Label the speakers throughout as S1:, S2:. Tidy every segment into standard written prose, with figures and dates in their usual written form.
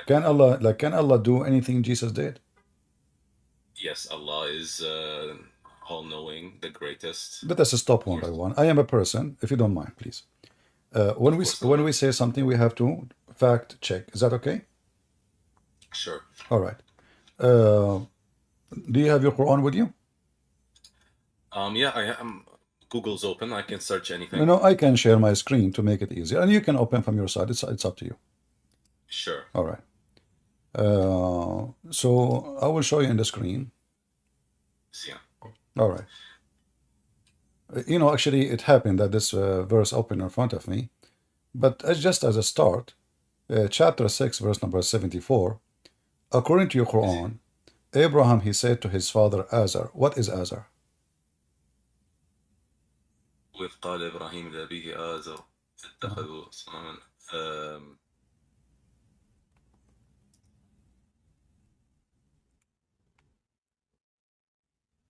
S1: Can Allah do anything Jesus did?
S2: Yes, Allah is all-knowing, the greatest.
S1: Let us stop one
S2: More,
S1: by one. I am a person, if you don't mind, please.
S2: of course, no
S1: When
S2: problem.
S1: we say something, we have to fact check. Is that okay?
S2: Sure.
S1: All right. Uh, do you have your Quran with you?
S2: Yeah, I am. Google's open. I can search
S1: No,
S2: anything.
S1: no, I can share my screen to make it easier, and you can open from your side. It's up to you.
S2: Sure.
S1: All right. So I will show you in the screen.
S2: So, yeah.
S1: All right. Actually, it happened that this verse opened in front of me, but just as a start, chapter 6, verse number 74. According to your Quran, Abraham, he said to his father Azar. What is Azar?
S2: وإذ قال إبراهيم لأبيه آزر
S1: Uh,
S2: اتخذوا صنما. Um,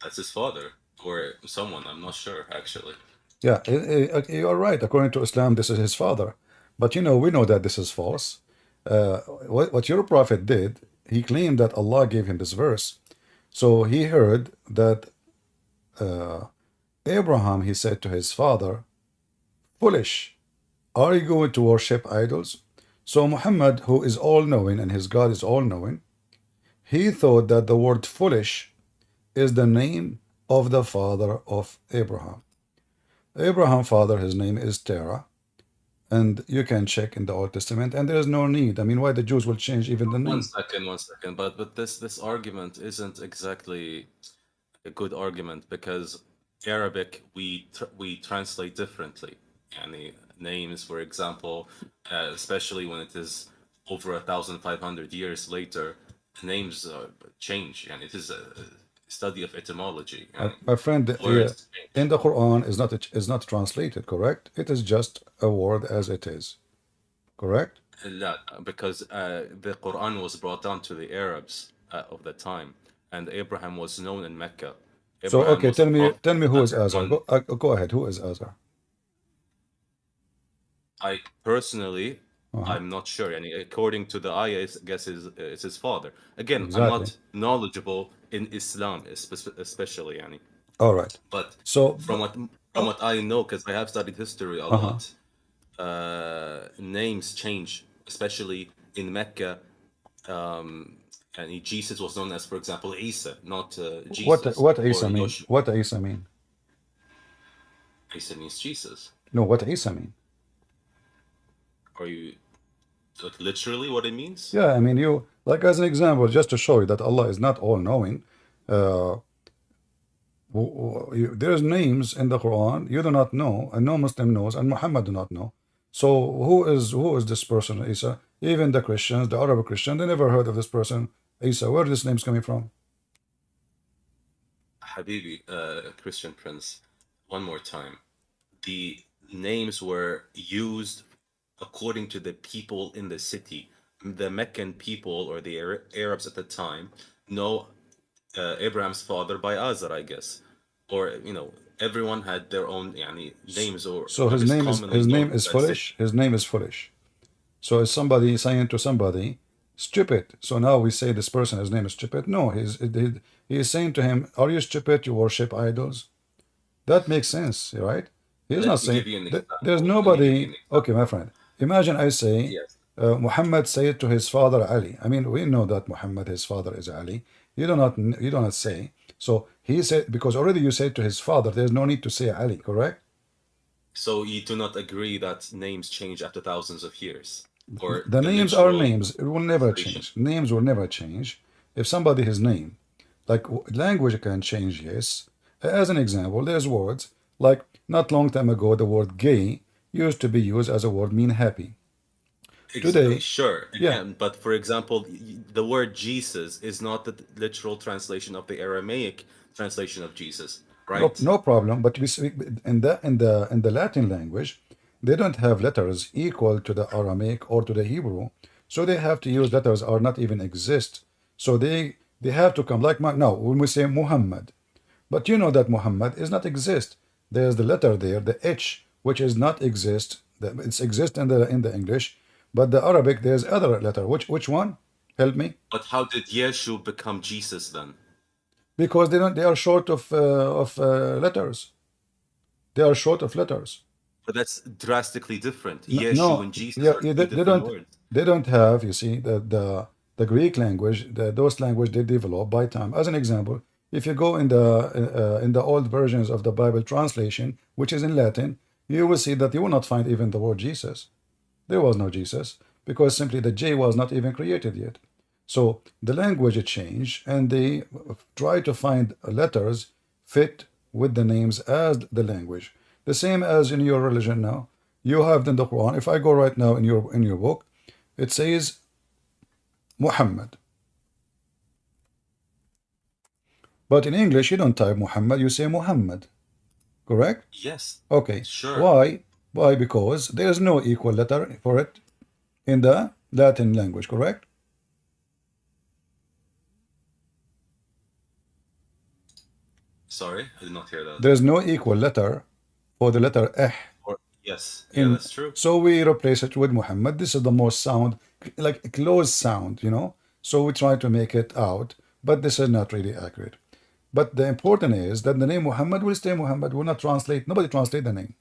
S2: that's his father or someone. I'm not sure actually.
S1: yeah, you are right. According to Islam, this is his father. But we know that this is false. What your prophet did, he claimed that Allah gave him this verse. So he heard that uh, Abraham, he said to his father, foolish, are you going to worship idols? So Muhammad, who is all-knowing and his God is all-knowing, he thought that the word foolish is the name of the father of Abraham. Abraham father, his name is Terah, and you can check in the Old Testament, and there is no need. I mean, why the Jews will change even the
S2: One
S1: name?
S2: second, one second. But this argument isn't exactly a good argument because Arabic we translate differently. And names, for example, especially when it is over 1,500 years later, names change, and it is a study of etymology
S1: My,
S2: and
S1: my friend,
S2: words
S1: in
S2: change.
S1: the Quran is not translated, correct? It is just a word as it is, correct?
S2: لا, because the Quran was brought down to the Arabs of the time, and Abraham was known in Mecca.
S1: So,
S2: Abraham
S1: okay,
S2: was a prophet
S1: tell me who
S2: at
S1: is
S2: that
S1: Azar.
S2: one.
S1: Go ahead. Who is Azar?
S2: I personally,
S1: Uh-huh.
S2: I'm not sure. And according to the ayah, I guess is his father. Again, I'm
S1: Exactly.
S2: not knowledgeable in Islam, especially, yani.
S1: All right.
S2: But
S1: So,
S2: from what from what I know, because I have studied history a
S1: uh-huh.
S2: lot, names change, especially in Mecca. And Jesus was known as, for example, Isa, not Jesus,
S1: What
S2: or
S1: Isa mean?
S2: Yoshua.
S1: What Isa mean?
S2: Isa means Jesus.
S1: No, what Isa mean?
S2: Are you like literally what it means?
S1: Yeah, I mean, you like as an example, just to show you that Allah is not all-knowing. Uh, there's names in the Quran you do not know, and no Muslim knows, and Muhammad do not know. So who is this person, Isa? Even the Christians, the Arab Christian, they never heard of this person, Isa. Where this name's coming from?
S2: Habibi, Christian Prince, one more time. The names were used according to the people in the city. The Meccan people or the Arabs at the time know Abraham's father by Azar, I guess. Or, everyone had their own names or
S1: So
S2: what
S1: his
S2: is
S1: name is
S2: commonly
S1: his
S2: known
S1: name
S2: in
S1: is
S2: that city.
S1: foolish. His name is foolish. So is somebody saying to somebody, stupid. So now we say this person, his name is stupid. No, he is saying to him, are you stupid? You worship idols? That makes sense, right? He's not
S2: Let me
S1: saying
S2: give you an
S1: that there's
S2: example. Let me give you
S1: nobody.
S2: an
S1: Okay,
S2: example.
S1: my friend. Imagine I say,
S2: Yes.
S1: Muhammad said to his father Ali. I mean, we know that Muhammad, his father is Ali. You do not say. So he said, because already you said to his father, there's no need to say Ali, correct?
S2: So you do not agree that names change after thousands of years, or
S1: The
S2: the
S1: names are
S2: literal
S1: names. It will never
S2: translation?
S1: change. Names will never change. If somebody his name, like language can change, yes. As an example, there's words like not long time ago the word gay used to be used as a word mean happy. Today,
S2: Sure,
S1: yeah,
S2: again, but for example, the word Jesus is not the literal translation of the Aramaic translation of Jesus,
S1: no
S2: right?
S1: no problem. But we speak in the Latin language, they don't have letters equal to the Aramaic or to the Hebrew, so they have to use letters are not even exist. So they have to come like now when we say Muhammad. But you know that Muhammad is not exist. There's the letter there, the H, which is not exist. It's exist in the English, But the Arabic, there's other letter. Which one? Help me.
S2: But how did Yeshu become Jesus then?
S1: Because they don't. They are short of letters. They are short of letters.
S2: But that's drastically different.
S1: No,
S2: Yeshu and Jesus
S1: yeah,
S2: are
S1: yeah,
S2: two
S1: they
S2: different
S1: don't.
S2: words.
S1: They don't have. You see, the Greek language, those language they develop by time. As an example, if you go in the old versions of the Bible translation, which is in Latin, you will see that you will not find even the word Jesus. There was no Jesus because simply the J was not even created yet. So the language changed, and they try to find letters fit with the names as the language. The same as in your religion now. You have in the Quran. If I go right now in your book, it says Muhammad. But in English, you don't type Muhammad, you say Muhammad. Correct?
S2: Yes,
S1: Okay.
S2: sure.
S1: Why? Why? Because there's no equal letter for it in the Latin language, correct?
S2: Sorry, I did not hear that.
S1: There's no equal letter for the letter eh
S2: Or yes, yeah,
S1: in,
S2: that's true.
S1: so we replace it with Muhammad. This is the most sound, like a close sound, So we try to make it out, but this is not really accurate. But the important is that the name Muhammad will stay Muhammad, will not translate. Nobody translate the name.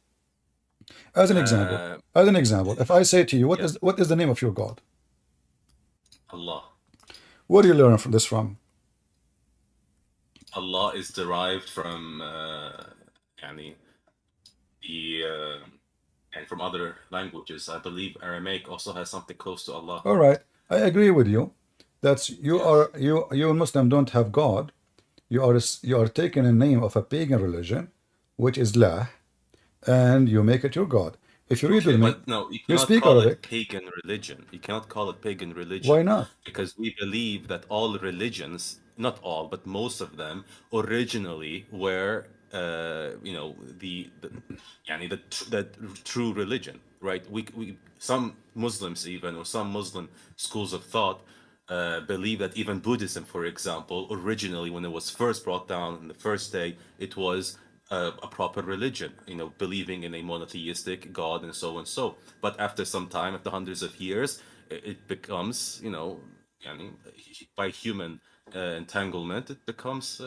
S2: Uh,
S1: As an example, if I say to you,
S2: yes,
S1: what is the name of your God?
S2: Allah.
S1: Where do you learn from this from?
S2: Allah is derived from يعني the and from other languages. I believe Aramaic also has something close to Allah.
S1: All right, I agree with you. That's
S2: Yes.
S1: you Muslim don't have God. You are taking a name of a pagan religion, which is La, and you make it your God. If you read
S2: Okay,
S1: with me,
S2: but no, you
S1: you
S2: cannot
S1: speak
S2: call it
S1: Arabic.
S2: pagan religion. You cannot call it pagan
S1: Why
S2: religion
S1: not?
S2: because we believe that all religions, not all, but most of them, originally were, يعني the true religion, right? We some Muslims even, or some Muslim schools of thought, believe that even Buddhism, for example, originally when it was first brought down in the first day, it was a proper religion, believing in a monotheistic God and so and so. But after some time, after hundreds of years, it becomes, يعني, by human entanglement, it becomes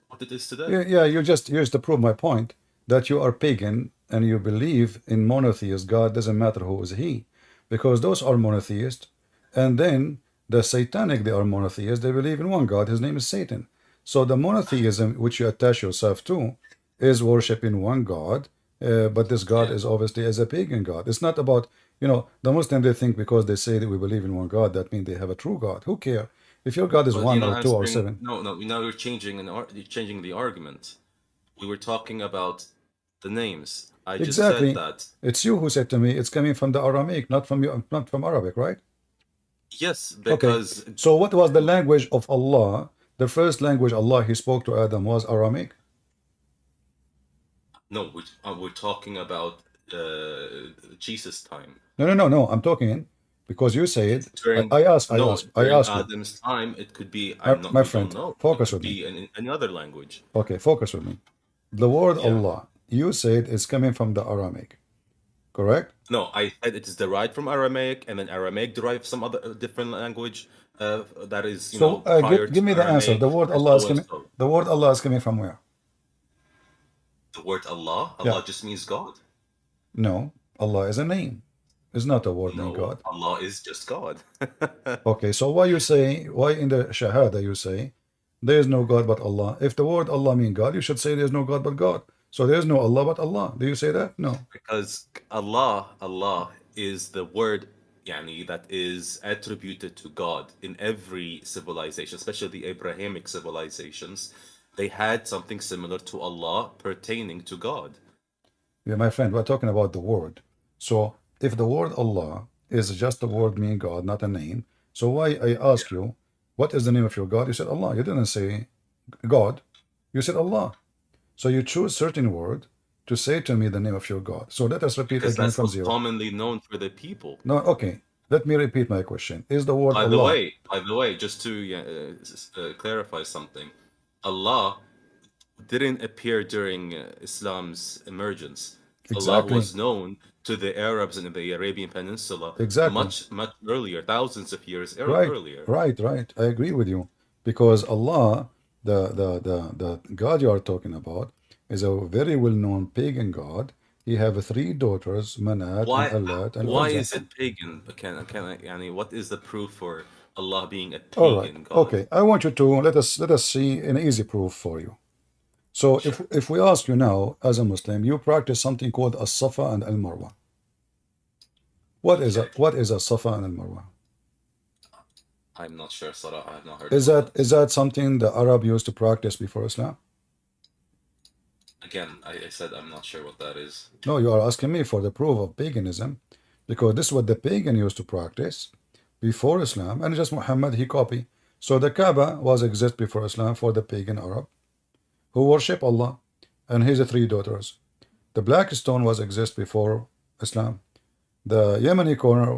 S2: what it is today.
S1: Yeah, yeah, you just used to prove my point that you are pagan and you believe in monotheist God, doesn't matter who is he, because those are monotheist. And then the satanic, they are monotheist, they believe in one God, his name is Satan. So the monotheism which you attach yourself to is worshiping one God, but this God
S2: Yeah.
S1: is obviously as a pagan God. It's not about, the Muslim, they think because they say that we believe in one God, that means they have a true God. Who care? If your God is
S2: But you're
S1: one
S2: not
S1: or two or
S2: answering.
S1: seven.
S2: No, no. Now you're changing the argument. We were talking about the names. I just said
S1: Exactly.
S2: that.
S1: It's you who said to me it's coming from the Aramaic, not from you, not from Arabic, right?
S2: Yes,
S1: Okay.
S2: because
S1: So what was the language of Allah? The first language Allah he spoke to Adam was Aramaic.
S2: no, we're talking about Jesus' time.
S1: No, no, no, no. I'm talking because you said
S2: During no,
S1: I
S2: during
S1: ask you,
S2: Adam's time, it could be.
S1: my,
S2: I'm not.
S1: my
S2: We don't
S1: friend.
S2: know. It
S1: Focus
S2: could
S1: with me.
S2: be in any other language.
S1: Okay, focus with me. The word
S2: Yeah.
S1: Allah, you said is coming from the Aramaic, correct?
S2: No, I said it is derived from Aramaic, and then Aramaic derived some other different language that is,
S1: So
S2: prior
S1: give
S2: to
S1: me the answer.
S2: Aramaic,
S1: The word
S2: and
S1: Allah is
S2: so and
S1: coming.
S2: so.
S1: The word Allah is coming from where?
S2: The word Allah,
S1: Yeah.
S2: Allah just means God.
S1: No, Allah is a name. It's not a word mean
S2: No,
S1: God.
S2: Allah is just God.
S1: Okay, so why in the Shahada you say there is no God but Allah? If the word Allah mean God, you should say there's no God but God. So there's no Allah but Allah. Do you say that? No.
S2: Because Allah is the word yani, that is attributed to God in every civilization, especially the Abrahamic civilizations. They had something similar to Allah pertaining to God.
S1: Yeah, my friend, we're talking about the word. So if the word Allah is just a word mean God, not a name, so why I ask you, what is the name of your God? You said Allah. You didn't say God. You said Allah. So you choose certain word to say to me the name of your God. So let us repeat
S2: Because
S1: again
S2: that's
S1: from
S2: what's
S1: zero.
S2: commonly known for the people.
S1: No, okay. Let me repeat my question. Is the word Allah
S2: By the way, just to clarify something, Allah didn't appear during Islam's emergence. Allah
S1: exactly?
S2: was known to the Arabs in the Arabian Peninsula
S1: Exactly.
S2: much, much earlier, thousands of years
S1: Right,
S2: earlier.
S1: right. I agree with you. Because Allah, the God you are talking about, is a very well-known pagan God. He have three daughters, Manat and
S2: Why
S1: Allat and
S2: why
S1: Uzza.
S2: is it pagan? Can I, yani, what is the proof for Allah being a
S1: All right.
S2: pagan God?
S1: Okay. I want you to let us see an easy proof for you. So if
S2: Sure.
S1: if we ask you now, as a Muslim, you practice something called as-Safa and al-Marwa.
S2: Okay.
S1: What is as-Safa and al-Marwa?
S2: I'm not sure, Sarah. I have not heard
S1: Is
S2: about
S1: that
S2: that.
S1: is that something the Arab used to practice before Islam?
S2: Again, I said I'm not sure what that is.
S1: No, you are asking me for the proof of paganism, because this is what the pagan used to practice before Islam, and just Muhammad he copied. So the Kaaba was exist before Islam for the pagan Arab who worship Allah and his three daughters. The black stone was exist before Islam. The Yemeni corner,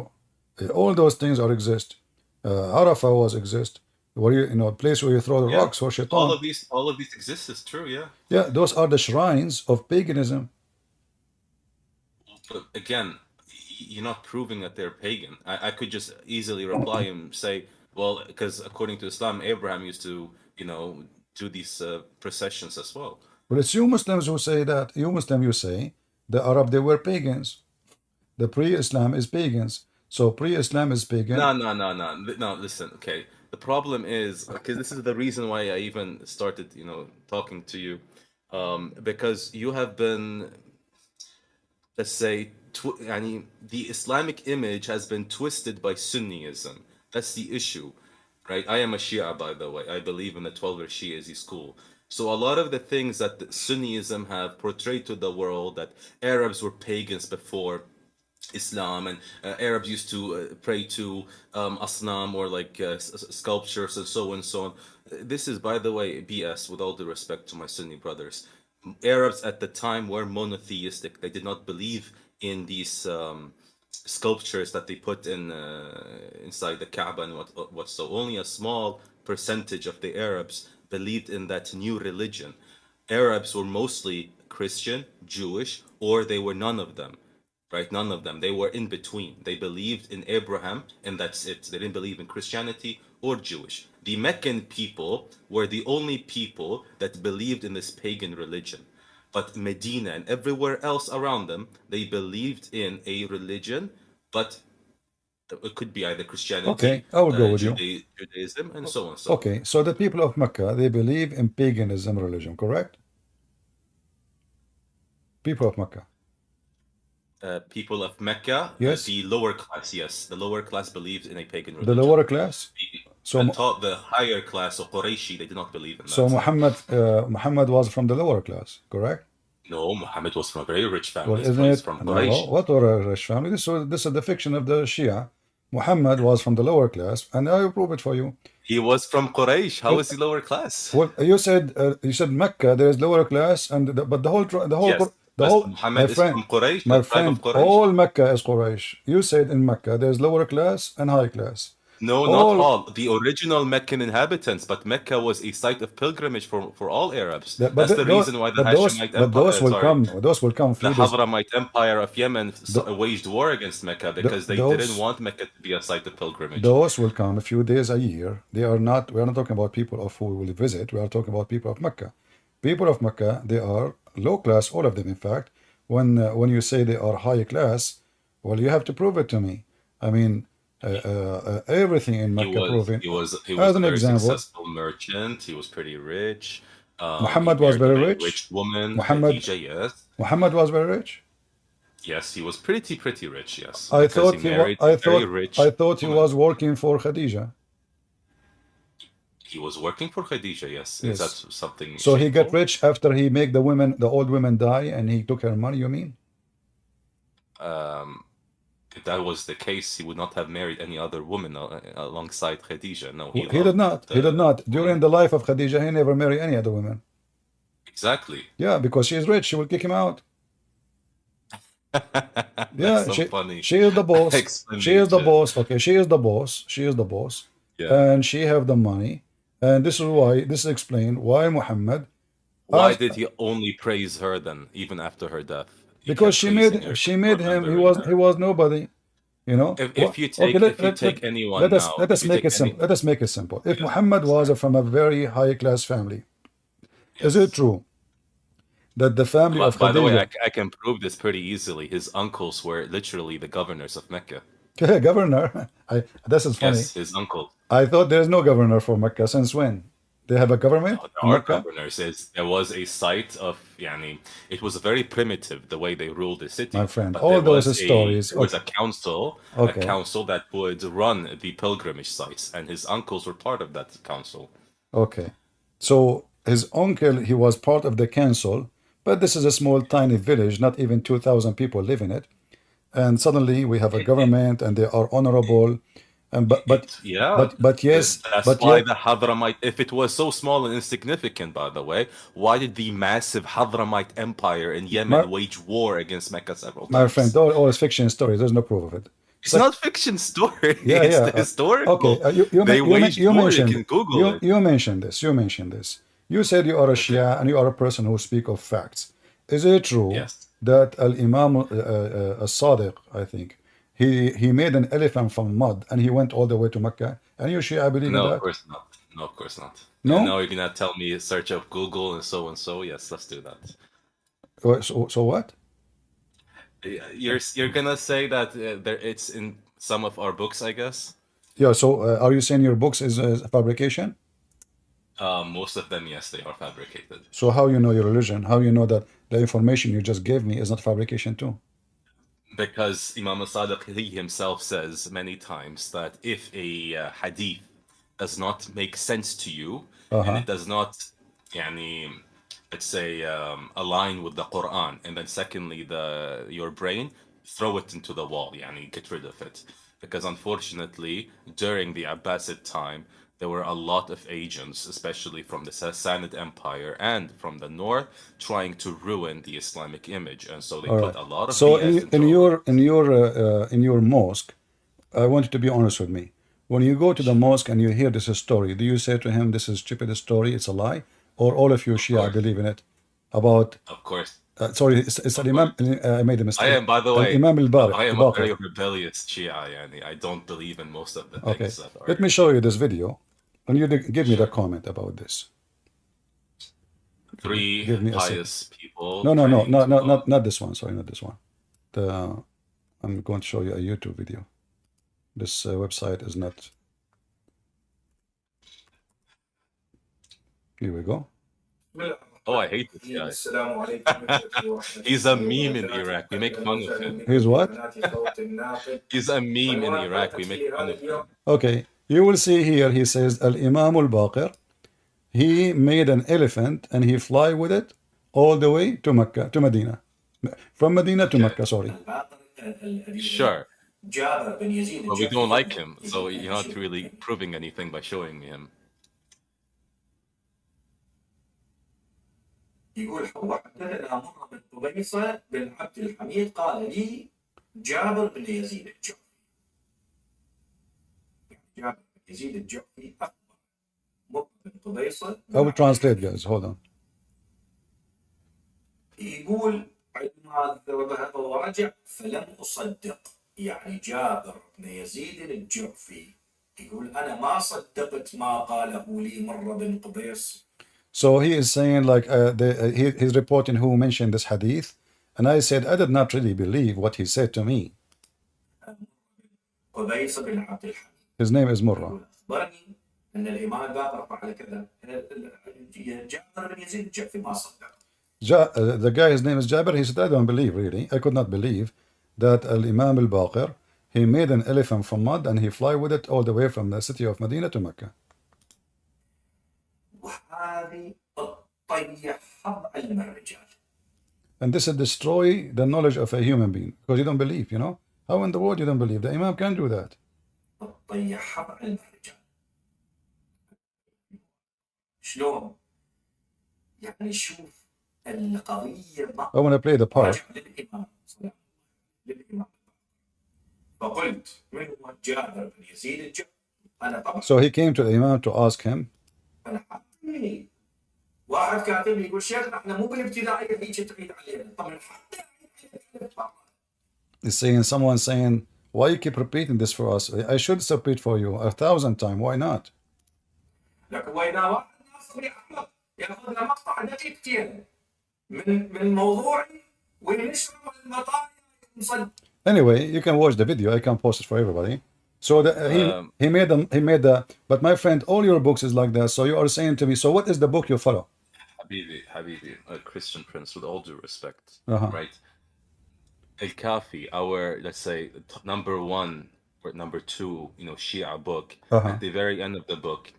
S1: all those things are exist. Arafah was exist, where you place where you throw the
S2: Yeah.
S1: rocks for shaitan.
S2: All of these exist. It's true, yeah.
S1: Yeah, those are the shrines of paganism.
S2: But again, you're not proving that they're pagan. I could just easily reply and say, well, because according to Islam, Abraham used to, do these processions as well.
S1: But it's you Muslims who say that. You Muslim, you say the Arab they were pagans. The pre-Islam is pagans. So pre-Islam is pagan.
S2: No. Listen, okay. The problem is because this is the reason why I even started, talking to you, because you have been, let's say, the Islamic image has been twisted by Sunnism. That's the issue, right? I am a Shia, by the way. I believe in the 12 Shi'i school. So a lot of the things that the Sunnism have portrayed to the world, that Arabs were pagans before Islam, and Arabs used to pray to asnam, or like sculptures and so on and so on. This is, by the way, BS, with all due respect to my Sunni brothers. Arabs at the time were monotheistic. They did not believe in these sculptures that they put in inside the Kaaba and what. So only a small percentage of the Arabs believed in that new religion. Arabs were mostly Christian, Jewish, or they were none of them, right? None of them. They were in between. They believed in Abraham, and that's it. They didn't believe in Christianity or Jewish. The Meccan people were the only people that believed in this pagan religion. But Medina and everywhere else around them, they believed in a religion, but it could be either Christianity,
S1: Okay, I will go with you.
S2: Judaism, and so on and so on.
S1: Okay, so the people of Mecca, they believe in paganism religion, correct? People of Mecca.
S2: People of Mecca,
S1: Yes,
S2: the lower class, yes, the lower class believed in a pagan
S1: the
S2: religion.
S1: lower class. So,
S2: The higher class of Qurayshi, they did not believe in
S1: so
S2: that.
S1: Muhammad was from the lower class, correct?
S2: No, Muhammad was from a very rich
S1: Well,
S2: family.
S1: isn't
S2: He's
S1: it?
S2: from
S1: No,
S2: Quraysh.
S1: what were a rich family? This is the fiction of the Shia. Muhammad was from the lower class, and I will prove it for you.
S2: He was from Quraysh. How
S1: Well,
S2: is he lower class?
S1: well, you said Mecca there is lower class, but
S2: Yes,
S1: the
S2: but
S1: whole
S2: Muhammad is from Quraysh, the
S1: my
S2: tribe of
S1: friend,
S2: Quraysh.
S1: all Mecca is Quraysh. You said in Mecca there is lower class and high class.
S2: No, not
S1: All
S2: all. The original Meccan inhabitants, but Mecca was a site of pilgrimage for all Arabs.
S1: that, but
S2: That's
S1: th-
S2: the
S1: those
S2: reason why the
S1: but those
S2: Hashemite
S1: but
S2: Empire, sorry,
S1: those will come a
S2: the
S1: few days.
S2: Havramite Empire of Yemen
S1: th-
S2: waged war against Mecca because they didn't
S1: those
S2: want Mecca to be a site of pilgrimage.
S1: Those will come a few days a year. They are not. We are not talking about people of who will visit. We are talking about people of Mecca. People of Mecca, they are low class, all of them, in fact. When you say they are high class, well, you have to prove it to me. I mean, everything in
S2: He
S1: Mecca
S2: was
S1: proving.
S2: he was he was
S1: As
S2: a
S1: an
S2: very
S1: example,
S2: successful merchant. He was pretty rich. He
S1: Muhammad was
S2: married a
S1: very
S2: very
S1: rich.
S2: rich woman,
S1: Muhammad
S2: Khadija. Yes,
S1: Muhammad was very rich.
S2: yes, he was pretty rich. Yes,
S1: I
S2: because he
S1: thought he wa-
S2: married a very
S1: I
S2: rich
S1: thought he
S2: woman.
S1: was working for Khadija.
S2: He was working for Khadija. Yes, is that
S1: Yes.
S2: something
S1: So he got
S2: shameful?
S1: rich after he make the old women die, and he took her money. You mean?
S2: Um, if that was the case, he would not have married any other woman alongside Khadija. No, he
S1: He did
S2: loved
S1: not. He did
S2: the
S1: not.
S2: woman.
S1: During the life of Khadija, he never married any other women.
S2: Exactly.
S1: Yeah, because she is rich. She will kick him out.
S2: That's
S1: Yeah,
S2: so
S1: she
S2: funny.
S1: she is the boss. She is the
S2: Explanation.
S1: boss. Okay, she is the boss. She is the boss,
S2: Yeah.
S1: and she have the money. And this is why this explain why Muhammad
S2: Why
S1: asked.
S2: did he only praise her then, even after her death?
S1: because
S2: kept praising her.
S1: she
S2: Kept
S1: made him,
S2: remembering
S1: he
S2: her.
S1: was nobody, you know.
S2: If you
S1: Okay,
S2: take anyone now,
S1: let
S2: if
S1: us
S2: you
S1: make
S2: take
S1: it simple.
S2: any,
S1: Let us make it simple. If
S2: yeah,
S1: Muhammad was
S2: exactly.
S1: from a very high class family, is it
S2: Yes.
S1: true that the family of
S2: By the way,
S1: Khadijah,
S2: I can prove this pretty easily. His uncles were literally the governors of Mecca.
S1: governor? This is funny.
S2: Yes, his uncle.
S1: I thought there's no governor for Mecca. Since when? They have a
S2: No,
S1: government
S2: there
S1: in
S2: are
S1: Mecca?
S2: governors. There was a site of, yani, it was very primitive the way they ruled the
S1: My
S2: city,
S1: friend,
S2: but
S1: all those stories.
S2: there was
S1: Okay,
S2: a
S1: okay,
S2: council that would run the pilgrimage sites, and his uncles were part of that council.
S1: okay. So his uncle, he was part of the council, but this is a small, tiny village. Not even 2,000 people live in it. And suddenly we have a
S2: It, it,
S1: government, and they are honorable. And
S2: yeah, that's
S1: but
S2: why
S1: yet,
S2: the Hadramite, if it was so small and insignificant, by the way, why did the massive Hadramite Empire in
S1: my
S2: Yemen wage war against Mecca several
S1: my friend,
S2: times?
S1: all is fiction stories. There's no proof of it.
S2: It's not fiction story.
S1: Yeah,
S2: It's
S1: yeah.
S2: the
S1: Okay.
S2: historical. They
S1: You
S2: waged war. You
S1: mentioned
S2: can Google it.
S1: you mentioned this. You mentioned this. You said you are a
S2: Okay.
S1: Shia and you are a person who speak of facts. Is it true
S2: Yes.
S1: that Al Imam Sadiq, I think, he made an elephant from mud and he went all the way to Mecca? And you Shia believe in
S2: No, of
S1: that?
S2: course not. No, of course not. And
S1: No.
S2: now you're gonna tell me search up Google and so and so. Yes, let's do that.
S1: So what?
S2: You're gonna say that there it's in some of our books, I guess.
S1: Yeah. So are you saying your books is a fabrication?
S2: Most of them, yes, they are fabricated.
S1: So how you know your religion? How you know that the information you just gave me is not fabrication too?
S2: Because Imam al-Sadiq he himself says many times that if a hadith does not make sense to you and
S1: Uh-huh.
S2: it does not, yani, let's say, align with the Quran, and then secondly, your brain, throw it into the wall, yani, get rid of it. Because unfortunately, during the Abbasid time, there were a lot of agents, especially from the Sassanid Empire and from the north, trying to ruin the Islamic image, and so they
S1: All
S2: put
S1: right.
S2: a lot of
S1: So
S2: BS into our books.
S1: in your mosque, I want you to be honest with me. When you go to the
S2: Sure,
S1: mosque and you hear this story, do you say to him, "This is stupid story, it's a lie," or all of you
S2: of
S1: Shia
S2: course,
S1: believe in it? About
S2: of course,
S1: sorry, it's
S2: of
S1: Al Imam.
S2: course.
S1: I made a
S2: I
S1: mistake.
S2: am, by the
S1: Al
S2: way,
S1: Imam
S2: I
S1: Al
S2: am a
S1: Baqir.
S2: very rebellious Shia, yani. I don't believe in most of the
S1: Okay,
S2: things that
S1: let
S2: are.
S1: me show you this video, and you give me the
S2: Sure.
S1: comment about this.
S2: Three
S1: Give me a second.
S2: pious people
S1: No, no, no,
S2: praying
S1: no,
S2: to
S1: no,
S2: God.
S1: not this one. Sorry, not this one. The I'm going to show you a YouTube video. This website is not. Here we go.
S2: Oh, I hate this guy. He's a meme in Iraq. We make fun of him.
S1: Here's what?
S2: He's a meme in Iraq. We make fun of him.
S1: Okay, you will see here he says Al Imam al Baqir. He made an elephant and he fly with it all the way to Mecca, to Medina. From Medina to
S2: Okay,
S1: Mecca, sorry.
S2: sure. But we don't like him, so you're not really proving anything by showing me him.
S1: يقول وحدثنا مر بن قبيصة بن عبد الحميد قال لي جابر بن يزيد الجعفي. جابر بن يزيد الجعفي أخبر مر بن قبيصة. I will translate, guys. Hold on. يقول عندما ذهب ورجع فلم أصدق، يعني جابر بن يزيد الجعفي يقول أنا ما صدقت ما قاله لي مر بن قبيص. So he is saying like he's reporting who mentioned this hadith, and I said I did not really believe what he said to me. His name is Murrah. The guy, his name is Jabir. He said, I don't believe really. I could not believe that Al Imam al Baqir he made an elephant from mud and he fly with it all the way from the city of Medina to Mecca. And this is destroy the knowledge of a human being because you don't believe, you know? How in the world you don't believe? The Imam can do that. شلون؟ يعني شوف القضية. I want to play the part. فقلت من هو جابر بن يزيد الجعفي؟ أنا طبعا. So he came to the Imam to ask him. أنا حقي واحد كاتب لي يقول شيخنا احنا مو بالابتدائية هيك تعيد علينا، طبعا حتى It's saying someone saying, why you keep repeating this for us? I should repeat for you 1,000 times. Why not?
S3: لك وإذا واحد ناصر يحمق ياخذ له مقطع دقيقتين من موضوعي وينشره المطايا مصدق.
S1: Anyway, you can watch the video. I can post it for everybody. So he made the. But my friend, all your books is like that. So you are saying to me, so what is the book you follow?
S2: Habibi, a Christian prince, with all due respect,
S1: Uh-huh.
S2: right? Al-Kafi, our, let's say, number one or number two, Shia book, at the very end of the book,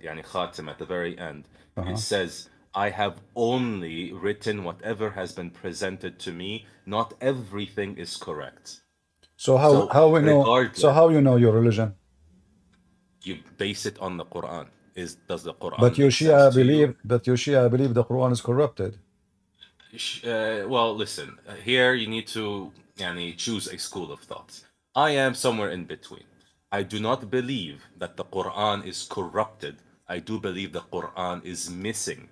S2: يعني Khatim, at the very end, it says, I have only written whatever has been presented to me. Not everything is correct.
S1: So how we know? So how you know your religion?
S2: You base it on the Quran. Does the Quran
S1: But your
S2: make sense to you?
S1: But your Shia believe the Quran is corrupted.
S2: Well, listen, here you need to choose a school of thought. I am somewhere in between. I do not believe that the Quran is corrupted. I do believe the Quran is missing.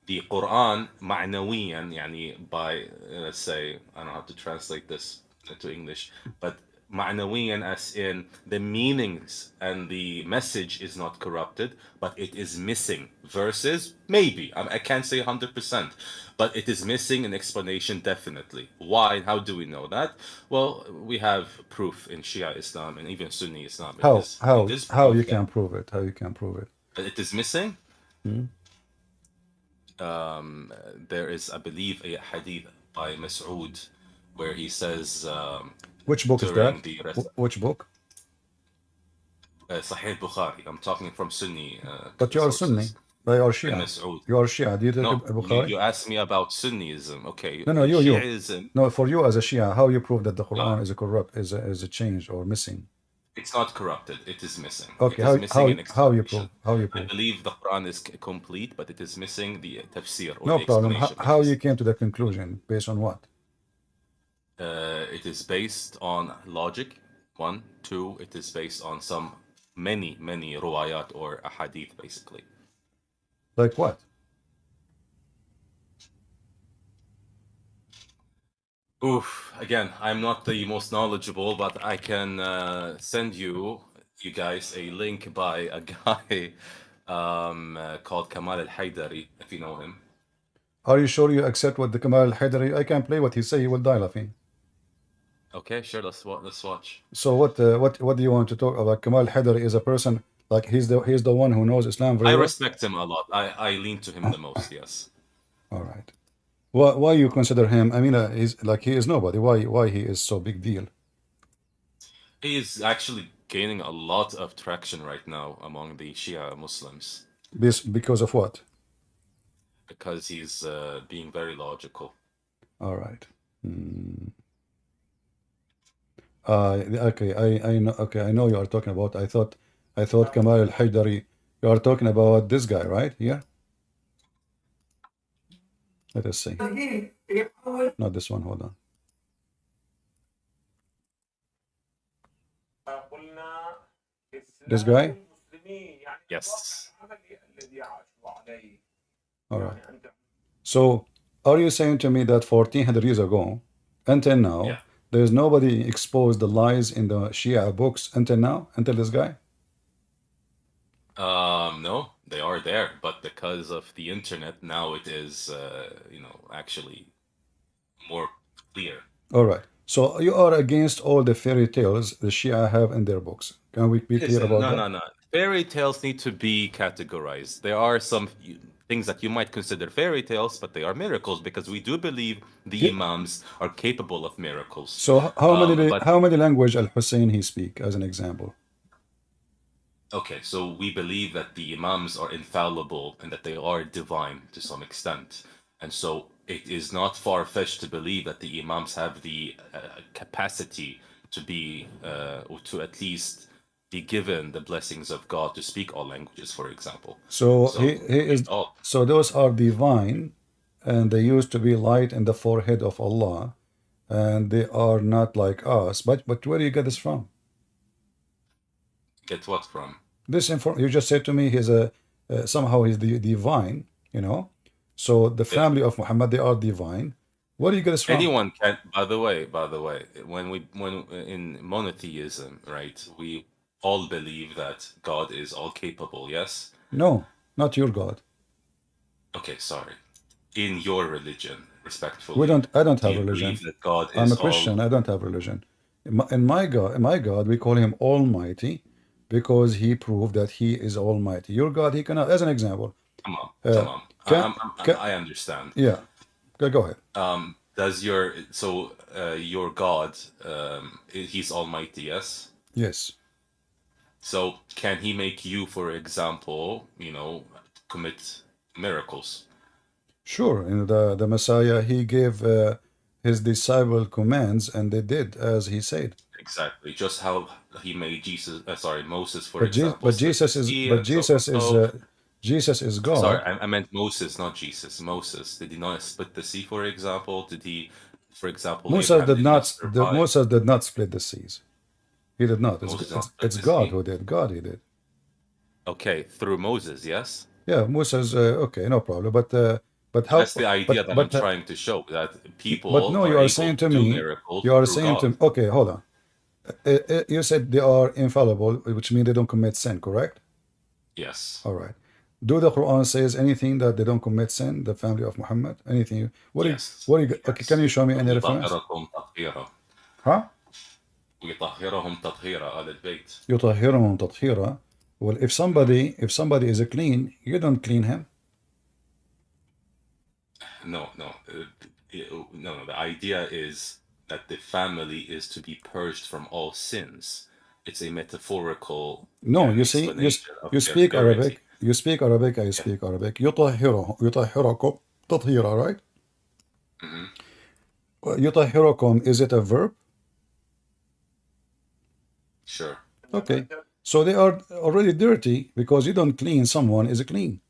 S2: The Quran, معنويا, by, let's say, I don't know how to translate this into English, but معنويا as in the meanings and the message is not corrupted, but it is missing verses, maybe. I can't say 100%, but it is missing an explanation definitely. Why and how do we know that? Well, we have proof in Shia Islam and even Sunni Islam.
S1: How you can prove it? How you can prove it?
S2: It is missing?
S1: Hmm?
S2: There is, I believe, a hadith by Mas'ud where he says
S1: which book is that? Which book?
S2: Sahih Bukhari. I'm talking from Sunni
S1: but you are Sunni. You are Shia. You are Shia. Do you take Bukhari?
S2: You asked me about Sunnism. Okay.
S1: No, you.
S2: Shiism.
S1: No, for you as a Shia, how you prove that the Quran is corrupt, is a change or missing?
S2: It's not corrupted. It is missing.
S1: Okay, how you prove? How you prove?
S2: I believe the Quran is complete, but it is missing the tafsir or
S1: no
S2: the
S1: problem.
S2: explanation.
S1: How you came to the conclusion? Based on what?
S2: It is based on logic. 1, 2. It is based on many ruwayat or ahadith, basically.
S1: Like what?
S2: Oof. Again, I'm not the most knowledgeable, but I can send you guys a link by a guy called Kamal al-Haydari, if you know him.
S1: Are you sure you accept what the Kamal al-Haydari? I can play what he say. He will die laughing.
S2: Okay, sure. Let's watch.
S1: So what do you want to talk about? Kamal al-Haydari is a person like he's the one who knows Islam very well.
S2: I respect him a lot. I lean to him the most. Yes.
S1: All right. Why you consider him? I mean, he is nobody. Why he is so big deal?
S2: He is actually gaining a lot of traction right now among the Shia Muslims.
S1: Because of what?
S2: Because he's being very logical.
S1: All right. Okay, I know. Okay, I know you are talking about. I thought Kamal al-Haydari. You are talking about this guy, right? Here. Let us see. Not this one. Hold on. This guy?
S2: Yes.
S1: All right. So, are you saying to me that 1400 years ago, until now, there's nobody exposed the lies in the Shia books until now, until this guy?
S2: No, they are there, but because of the internet, now it is, actually more clear.
S1: All right. So you are against all the fairy tales the Shia have in their books. Can we be clear about that?
S2: No. Fairy tales need to be categorized. There are some things that you might consider fairy tales, but they are miracles because we do believe the Imams are capable of miracles.
S1: So how many language Al-Hussein he speak, as an example?
S2: Okay, so we believe that the Imams are infallible and that they are divine to some extent. And so it is not far-fetched to believe that the Imams have the capacity to be, or to at least be given the blessings of God to speak all languages, for example.
S1: So those are divine, and they used to be light in the forehead of Allah, and they are not like us. But where do you get this from?
S2: Get what from?
S1: This info you just said to me. He's somehow he's the divine. So the family of Muhammad, they are divine. Where do you get this from?
S2: Anyone can. By the way, when in monotheism, right, we all believe that God is all capable. Yes.
S1: No, not your God.
S2: Okay, sorry. In your religion,
S1: We
S2: respectfully,
S1: don't. I don't
S2: do
S1: have
S2: you believe
S1: religion.
S2: that God
S1: I'm
S2: is
S1: a
S2: all?
S1: Christian. I don't have religion. In my God, we call him Almighty because he proved that he is Almighty. Your God, he cannot. As an example,
S2: Tamam,
S1: uh,
S2: tamam.
S1: can, can
S2: I understand.
S1: yeah. Go ahead.
S2: Does your God, he's almighty, yes?
S1: Yes,
S2: So can he make you, for example, commit miracles?
S1: sure. In the Messiah, he gave his disciple commands, and they did as he said.
S2: Exactly. Just how he made Moses, for
S1: But Je-
S2: example,
S1: but
S2: split the
S1: Jesus is
S2: sea
S1: but
S2: and so forth. So,
S1: Jesus is
S2: sorry,
S1: God.
S2: I meant Moses, not Jesus. Moses, did he not split the sea, for example? For example,
S1: Musa
S2: Abraham
S1: did
S2: did not
S1: not.
S2: survive?
S1: Moses did not split the seas. He did not. It's
S2: Moses did not
S1: it's
S2: split
S1: it's
S2: the
S1: God
S2: sea?
S1: who did. God he did.
S2: Okay, through Moses, yes?
S1: Yeah, Musa's okay, no problem. But how?
S2: That's the idea that I'm
S1: But
S2: trying to show, that
S1: but
S2: people
S1: no,
S2: are
S1: you are
S2: able
S1: saying
S2: to
S1: to
S2: do
S1: me,
S2: miracles
S1: you are
S2: through
S1: saying
S2: God.
S1: to okay, hold on. You said they are infallible, which means they don't commit sin, correct?
S2: Yes.
S1: All right. Do the Quran says anything that they don't commit sin? The family of Muhammad, anything?
S2: Yes.
S1: Okay, can you show me any reference?
S2: ويطهركم تطهيرا
S1: Huh?
S2: ويطهرهم تطهيرا آل البيت.
S1: يطهرهم تطهيرا. Well, if
S2: نعم.
S1: somebody is a clean, you don't clean him.
S2: No, no. No. The idea is that the family is to be purged from all sins. It's a metaphorical
S1: No, you see,
S2: explanation of
S1: you
S2: their
S1: speak
S2: purity.
S1: Arabic. You speak Arabic. I
S2: Yeah.
S1: speak Arabic. يطهركم تطهيرا, right?
S2: Hmm.
S1: يطهركم, is it a verb?
S2: Sure.
S1: Okay. So they are already dirty because you don't clean someone is a clean.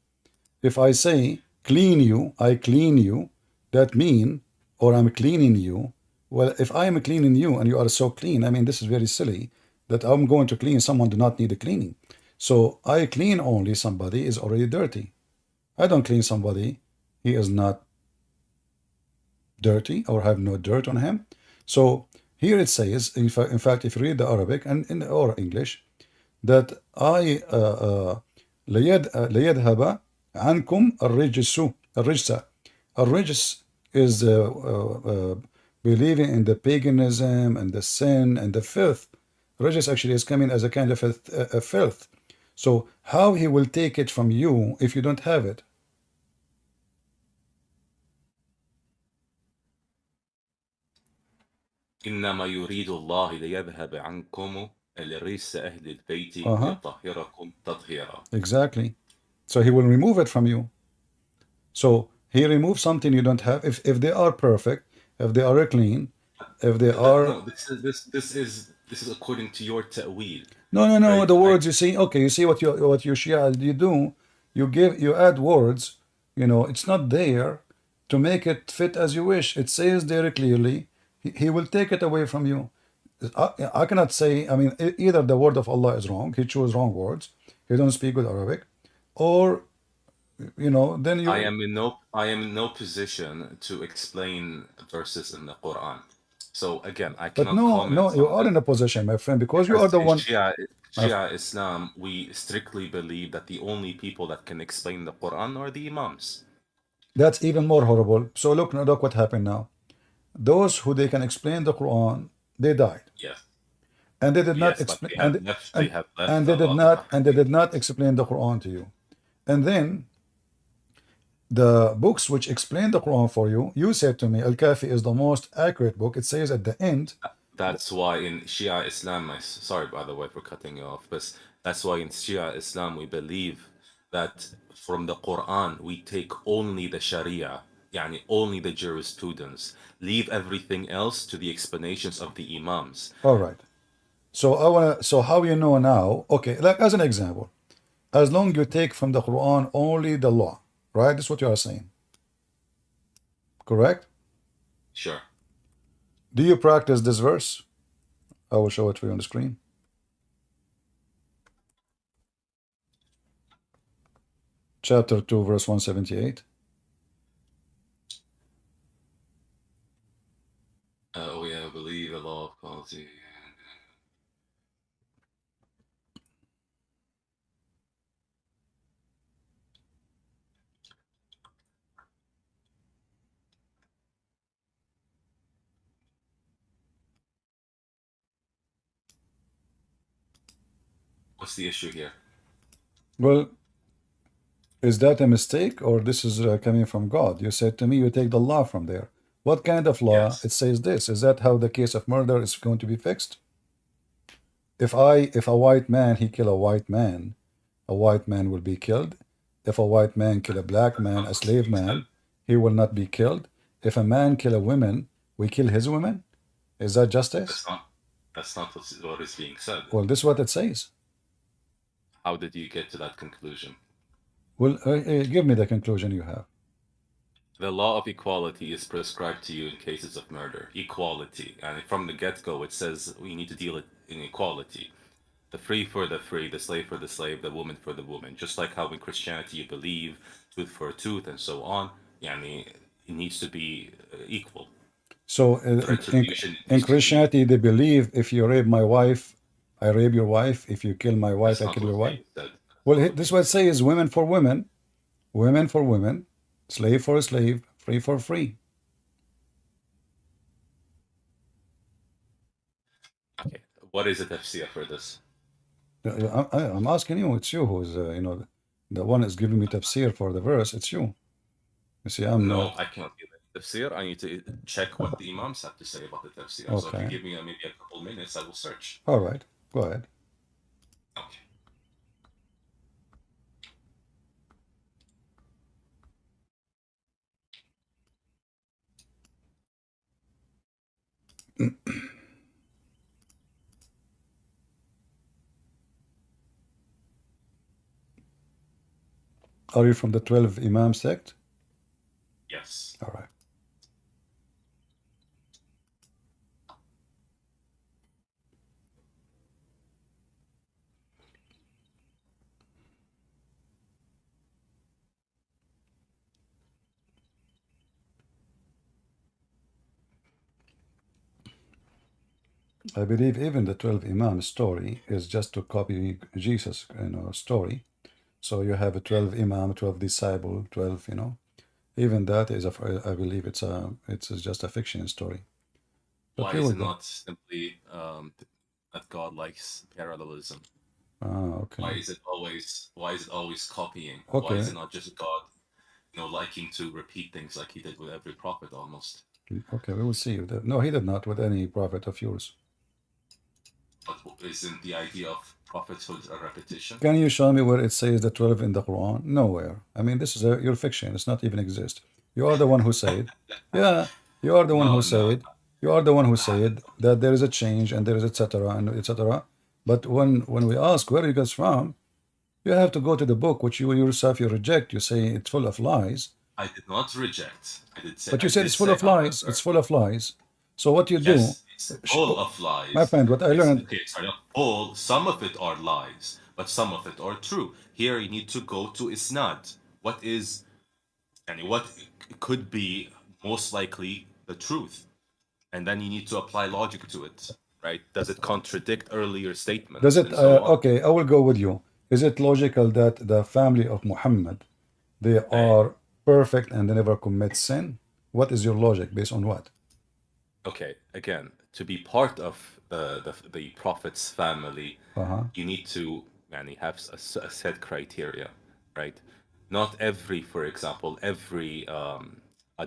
S1: If I say clean you, I clean you, that mean, or I'm cleaning you. Well, if I am cleaning you and you are so clean, I mean, this is very silly that I'm going to clean someone do not need a cleaning. So I clean only somebody is already dirty. I don't clean somebody he is not dirty or have no dirt on him. So here it says, in fact, if you read the Arabic and or English, that I ليذهب عنكم الرجس. الرجس is believing in the paganism and the sin and the filth. Regis actually is coming as a kind of a filth. So how he will take it from you if you don't have it?
S2: إنما يريد الله ليذهب عنكم الرجس أهل البيت
S1: Uh-huh.
S2: ويطهركم تطهيرا.
S1: Exactly. So he will remove it from you. So he removes something you don't have. If they are perfect, if they are clean, if they are
S2: No, this is according to your ta'wil,
S1: no,
S2: right?
S1: the words you see, okay, you see what you Shia you do, you add words, it's not there to make it fit as you wish. It says there clearly, he will take it away from you. I cannot say, I mean, either the word of Allah is wrong, he chose wrong words, he don't speak good Arabic, or then
S2: I
S1: you.
S2: am in no position to explain verses in the Quran. So again, I
S1: But
S2: cannot
S1: no,
S2: comment
S1: you
S2: on
S1: are
S2: this
S1: in a position, my friend, because you are
S2: because
S1: the
S2: in
S1: one. My,
S2: Shia Islam, we strictly believe that the only people that can explain the Quran are the Imams.
S1: that's even more horrible. So look what happened now. Those who they can explain the Quran, they died,
S2: Yes,
S1: and they did not
S2: yes, but
S1: explain,
S2: they have left
S1: they
S2: a
S1: did
S2: lot of
S1: not
S2: ahadith.
S1: explain the Quran to you. And then the books which explain the Quran for you, you said to me, Al Kafi is the most accurate book. It says at the end.
S2: That's why in Shia Islam, sorry by the way for cutting you off, but that's why in Shia Islam we believe that from the Quran we take only the Sharia, yani only the jurisprudence, leave everything else to the explanations of the Imams.
S1: All right. So how you know now? Okay, like as an example, as long you take from the Quran only the law, right? That's what you are saying, correct?
S2: Sure.
S1: Do you practice this verse? I will show it for you on the screen. Chapter 2, verse 178.
S2: equality. What's the issue here?
S1: Well, is that a mistake or this is coming from God? You said to me you take the law from there. What kind of law?
S2: Yes.
S1: It says this. Is that how the case of murder is going to be fixed? If a white man, he kill a white man will be killed. If a white man kill a black man, a slave man, he will not be killed. If a man kill a woman, we kill his women. Is that justice?
S2: That's not what is being said.
S1: Well, this is what it says.
S2: How did you get to that conclusion?
S1: Well, give me the conclusion you have.
S2: The law of equality is prescribed to you in cases of murder. Equality. And from the get-go, it says we need to deal it in equality. The free for the free, the slave for the slave, the woman for the woman. Just like how in Christianity you believe tooth for a tooth and so on. Yani, it needs to be equal.
S1: So in Christianity, they believe if you rape my wife, I rape your wife. If you kill my wife, I kill your wife. Well, this is what it says: women for women, women for women, slave for a slave, free for free.
S2: Okay, what is the tafsir for this?
S1: I'm asking you. It's you who's the one is giving me tafsir for the verse. It's you. You see, I'm
S2: No,
S1: not.
S2: I cannot give it tafsir. I need to check what the imams have to say about the tafsir. So if you give me maybe a couple minutes, I will search.
S1: All right, go ahead.
S2: Okay.
S1: Are you from the 12 Imam sect?
S2: Yes.
S1: All right. I believe even the 12 Imam story is just to copy Jesus, story. So you have a 12 Imam, 12 disciple, 12, Even that is I believe it's just a fiction story. But
S2: Why is it not simply that God likes parallelism?
S1: Okay.
S2: Why is it always copying?
S1: Okay.
S2: Why is it not just God, liking to repeat things like he did with every prophet almost?
S1: Okay, we will see. No, he did not with any prophet of yours.
S2: But isn't the idea of prophethood a repetition?
S1: Can you show me where it says the 12 in the Quran? Nowhere. I mean, this is your fiction. It's not even exist. You are the one who said, yeah, you are the one who said, you are the one who said that there is a change and there is etc. and etc. But when we ask where you guys from, you have to go to the book, which you yourself you reject. You say it's full of lies.
S2: I did not reject. I did say.
S1: But you said it's full of lies. It's full of lies. So what you do?
S2: It's full of lies.
S1: My friend, what I learned.
S2: Okay, sorry, not all. Some of it are lies, but some of it are true. Here you need to go to isnad. What is, and what could be most likely the truth, and then you need to apply logic to it, right? Does it contradict earlier statements?
S1: Does it? Okay, I will go with you. Is it logical that the family of Muhammad, they are perfect and they never commit sin? What is your logic based on what?
S2: Okay, again, to be part of the Prophet's family, you need to have a set criteria, right? Not every, for example, every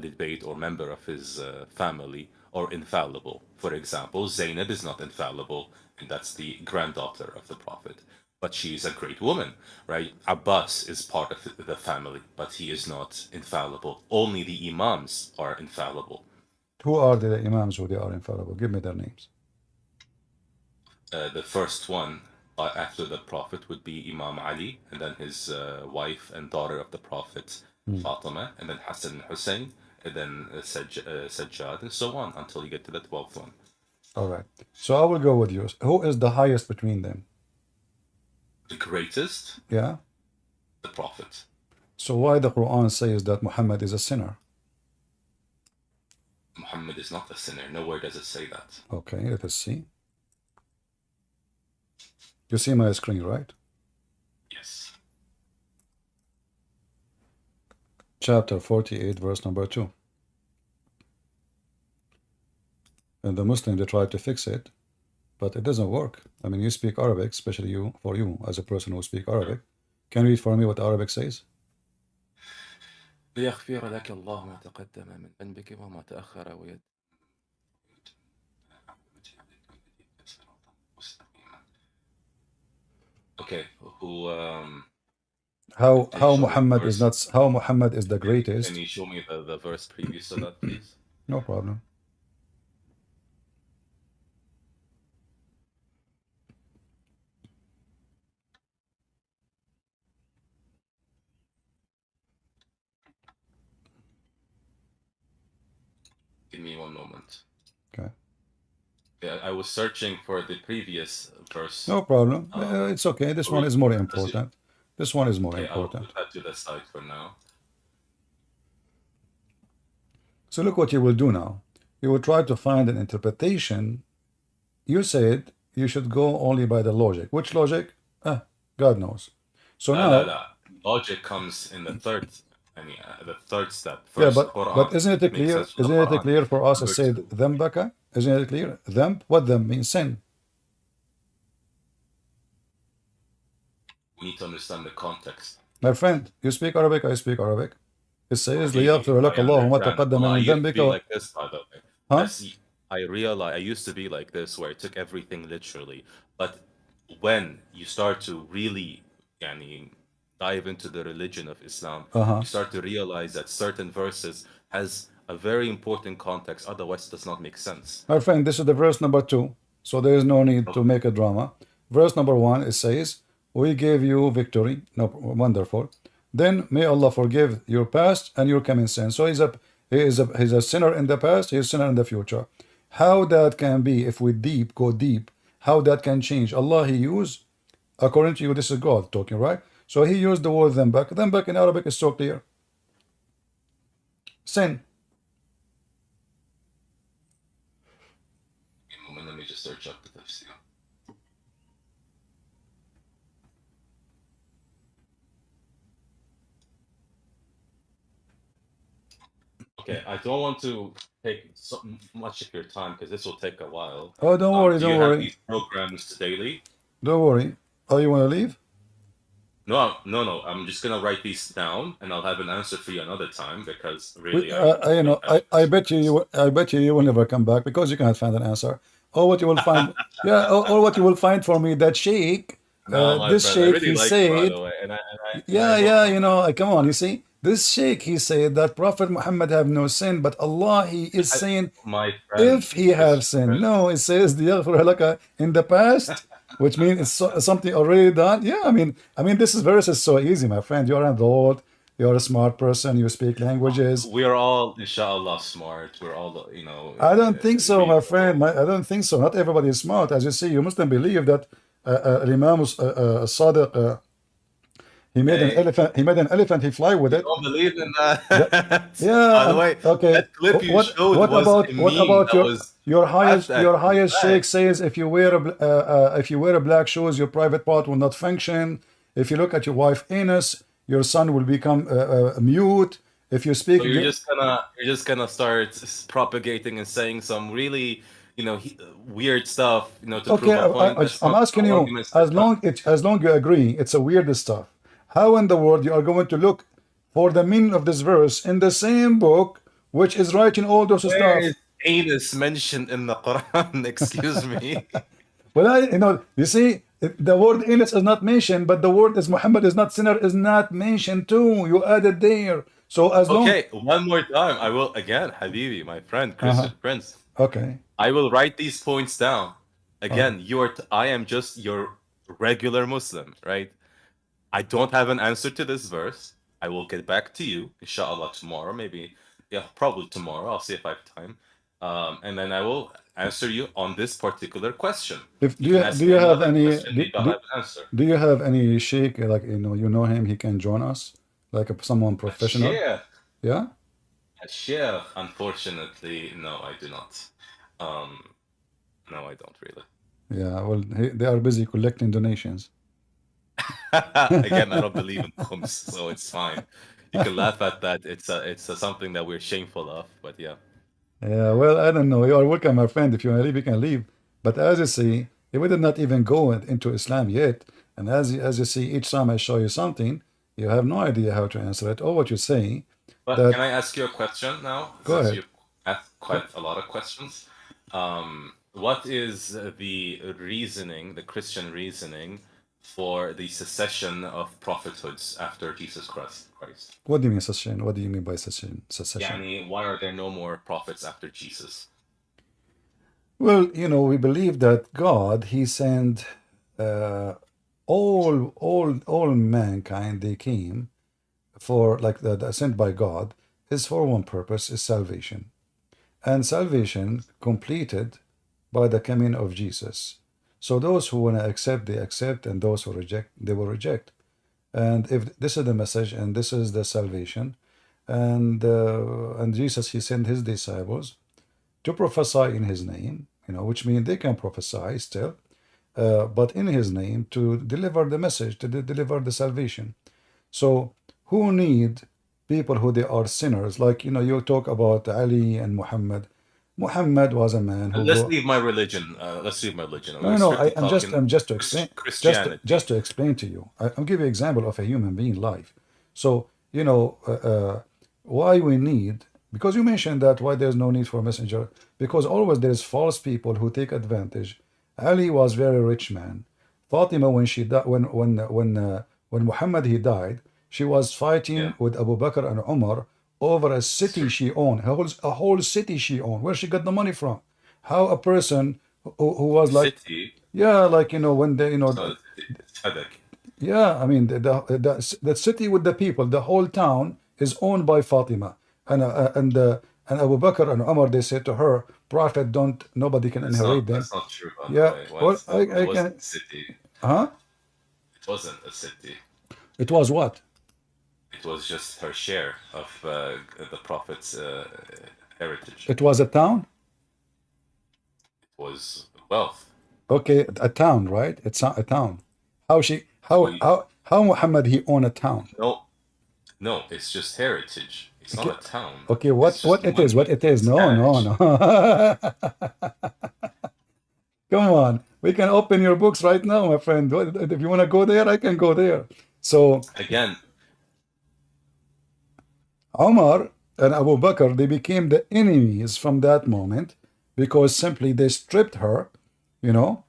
S2: debate or member of his family are infallible. For example, Zainab is not infallible, and that's the granddaughter of the Prophet. But she is a great woman, right? Abbas is part of the family, but he is not infallible. Only the Imams are infallible.
S1: Who are the Imams who they are infallible? Give me their names.
S2: The first one after the Prophet would be Imam Ali, and then his wife and daughter of the Prophet, Fatima, and then Hassan and Hussein, and then Sajjad, and so on until you get to the 12th one.
S1: All right. So I will go with you. Who is the highest between them?
S2: The greatest?
S1: Yeah.
S2: The Prophet.
S1: So why the Quran says that Muhammad is a sinner?
S2: Muhammad is not a sinner. Nowhere does it say that.
S1: Okay, let us see. You see my screen, right?
S2: Yes.
S1: Chapter 48, verse number 2. And the Muslim, they try to fix it, but it doesn't work. I mean, you speak Arabic, especially for you, as a person who speaks Arabic. Can you read for me what Arabic says?
S2: ليغفر لك الله ما تقدم من ذنبك وما تأخر ويد. Okay, who
S1: How
S2: show me the
S1: Muhammad is
S2: verse?
S1: not, how Muhammad is the
S2: Can
S1: greatest?
S2: you show me the verse previous to that, please?
S1: No problem.
S2: Give me one moment.
S1: Okay.
S2: Yeah, I was searching for the previous verse.
S1: No problem. It's okay. This one is more important. This one is more
S2: Okay, I'll
S1: important.
S2: put that to the side for now.
S1: So look what you will do now. You will try to find an interpretation. You said you should go only by the logic. Which logic? God knows. So now,
S2: logic comes in the third. The third step.
S1: yeah,
S2: First, Quran.
S1: but isn't it
S2: Makes
S1: clear?
S2: sense from the
S1: Isn't it
S2: Quran.
S1: clear for us? It
S2: Number
S1: said
S2: two,
S1: dhambaka. Isn't it clear? Dhamb. What dhamb means? Sin.
S2: we need to understand the context.
S1: My friend, you speak Arabic. I speak Arabic. It says
S2: Habibi,
S1: ليغفر لك
S2: I
S1: الله ما
S2: understand.
S1: تقدم
S2: I
S1: من
S2: used to be
S1: ذنبك.
S2: like this, by the way.
S1: Huh?
S2: I realize I used to be like this, where I took everything literally. But when you start to really dive into the religion of Islam, you start to realize that certain verses has a very important context, otherwise it does not make sense.
S1: My friend, this is the verse number 2. So there is no need to make a drama. Verse number 1, it says, we gave you victory. No, wonderful. Then may Allah forgive your past and your coming sin. So he's a sinner in the past, he's a sinner in the future. How that can be, if we go deep, how that can change? Allah, he used, according to you, this is God talking, right? So he used the word dhambak. Dhambak in Arabic is so clear. Sin.
S2: Let me just search up the tafsir. Okay, I don't want to take so much of your time because this will take a while.
S1: Oh, don't worry,
S2: do
S1: don't
S2: you
S1: worry.
S2: have these programs daily?
S1: Don't worry. Oh, you want to leave?
S2: No. I'm just gonna write these down, and I'll have an answer for you another time because really,
S1: I bet you will never come back because you can't find an answer. Or what you will find, yeah, or what you will find for me, that sheikh,
S2: no, my
S1: this
S2: friend, I
S1: sheikh,
S2: really
S1: he
S2: like you, by
S1: said,
S2: the way, and I
S1: yeah,
S2: hope
S1: come on, you see, this sheikh, he said that Prophet Muhammad have no sin, but Allah, he is saying,
S2: my friend,
S1: if he have sin. No, it says in the past, which means it's something already done. Yeah, I mean, this verse is so easy, my friend. You're an adult, you're a smart person, you speak languages.
S2: we are all, inshallah, smart. We're all,
S1: I don't think so, my
S2: reasonable.
S1: friend. I don't think so. Not everybody is smart. As you see, you mustn't believe that Imam Sadiq, he made an elephant. He made an elephant. He fly with
S2: You
S1: it.
S2: don't believe in that?
S1: Yeah.
S2: By the way,
S1: okay.
S2: that clip you showed
S1: What
S2: was
S1: about
S2: a meme that was
S1: your highest
S2: hashtag
S1: sheikh says if you wear a black shoes, your private part will not function. If you look at your wife anus, your son will become mute. If you speak,
S2: So you're just gonna start propagating and saying some really, weird stuff, to
S1: okay.
S2: prove a point. That's
S1: I'm
S2: not
S1: asking
S2: how
S1: you,
S2: arguments are done.
S1: as long you agree, it's a weird stuff. How in the world you are going to look for the meaning of this verse in the same book which is writing all those
S2: Where
S1: stuff?
S2: is anus mentioned in the Quran? Excuse me.
S1: Well, you see, the word anus is not mentioned, but the word is Muhammad is not sinner is not mentioned too. You added there. So as long.
S2: Okay, one more time. I will again, Habibi, my friend, Christian Prince.
S1: Okay.
S2: I will write these points down. Again, I am just your regular Muslim, right? I don't have an answer to this verse. I will get back to you, inshallah, tomorrow. Maybe, yeah, probably tomorrow. I'll see if I have time. And then I will answer you on this particular question.
S1: Do you have any
S2: Answer.
S1: do you have any sheikh, like you know him, he can join us, like someone professional? Yeah.
S2: Sheikh, unfortunately, no, I do not. No, I don't really.
S1: Yeah, well, they are busy collecting donations.
S2: Again, I don't believe in khums, so it's fine. You can laugh at that. It's something that we're shameful of, but yeah.
S1: Yeah, well, I don't know. You are welcome, my friend. If you want to leave, you can leave. But as you see, we did not even go into Islam yet. And as you see, each time I show you something, you have no idea how to answer it or what you say.
S2: But
S1: That
S2: can I ask you a question now,
S1: go
S2: since
S1: ahead.
S2: you've asked quite a lot of questions? What is the reasoning, the Christian reasoning, for the secession of prophethoods after Jesus Christ?
S1: What do you mean secession? What do you mean by secession? Secession?
S2: Yani, why are there no more prophets after Jesus?
S1: Well, we believe that God, He sent uh, all mankind. They came for like the sent by God is for one purpose: is salvation, and salvation completed by the coming of Jesus. So those who want to accept, they accept, and those who reject, they will reject. And if this is the message and this is the salvation, and Jesus, He sent His disciples to prophesy in His name, which means they can prophesy still, but in His name to deliver the message, to deliver the salvation. So who need people who they are sinners? Like you talk about Ali and Muhammad. Muhammad was a man who
S2: Let's
S1: brought.
S2: leave my religion. Let's leave my religion.
S1: No,
S2: We're
S1: no.
S2: strictly talking
S1: I'm just to explain. Just
S2: Christianity.
S1: to explain to you. I'll give you an example of a human being life. So why we need, because you mentioned that why there's no need for a messenger, because always there's false people who take advantage. Ali was very rich man. Fatima, when she died, when Muhammad he died, she was
S2: Yeah.
S1: fighting with Abu Bakr and Umar over a city she owned, a whole city she owned. Where she got the money from? How a person who was like,
S2: City.
S1: yeah, like when they,
S2: It's not a city. It's Hadak.
S1: yeah, I mean the city with the people, the whole town is owned by Fatima, and Abu Bakr and Umar, they said to her, Prophet, don't, nobody can inherit them.
S2: That's not true, by the
S1: Yeah,
S2: way.
S1: well,
S2: It
S1: I
S2: wasn't
S1: can,
S2: a city.
S1: huh?
S2: It wasn't a city.
S1: It was what?
S2: It was just her share of the prophet's heritage.
S1: It was a town.
S2: It was wealth.
S1: Okay, a town, right? It's not a town. How she, how,
S2: We
S1: how, how Muhammad he own a town?
S2: no, no. It's just heritage. It's
S1: Okay,
S2: not a town.
S1: okay,
S2: It's
S1: what
S2: just
S1: it is, what
S2: money.
S1: it is?
S2: It's
S1: No, no,
S2: cash.
S1: no. Come on, we can open your books right now, my friend. If you want to go there, I can go there. So
S2: Again,
S1: Omar and Abu Bakr, they became the enemies from that moment because simply they stripped her, you know.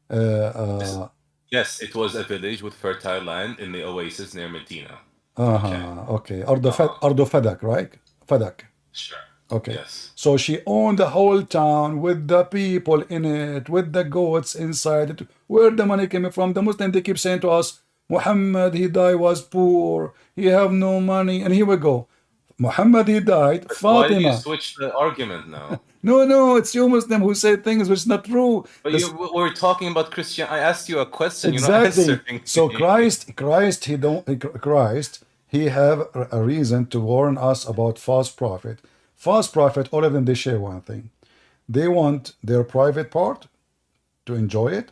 S1: Uh,
S2: yes,
S1: uh,
S2: yes, it was a village with fertile land in the oasis near Medina. Okay.
S1: okay,
S2: Uh-huh.
S1: Ardo Fadak, right? Fadak.
S2: Sure.
S1: Okay.
S2: Yes.
S1: So she owned the whole town with the people in it, with the goats inside it. Where the money came from? The Muslim, they keep saying to us, Muhammad, he died, was poor. He have no money. And here we go. Muhammad, he died.
S2: But why do you
S1: Fatima.
S2: switch the argument now?
S1: No, no, it's you Muslim who say things which is not true.
S2: But
S1: This
S2: we're talking about Christian. I asked you a question. You're not
S1: exactly.
S2: answering
S1: So
S2: me.
S1: Christ, he have a reason to warn us about false prophet. False prophet, all of them, they share one thing. They want their private part to enjoy it,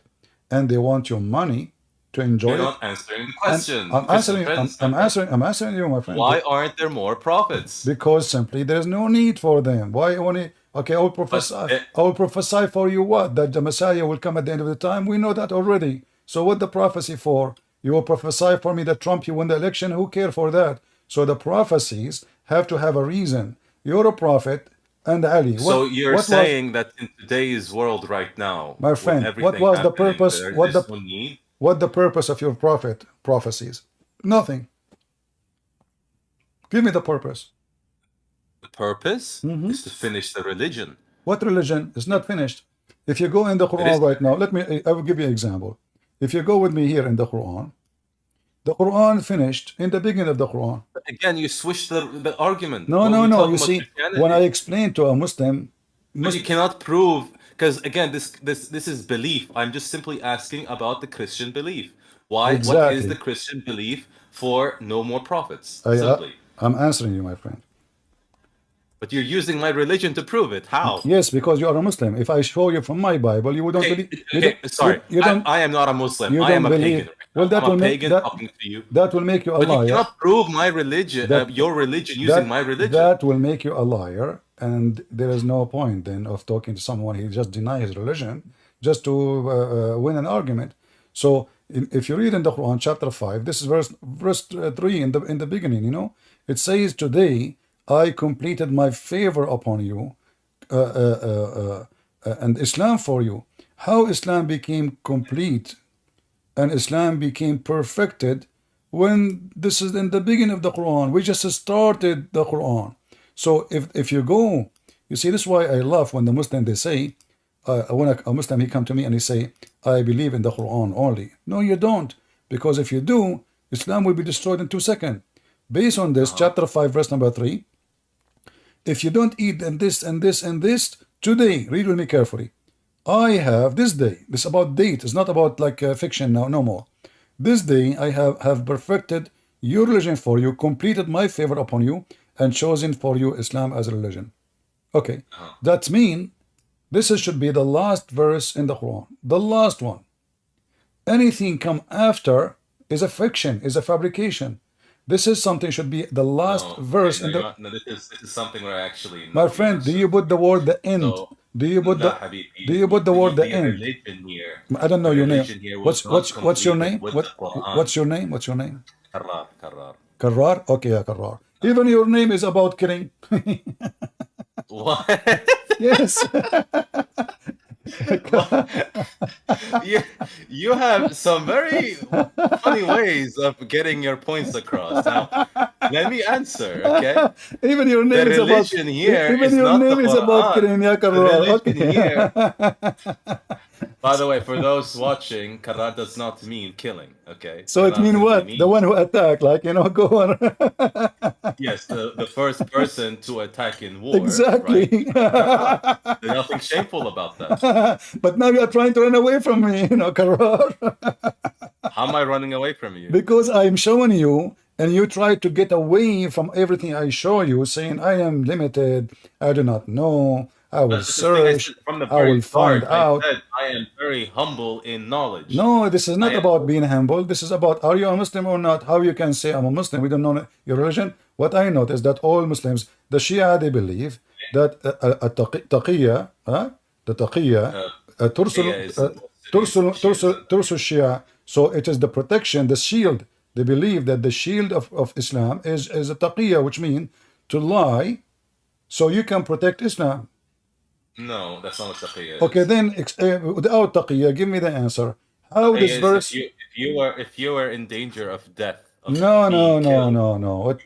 S1: and they want your money to enjoy
S2: You're
S1: it.
S2: not answering the
S1: And
S2: question. Christian friends,
S1: I'm answering you, my friend.
S2: why aren't there more prophets?
S1: Because simply there's no need for them. Why only? Okay,
S2: But
S1: I will prophesy for you what? That the Messiah will come at the end of the time. We know that already. So what the prophecy for? You will prophesy for me that Trump you win the election. Who care for that? So the prophecies have to have a reason. You're a prophet, and Ali.
S2: so you're
S1: What was,
S2: saying that in today's world right now,
S1: my
S2: with
S1: friend? What
S2: everything
S1: was the
S2: happening,
S1: purpose?
S2: there is no need.
S1: What the purpose of your prophecies? Nothing. Give me the purpose.
S2: The purpose is to finish the religion.
S1: What religion is not finished? If you go in the
S2: It is.
S1: Quran right now, I will give you an example. If you go with me here in the Quran finished in the beginning of the Quran.
S2: Again, you switch the argument.
S1: No,
S2: Well,
S1: no,
S2: we're
S1: no.
S2: talking
S1: You
S2: about
S1: see, when I
S2: Christianity.
S1: explain to a Muslim,
S2: But you cannot prove, because again, this is belief. I'm just simply asking about the Christian belief. What is the
S1: exactly.
S2: Christian belief for no more prophets?
S1: I,
S2: Simply.
S1: I'm answering you, my friend.
S2: But you're using my religion to prove it. How?
S1: Yes, because you are a Muslim. If I show you from my Bible, you don't
S2: Okay,
S1: believe.
S2: okay, sorry.
S1: You don't.
S2: I am not a Muslim.
S1: You
S2: I am
S1: don't
S2: a
S1: believe.
S2: pagan right
S1: Well,
S2: now.
S1: that
S2: I'm
S1: will
S2: a
S1: make
S2: pagan
S1: that.
S2: talking to you.
S1: That will make you a
S2: But you
S1: liar.
S2: cannot prove my religion, your religion using my religion.
S1: That will make you a liar, and there is no point then of talking to someone who just deny his religion just to win an argument. So if you read in the Quran chapter 5, this is verse 3 in the beginning, you know, it says, "Today I completed my favor upon you and Islam for you." How Islam became complete and Islam became perfected when this is in the beginning of the Quran. We just started the Quran. So if you go, you see, this is why I love when the Muslim, they say, when a Muslim, he come to me and he say, I believe in the Quran only. No, you don't. Because if you do, Islam will be destroyed in 2 seconds. Based on this, chapter 5, verse number 3, if you don't eat and this and this and this, today, read with me carefully. I have this day. This is about date. It's not about like fiction now, no more. This day I have perfected your religion for you, completed my favor upon you, and chosen for you Islam as a religion. Okay, that means should be the last verse in the Quran, the last one. Anything come after is a fiction, is a fabrication. This is something should be the last verse in the.
S2: No, this is something where I actually know
S1: My
S2: the
S1: friend, do
S2: answer.
S1: you put the word the end?
S2: So,
S1: Do you put
S2: لا
S1: the
S2: حبيبي,
S1: do you put the word the end?
S2: religion here,
S1: I don't know
S2: the
S1: your name.
S2: religion here was not
S1: What's your
S2: completed
S1: name?
S2: with
S1: What
S2: the Quran.
S1: what's your name? What's your name?
S2: Karrar, Karrar.
S1: Karrar? Okay, yeah, Karrar. Even your name is about killing.
S2: What?
S1: Yes.
S2: You have some very funny ways of getting your points across. Now, let me answer, okay?
S1: Even your name
S2: The
S1: is about
S2: religion here
S1: even
S2: is
S1: your
S2: not the
S1: name is about
S2: Quran.
S1: killing, yeah,
S2: The
S1: Karrar.
S2: religion
S1: Okay.
S2: here. By the way, for those watching, Karrar does not mean killing, okay?
S1: So it
S2: Karrar
S1: means
S2: simply
S1: what? The one who attacked, like, you know, go on.
S2: yes, the first person to attack in war,
S1: Exactly.
S2: right? There's nothing shameful about that.
S1: But now you are trying to run away from me, you know, Karrar.
S2: How am I running away from you?
S1: Because I'm showing you, and you try to get away from everything I show you, saying I am limited, I do not know, I will
S2: That's the thing I
S1: search,
S2: said from the
S1: I
S2: very
S1: will find
S2: start. I
S1: out.
S2: said I am very humble in knowledge.
S1: No, this is not
S2: I am,
S1: about being humble. This is about, are you a Muslim or not? How you can say I'm a Muslim? We don't know your religion. What I know is that all Muslims, the Shia, they believe that a taqiyya, the taqiyya, tursul Shia. So it is the protection, the shield. They believe that the shield of Islam is a taqiyya, which means to lie, so you can protect Islam.
S2: no, that's not what taqiyya is.
S1: Okay, then without taqiyya, give me the answer. How this
S2: Taqiyya
S1: verse?
S2: is if you were in danger of death, of
S1: No,
S2: being killed.
S1: What,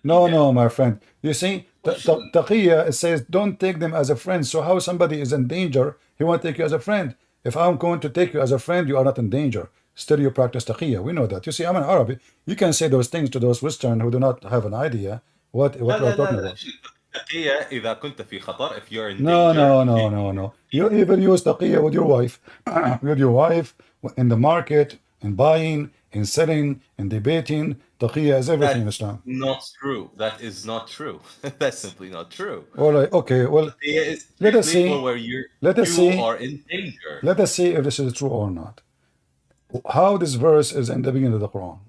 S1: no, my friend. You see, taqiyya, it says don't take them as a friend. So how somebody is in danger, he won't take you as a friend. If I'm going to take you as a friend, you are not in danger. Still, you practice taqiyya. We know that. You see, I'm an Arabic. You can say those things to those Western who do not have an idea what
S2: لا
S1: we're
S2: لا
S1: talking
S2: لا لا.
S1: about.
S2: تقية إذا كنت في خطر, if you're in
S1: No,
S2: danger.
S1: You even use taqiyya with your wife. With your wife, in the market, in buying, in selling, in debating. Taqiyya is everything in Islam.
S2: Not true. That is not true. That's simply not true.
S1: All right, okay, well,
S2: Taqiyya is
S1: let us
S2: strictly
S1: see.
S2: for where you are in danger.
S1: Let us see if this is true or not. How this verse is in the beginning of the Quran.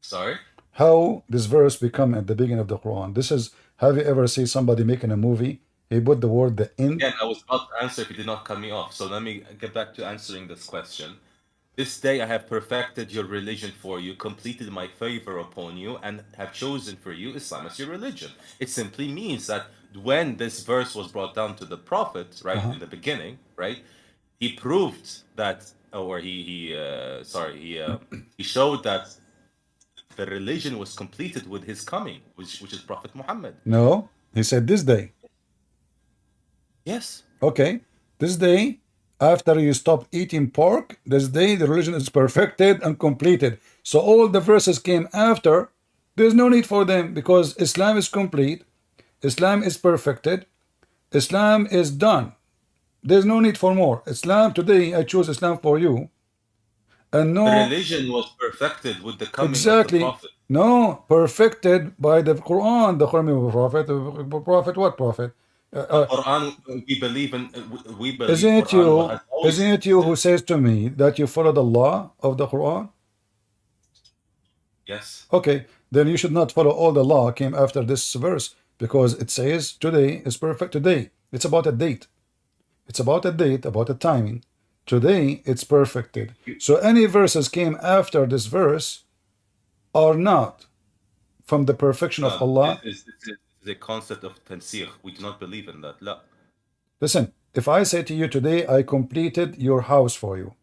S2: Sorry?
S1: How this verse become at the beginning of the Quran. This is, have you ever seen somebody making a movie? He put the word the end.
S2: Again, I was about to answer if you did not cut me off. So let me get back to answering this question. This day I have perfected your religion for you, completed my favor upon you, and have chosen for you Islam as your religion. It simply means that when this verse was brought down to the Prophet, right, in the beginning, right, he proved that, or he showed that the religion was completed with his coming, which is Prophet Muhammad.
S1: No, he said this day.
S2: Yes.
S1: Okay, this day, after you stop eating pork, this day the religion is perfected and completed. So all the verses came after. There's no need for them because Islam is complete. Islam is perfected. Islam is done. There's no need for more. Islam, today I choose Islam for you. And
S2: The
S1: no,
S2: religion was perfected with the coming of the
S1: exactly,
S2: Prophet.
S1: no, perfected by the Quran. The Quran, prophet, what prophet?
S2: The Quran, we believe in. We believe
S1: Isn't it
S2: Quran
S1: you?
S2: has always
S1: Isn't it you who
S2: existed.
S1: says to me that you follow the law of the Quran?
S2: Yes.
S1: Okay, then you should not follow all the law came after this verse because it says today is perfect. Today, it's about a date. It's about a date, about a timing. Today, it's perfected. So any verses came after this verse are not from the perfection of Allah.
S2: This is the concept of tansir. We do not believe in that. لا.
S1: Listen, if I say to you today, I completed your house for you,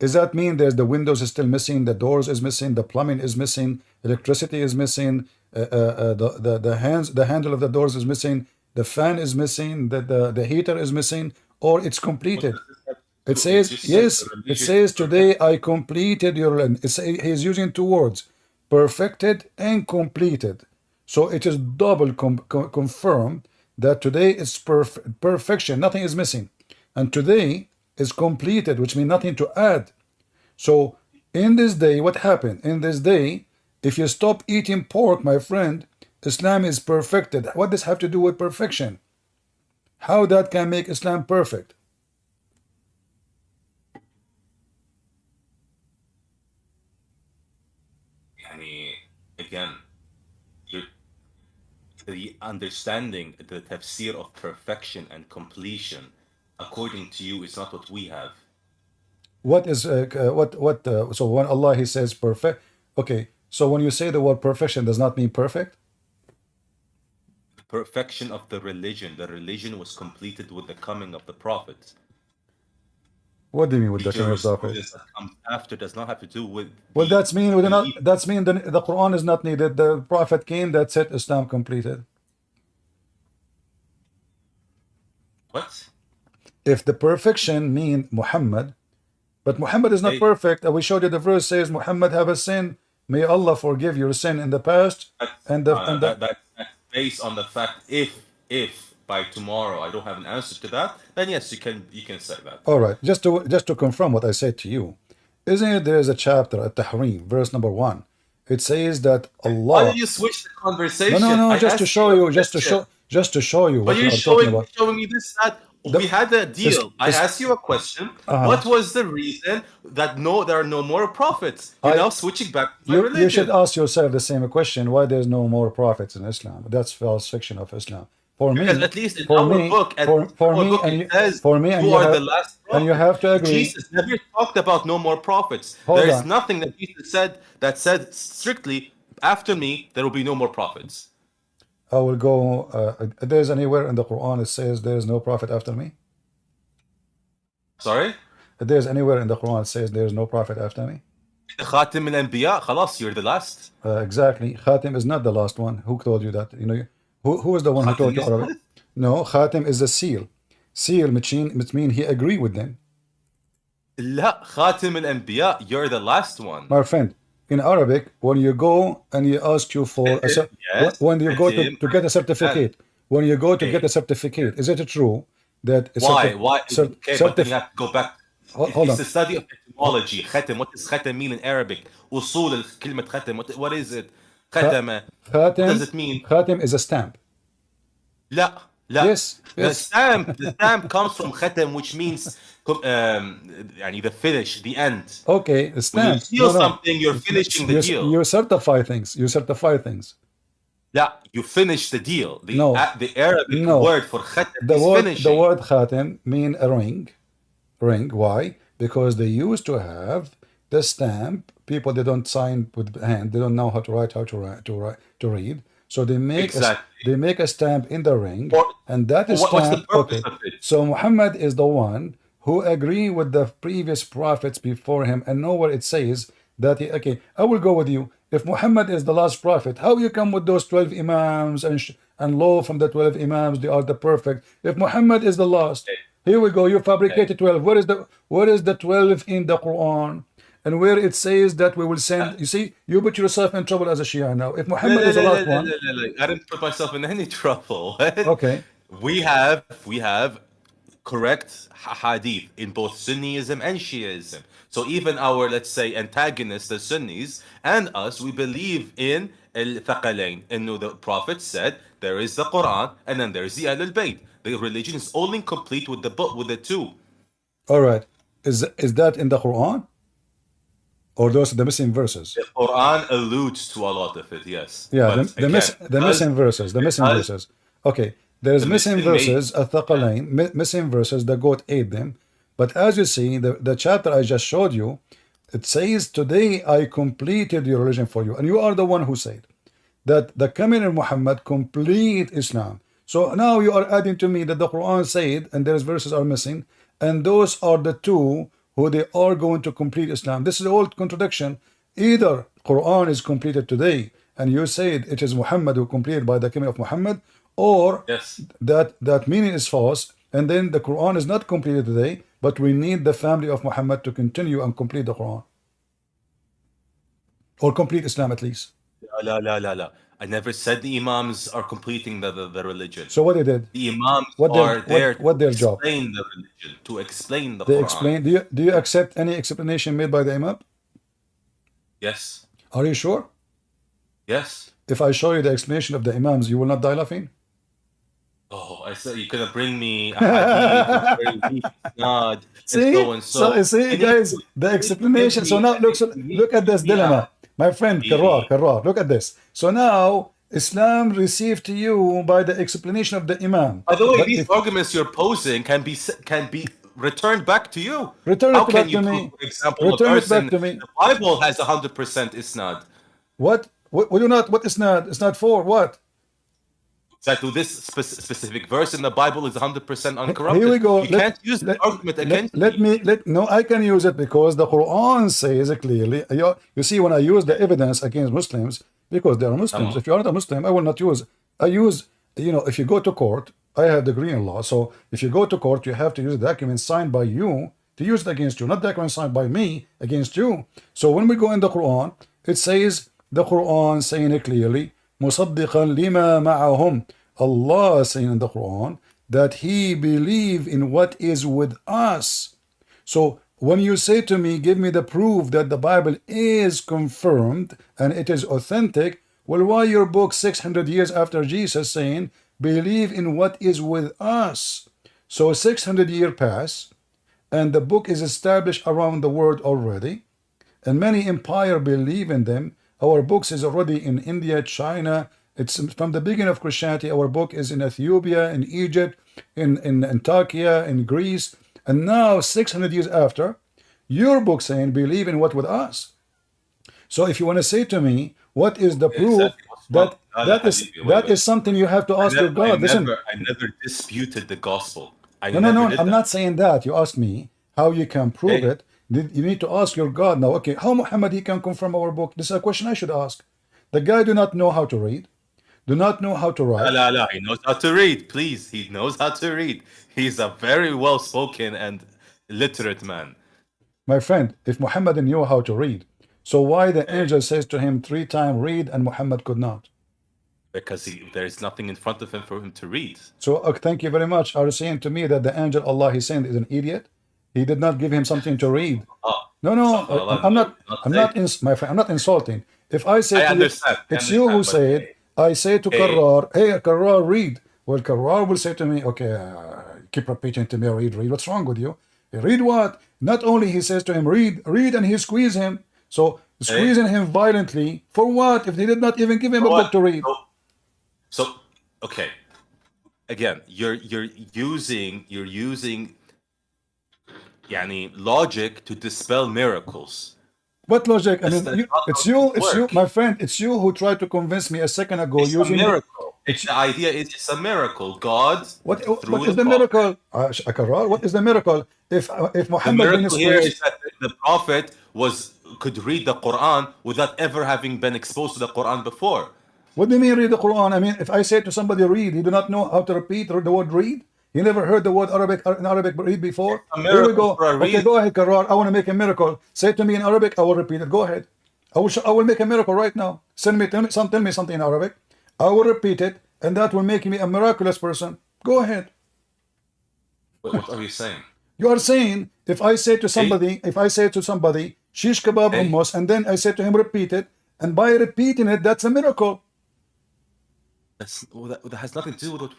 S1: does that mean there's the windows is still missing, the doors is missing, the plumbing is missing, electricity is missing, the handle of the doors is missing, the fan is missing, the heater is missing, or it's
S2: What
S1: completed?
S2: does this have
S1: It
S2: to do? It
S1: says,
S2: just said the
S1: yes, it
S2: religion is
S1: says today
S2: perfected.
S1: I completed your land. He's using two words, perfected and completed. So it is double confirmed that today is perfection, nothing is missing. And today is completed, which means nothing to add. So in this day, what happened? In this day, if you stop eating pork, my friend, Islam is perfected. What does have to do with perfection? How that can make Islam perfect?
S2: Yani, again, you're, the understanding, the tafsir of perfection and completion, according to you, is not what we have.
S1: What is what so when Allah he says perfect, okay, so when you say the word perfection does not mean perfect.
S2: The perfection of the religion was completed with the coming of the Prophet.
S1: What do you mean with
S2: The
S1: the coming of prophet?
S2: jurisprudence that comes after does not have to do with
S1: Well,
S2: the
S1: that's mean we do not,
S2: belief.
S1: that's mean the Quran is not needed. The prophet came, that's it, Islam completed.
S2: What?
S1: If the perfection mean Muhammad, but Muhammad is not
S2: Hey,
S1: perfect, and we showed you the verse says Muhammad have a sin, may Allah forgive your sin in the past, and the and the
S2: that's based on the fact if by tomorrow I don't have an answer to that, then yes, you can say that.
S1: all right, just to confirm what I said to you, isn't it there is a chapter at Tahrim, verse number 1. It says that
S2: Why
S1: Allah.
S2: did you switch the
S1: No, no,
S2: conversation?
S1: no,
S2: I
S1: just to
S2: asked
S1: show
S2: you a
S1: you,
S2: question.
S1: just to show you
S2: But
S1: what we are talking about.
S2: showing me this that
S1: The
S2: we had a
S1: is
S2: deal. I
S1: is
S2: asked you a question.
S1: uh
S2: What was the reason that there are no more prophets? You're
S1: I
S2: now switching back to my
S1: you should
S2: religion.
S1: ask yourself the same question, why there's no more prophets in Islam? That's false fiction of Islam. For
S2: Because
S1: me,
S2: at least in
S1: for
S2: our
S1: me,
S2: book, at least in
S1: for
S2: our
S1: me
S2: book,
S1: and
S2: it
S1: you,
S2: says
S1: for me and
S2: you
S1: you
S2: are the
S1: have,
S2: last
S1: and you
S2: prophet.
S1: have to agree.
S2: Jesus never talked about no more prophets.
S1: Hold
S2: There is
S1: on.
S2: nothing that Jesus said that said strictly after me there will be no more prophets.
S1: I will go. There's anywhere in the Quran it says there is no prophet after me.
S2: Sorry?
S1: There's anywhere in the Quran it says there is no prophet after me.
S2: Khatim al-Anbiya, خلاص, you're the last.
S1: Exactly. Khatim is not the last one. Who told you that? You know, who is the one who
S2: Khatim
S1: taught you
S2: is
S1: Arabic?
S2: dead.
S1: No, Khatim is the seal. Seal, which mean he agree with them.
S2: لا, Khatim al-Anbiya, you're the last one.
S1: My friend, in Arabic, when you go and you ask you for a
S2: Khatim, yes.
S1: when you go
S2: Khatim,
S1: to get a
S2: dead.
S1: certificate, when you go to get
S2: Okay.
S1: a certificate, is it true that a
S2: Why? Why? Okay, but then you
S1: certif
S2: have to go back.
S1: hold
S2: It's
S1: on.
S2: the study of etymology. Khatam. What does khatam mean in Arabic? أصول كلمة khatam. What is it?
S1: Kha-
S2: Khatama. What does
S1: Khatim,
S2: it mean?
S1: Khatim is a stamp.
S2: لا, لا.
S1: Yes, yes.
S2: The stamp comes from khatam, which means يعني the finish, the end.
S1: Okay, a
S2: When you
S1: stamp.
S2: seal
S1: No, no.
S2: something, you're finishing the deal.
S1: You certify things. You certify things.
S2: لا, you finish the deal.
S1: No,
S2: The Arabic
S1: no.
S2: word for khatam is
S1: The
S2: finishing.
S1: word khatim mean a ring. Ring. Why? Because they used to have the stamp. People they don't sign with hand. They don't know how to write, to read. So
S2: Exactly.
S1: they make a stamp in the ring,
S2: Or
S1: and that is
S2: what's the
S1: stamp.
S2: purpose
S1: Okay.
S2: of it?
S1: So Muhammad is the one who agree with the previous prophets before him, and know what it says that he, okay. I will go with you. If Muhammad is the last prophet, how you come with those 12 imams and law from the 12 imams? They are the perfect. If Muhammad is the last. Here we go. You fabricated 12. Where is the 12 in the Quran? And where it says that we will send, you see, you put yourself in trouble as a Shia now. If
S2: لا
S1: Muhammad
S2: لا
S1: is the
S2: لا
S1: last
S2: لا لا
S1: one,
S2: لا لا. I didn't put myself in any trouble.
S1: okay.
S2: We have correct hadith in both Sunnism and Shiism. So even our, let's say, antagonists, the Sunnis, and us, we believe in al-Thaqalain. And the Prophet said there is the Quran and then there's the Ahlul Bayt. The religion is only complete with the book, with the two.
S1: All right. Is that in the Quran? Or those are the missing verses?
S2: The Quran alludes to a lot of it, yes.
S1: Yeah,
S2: But again,
S1: the missing verses. The missing
S2: because
S1: verses. Okay, there's
S2: the
S1: missing
S2: Muslim made,
S1: verses, Athaqalain, missing verses, the goat ate them. But as you see, the chapter I just showed you, it says, today I completed your religion for you. And you are the one who said that the coming of Muhammad complete Islam. So now you are adding to me that the Quran said, and there's verses are missing, and those are the two who they are going to complete Islam. This is the old contradiction. Either Quran is completed today, and you said it is Muhammad who completed by the coming of Muhammad, or
S2: yes,
S1: that meaning is false, and then the Quran is not completed today, but we need the family of Muhammad to continue and complete the Quran, or complete Islam at least.
S2: la. I never said the Imams are completing the religion.
S1: So what they did?
S2: The Imams
S1: What
S2: are there
S1: what
S2: to
S1: their job?
S2: explain the religion, to explain the
S1: They
S2: Quran.
S1: explain. Do you accept any explanation made by the Imam?
S2: Yes.
S1: Are you sure?
S2: Yes.
S1: If I show you the explanation of the Imams, you will not die laughing?
S2: Oh, I said you're gonna bring me a hadith, a very weak isnad, and
S1: See,
S2: so and so.
S1: see,
S2: And
S1: guys, the explanation. So now look at this dilemma, my friend Carrar. Look at this. So now Islam received to you by the explanation of the Imam.
S2: By the way,
S1: But
S2: these arguments you're posing can be returned back to you.
S1: return
S2: How
S1: it
S2: can
S1: back
S2: you
S1: to
S2: prove,
S1: me.
S2: for example, a
S1: Return it
S2: person?
S1: back to me.
S2: The Bible has 100% isnad.
S1: What? What do not? What is not? It's not for what?
S2: That to this specific verse in the Bible is 100% uncorrupted.
S1: Here we go.
S2: You can't use the argument against me.
S1: No, I can use it because the Quran says it clearly. You see, when I use the evidence against Muslims, because they are Muslims. If you are not a Muslim, I will not use. I use, if you go to court, I have degree in law. So if you go to court, you have to use a document signed by you to use it against you, not document signed by me against you. So when we go in the Quran, it says, the Quran saying it clearly, مُصَدِّقًا لِمَا مَعَهُمْ. Allah saying in the Quran that He believe in what is with us. So when you say to me, give me the proof that the Bible is confirmed and it is authentic, well, why your book 600 years after Jesus saying, believe in what is with us? So 600 years pass, and the book is established around the world already, and many empire believe in them. Our books is already in India, China. It's from the beginning of Christianity. Our book is in Ethiopia, in Egypt, in Turkey, in Greece. And now, 600 years after, your book saying, believe in what with us. So if you want to say to me, what is the proof that is something you have to ask your God.
S2: I never disputed the gospel.
S1: No, I'm not saying that. You asked me how you can prove it. You need to ask your God now. Okay, how Muhammad he can confirm our book? This is a question I should ask. The guy do not know how to read, do not know how to write.
S2: La. He knows how to read. Please, he knows how to read. He's a very well-spoken and literate man.
S1: My friend, if Muhammad knew how to read, so why the angel says to him 3 times read and Muhammad could not?
S2: Because there is nothing in front of him for him to read.
S1: So thank you very much. Are you saying to me that the angel Allah he sent is an idiot? He did not give him something to read. No, my friend, I'm not insulting. If I say to you, it's you who said, I say to Carrar, hey, Carrar, read. Well, Carrar will say to me, okay, keep repeating to me, read. What's wrong with you? Read what? Not only he says to him, read, and he squeezes him. So squeezing him violently, for what? If he did not even give him a book to read.
S2: So okay. Again, you're using logic to dispel miracles.
S1: What logic? I mean, it's you, my friend. It's you who tried to convince me a second ago
S2: it's
S1: using
S2: a miracle. The idea is it's a miracle. God.
S1: What is the miracle? What is the miracle? If Muhammad
S2: the miracle here is that the Prophet could read the Quran without ever having been exposed to the Quran before.
S1: What do you mean read the Quran? I mean, if I say to somebody read, he do not know how to repeat the word read. He never heard the word Arabic read before. Here we go. Okay, go ahead, Carrar. I want to make a miracle. Say it to me in Arabic. I will repeat it. Go ahead. I will make a miracle right now. Tell me something in Arabic. I will repeat it, and that will make me a miraculous person. Go ahead.
S2: What are you saying?
S1: You are saying if I say to
S2: Hey,
S1: somebody, shish kebab
S2: hey,
S1: hummus, and then I say to him, repeat it, and by repeating it, that's a miracle.
S2: that has nothing to do with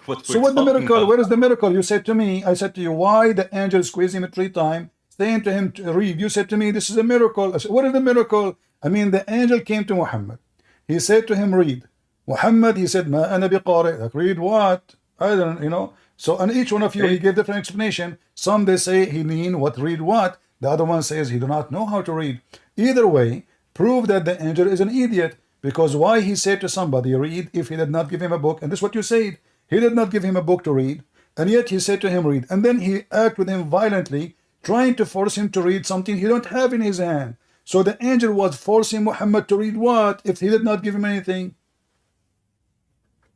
S2: what
S1: So
S2: we're
S1: what the
S2: talking
S1: miracle?
S2: about.
S1: Where is the miracle? You said to me, I said to you, why the angel squeezed him 3 times, saying to him to read. You said to me, this is a miracle. I said, what is the miracle? I mean, the angel came to Muhammad. He said to him, read. Muhammad, he said, ma ana biqari. Like, read what? I don't, So, and each one of you, he
S2: Hey,
S1: gave different explanation. Some they say he mean what, read what? The other one says he do not know how to read. Either way, prove that the angel is an idiot. Because why he said to somebody, read, if he did not give him a book? And this is what you said. He did not give him a book to read. And yet he said to him, read. And then he acted with him violently, trying to force him to read something he don't have in his hand. So the angel was forcing Muhammad to read what if he did not give him anything?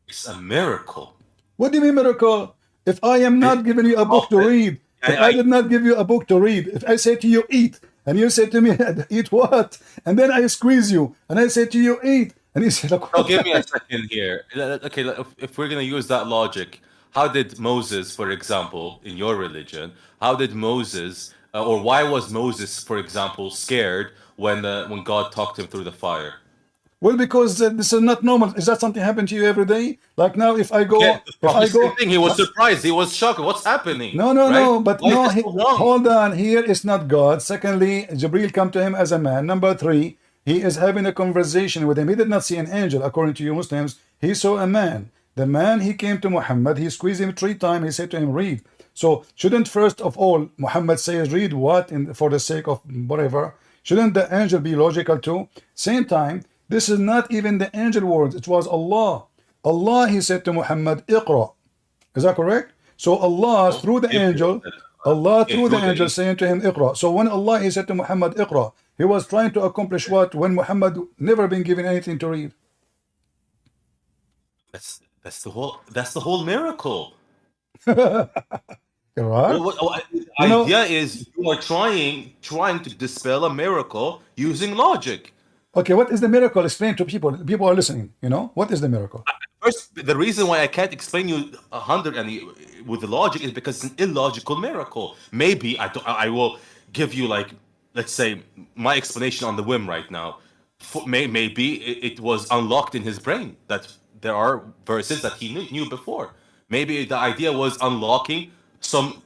S2: it's a miracle.
S1: What do you mean miracle? If I am not
S2: It,
S1: giving you a book to
S2: prophet,
S1: read, if I did not give you a book to read, if I say to you, eat, and you say to me, eat what? And then I squeeze you, and I say to you, eat, and you say, like,
S2: no,
S1: what?
S2: give me a second here. Okay, if we're gonna use that logic, how did Moses, for example, in your religion, how did Moses, or why was Moses, for example, scared when God talked him through the fire?
S1: Well, because this is not normal. Is that something happen to you every day? Like now,
S2: Again, probably the same thing. He was surprised. He was shocked. What's happening?
S1: no, no,
S2: Right?
S1: no, but
S2: Why is
S1: no,
S2: this so long?
S1: hold on. Here is not God. Secondly, Jibril come to him as a man. Number three, he is having a conversation with him. He did not see an angel, according to you Muslims. He saw a man. The man, he came to Muhammad. He squeezed him 3 times. He said to him, read. So shouldn't first of all Muhammad says read what for the sake of whatever? Shouldn't the angel be logical too? Same time, this is not even the angel words. It was Allah. Allah, he said to Muhammad, Iqra. Is that correct? So Allah
S2: No,
S1: through the
S2: if you
S1: angel,
S2: said,
S1: Allah
S2: yeah,
S1: through the
S2: through
S1: angel
S2: the
S1: saying to him, Iqra. So when Allah, he said to Muhammad, Iqra, he was trying to accomplish what? When Muhammad never been given anything to read.
S2: that's the whole miracle.
S1: Right?
S2: The
S1: You know,
S2: idea is you are trying to dispel a miracle using logic.
S1: okay, what is the miracle? Explain to people. People are listening. What is the miracle?
S2: First, the reason why I can't explain you 100 with the logic is because it's an illogical miracle. Maybe I will give you, like, let's say, my explanation on the whim right now. Maybe it was unlocked in his brain that there are verses that he knew before. Maybe the idea was unlocking some,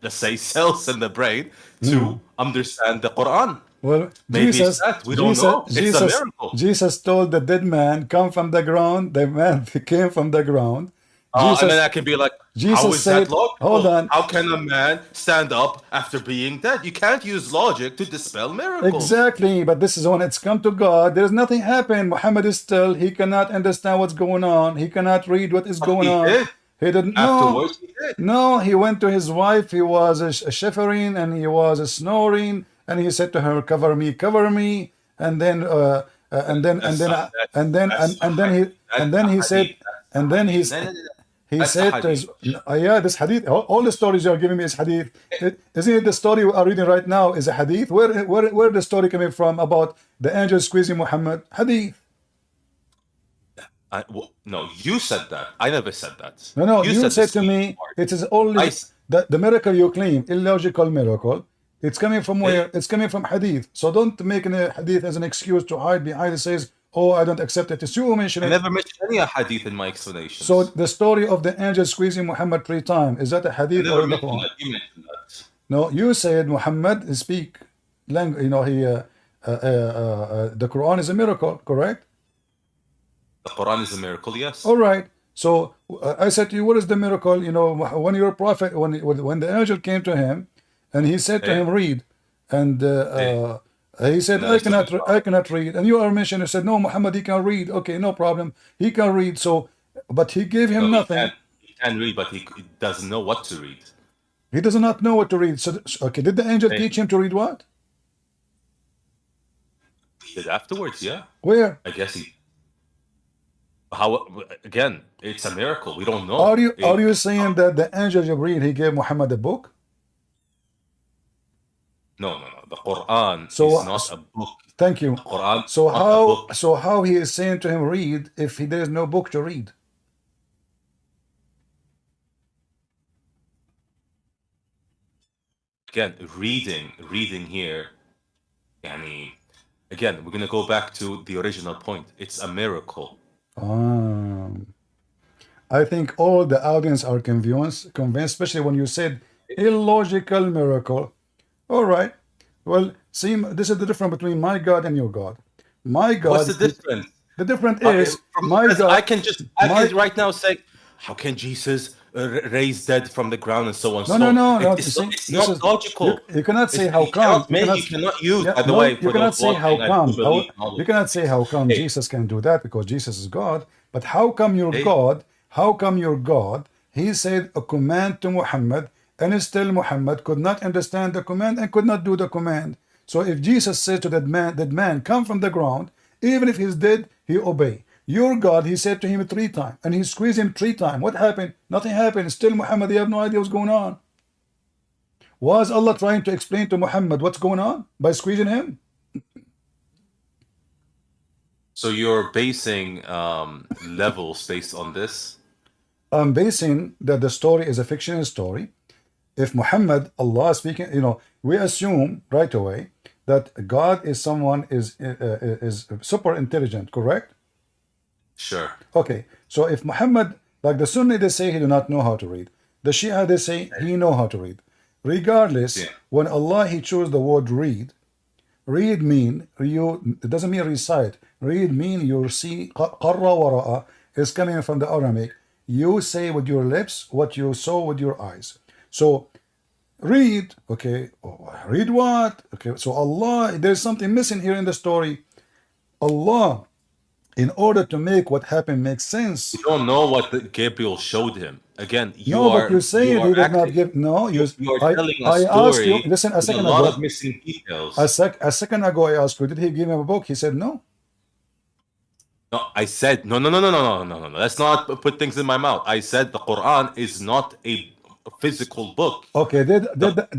S2: let's say, cells in the brain to understand the Quran.
S1: Well,
S2: Maybe it's that. We don't know. It's a miracle.
S1: Jesus told the dead man, come from the ground. The man came from the ground.
S2: And then
S1: Jesus,
S2: I can be like, how
S1: Jesus
S2: is that
S1: said, hold
S2: logical?
S1: on.
S2: How can a man stand up after being dead? You can't use logic to dispel miracles.
S1: Exactly, but this is when it's come to God. There's nothing happened. Muhammad is still, he cannot understand what's going on. He cannot read what is
S2: But
S1: going
S2: he
S1: on.
S2: did.
S1: He didn't know.
S2: Afterwards, he did.
S1: No, he went to his wife. He was shivering and he was snoring, and he said to her, cover me." And then,
S2: That's not,
S1: and then he said, and then
S2: hadith.
S1: he's
S2: No, no, no, no.
S1: he
S2: That's a
S1: said to his,
S2: hadith.
S1: yeah, this hadith, all the stories you are giving me is hadith. Isn't it the story we are reading right now is a hadith? Where the story coming from about the angel squeezing Muhammad? Hadith.
S2: No, you said that. I never said that.
S1: No,
S2: You
S1: you
S2: said the
S1: said to
S2: squeeze
S1: me,
S2: part.
S1: it is only
S2: I
S1: the miracle you claim, illogical miracle. It's coming from
S2: said,
S1: where? It's coming from hadith. So don't make a hadith as an excuse to hide behind it says, oh, I don't accept it. It's you who mentioned
S2: I
S1: it.
S2: never mentioned any hadith in my
S1: So
S2: explanations.
S1: the story of the angel squeezing Muhammad 3 times, is that a
S2: I
S1: hadith or
S2: never
S1: in the
S2: mentioned
S1: Quran?
S2: that. You mentioned that.
S1: No, you said Muhammad speak language. The Quran is a miracle, correct?
S2: The Quran is a miracle, yes.
S1: All right. So I said to you, what is the miracle? When your prophet, when the angel came to him, and he said to
S2: Hey,
S1: him, read, and
S2: hey.
S1: he said,
S2: And then I took it
S1: I
S2: from.
S1: cannot read. And you are mentioned. He said, no, Muhammad, he can read. Okay, no problem. He can read. So, but he gave him
S2: No, he
S1: nothing.
S2: can't. He can read, but he doesn't know what to read.
S1: He does not know what to read. So, okay, did the angel
S2: Hey,
S1: teach him to read what?
S2: he did afterwards, yeah.
S1: Where?
S2: I guess he. How again? It's a miracle. We don't
S1: Are
S2: know.
S1: you saying that the angel Jibreel he gave Muhammad a book?
S2: No. The Quran
S1: So
S2: is not a book.
S1: thank you.
S2: The Quran is
S1: So
S2: not a book.
S1: how he is saying to him read if there is no book to read?
S2: again, reading here, yani, again, we're gonna go back to the original point. It's a miracle.
S1: Um, I think all the audience are convinced, especially when you said illogical miracle. All right. Well, see, this is the difference between my God and your God. My
S2: What's
S1: God
S2: the
S1: is
S2: difference?
S1: the difference is my
S2: Because
S1: God.
S2: I
S1: My
S2: can right now say, how can Jesus raise dead from the ground and so on and
S1: no,
S2: so
S1: no,
S2: on?
S1: no, no. You see,
S2: It's
S1: this
S2: not
S1: is
S2: logical.
S1: you cannot say how
S2: You
S1: come.
S2: cannot
S1: You
S2: make,
S1: cannot.
S2: you cannot use,
S1: Yeah,
S2: by the way,
S1: no, you
S2: for
S1: cannot
S2: those
S1: say how
S2: watching, I do
S1: come. How
S2: believe in all
S1: you
S2: of
S1: cannot
S2: these
S1: say
S2: things.
S1: how come
S2: Hey,
S1: Jesus can do that because Jesus is God. But how come your
S2: hey,
S1: God? How come your God? He said a command to Muhammad, and still Muhammad could not understand the command and could not do the command. So if Jesus said to that man, come from the ground, even if he's dead, he obey. Your God, he said to him 3 times, and he squeezed him 3 times. What happened? Nothing happened. Still Muhammad, you have no idea what's going on. Was Allah trying to explain to Muhammad what's going on by squeezing him?
S2: so you're basing levels based on this?
S1: I'm basing that the story is a fictional story. If Muhammad, Allah speaking, we assume right away that God is someone is super intelligent, correct?
S2: Sure.
S1: Okay, so if Muhammad, like the Sunni, they say he do not know how to read. The Shia, they say he know how to read. Regardless,
S2: Yeah.
S1: when Allah he chose the word read, read mean you. It doesn't mean recite. Read mean you see. Qarra wara'a is coming from the Aramaic. You say with your lips what you saw with your eyes. So read, okay. Read what? Okay. So Allah, there's something missing here in the story. Allah, in order to make what happened make sense.
S2: You don't know what Gabriel showed him. Again,
S1: No, but you say
S2: you
S1: it.
S2: are
S1: He did not
S2: acting.
S1: give. No,
S2: You are telling a
S1: I asked you.
S2: story
S1: Listen, a
S2: with a
S1: second
S2: lot
S1: ago.
S2: of missing details.
S1: A second ago, I asked you. Did he give him a book? He said no.
S2: No, I said no. Let's not put things in my mouth. I said the Quran is not a physical book.
S1: Okay.
S2: The,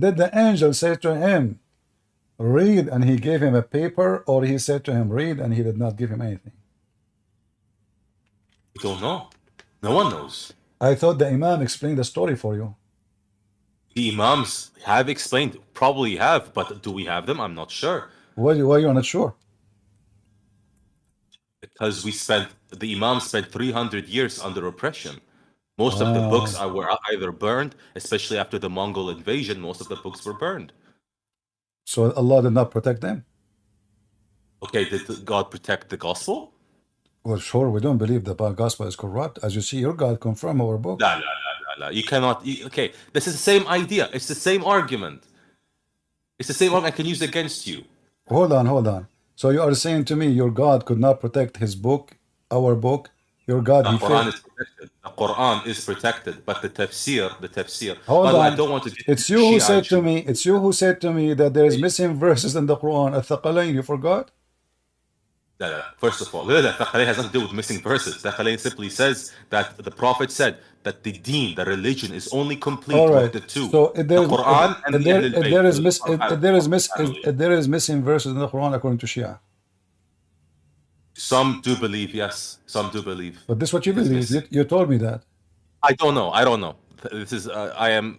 S1: Did the angel say to him, read, and he gave him a paper, or he said to him, read, and he did not give him anything?
S2: we don't know. No one knows.
S1: I thought the Imam explained the story for you.
S2: The Imams have explained, probably have, but do we have them? I'm not sure.
S1: Why you are not sure?
S2: Because the Imams spent 300 years under oppression. Most of the books were either burned, especially after the Mongol invasion, most of the books were burned.
S1: So Allah did not protect them?
S2: Okay, did God protect the gospel?
S1: Well, sure, we don't believe the gospel is corrupt. As you see, your God confirmed our book.
S2: La, la, la, la, la. You cannot. Okay, this is the same idea. It's the same argument. It's the same argument I can use against you.
S1: Hold on. So you are saying to me your God could not protect his book, our book? Your God,
S2: The
S1: he
S2: Quran
S1: failed.
S2: is protected. The Quran is protected, but the tafsir.
S1: Hold
S2: By the way, I
S1: on.
S2: don't want to get
S1: It's
S2: into
S1: you who
S2: Shia
S1: said to
S2: issues.
S1: me, that there is missing verses in the Quran. Al-Thaqalain, you forgot?
S2: No. First of all, Thaqalain has nothing to do with missing verses. Thaqalain simply says that the Prophet said that the deen, the religion, is only
S1: All
S2: complete with
S1: right.
S2: the two,
S1: So
S2: the Quran and the Ahlul Bayt,
S1: if there is missing verses in the Quran according to Shia.
S2: Some do believe, yes. Some do believe
S1: But this is what you
S2: it is
S1: believe.
S2: missing.
S1: You told me that.
S2: I don't know. This is I am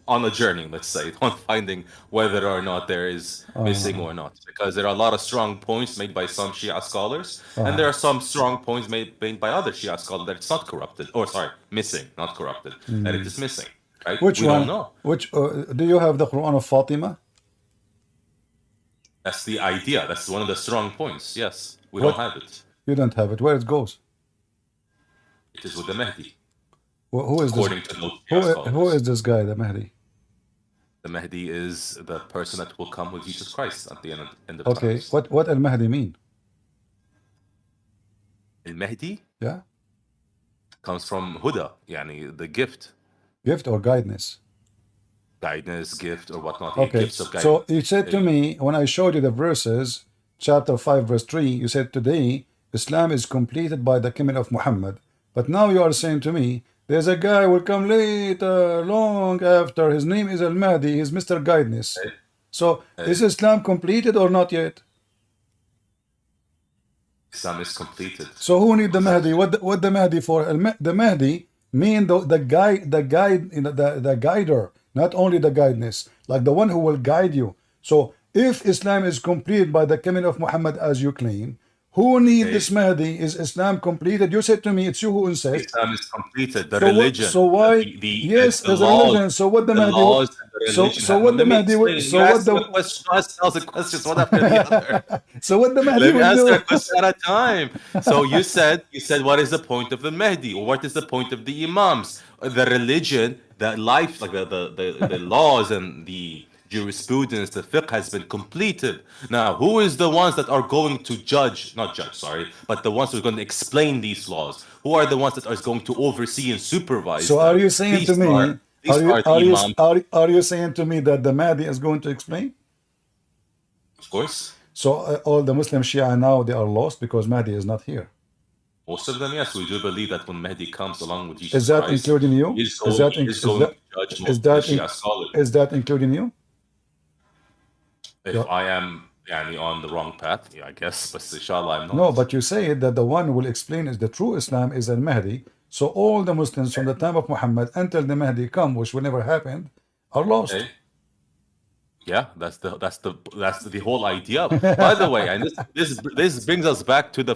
S2: on a journey, let's say, on finding whether or not there is missing or not, because there are a lot of strong points made by some Shia scholars, and there are some strong points made by other Shia scholars that it's not corrupted, or sorry, missing, not corrupted, that it is missing. Right?
S1: Which
S2: We don't
S1: one?
S2: know.
S1: Which do you have the Quran of Fatima?
S2: That's the idea. That's one of the strong points. Yes, we
S1: What?
S2: don't have it.
S1: You don't have it. Where it goes?
S2: It is with the Mahdi,
S1: Who is this?
S2: according to those Shia
S1: Who
S2: scholars.
S1: is this guy, the Mahdi?
S2: The Mahdi is the person that will come with Jesus Christ at the end of
S1: Okay.
S2: times.
S1: What Al Mahdi mean?
S2: Al Mahdi
S1: Yeah.
S2: comes from Huda, yani the gift,
S1: Gift or guidance?
S2: guidance, gift, or whatnot.
S1: Okay.
S2: Gifts of guidance.
S1: So you said to me when I showed you the verses, chapter 5, verse 3, you said today Islam is completed by the coming of Muhammad. But now you are saying to me there's a guy will come later, long after. His name is Al Mahdi. He's Mr. Guidance. So is Islam completed or not yet?
S2: Islam is completed.
S1: So who need the Mahdi? What the Mahdi for? The Mahdi mean the guide, the guider, not only the guidance, like the one who will guide you. So if Islam is complete by the coming of Muhammad as you claim, who need
S2: Okay.
S1: this Mahdi? Is Islam completed? You said to me, it's you who insist.
S2: Islam is completed. The
S1: So what?
S2: religion,
S1: So why? Yes,
S2: the
S1: there's a
S2: laws,
S1: religion. So what the
S2: the
S1: Mahdi?
S2: laws and the
S1: So
S2: religion.
S1: so what the
S2: Let me
S1: Mahdi?
S2: explain. You
S1: So what
S2: asked
S1: the?
S2: me a question. You asked 1,000 questions, one after the other.
S1: So what the Mahdi
S2: Let me
S1: will
S2: answer a
S1: do?
S2: question at a time. So you said, what is the point of the Mahdi, or what is the point of the Imams? The religion, the life, like the laws and the jurisprudence, the fiqh has been completed. Now, who is the ones that are going to judge, not judge, sorry, but the ones who are going to explain these laws? Who are the ones that are going to oversee and supervise
S1: So are
S2: them?
S1: you saying to me?
S2: These are the Imams,
S1: Are you saying to me that the Mahdi is going to explain?
S2: of course.
S1: So all the Muslim Shia now they are lost because Mahdi is not here.
S2: Most of them, yes, we do believe that when Mahdi comes along with
S1: Is
S2: Jesus
S1: that
S2: Christ,
S1: including you?
S2: he is
S1: Is
S2: going,
S1: that
S2: he is going to judge most of the Shia scholars.
S1: is that including you?
S2: If I am on the wrong path, yeah, I guess, but inshallah I'm
S1: No,
S2: not.
S1: but you say that the one who will explain is the true Islam is al-Mahdi. So all the Muslims from the time of Muhammad until the Mahdi come, which will never happen, are lost.
S2: Okay. Yeah, that's the whole idea. By the way, and this brings us back to the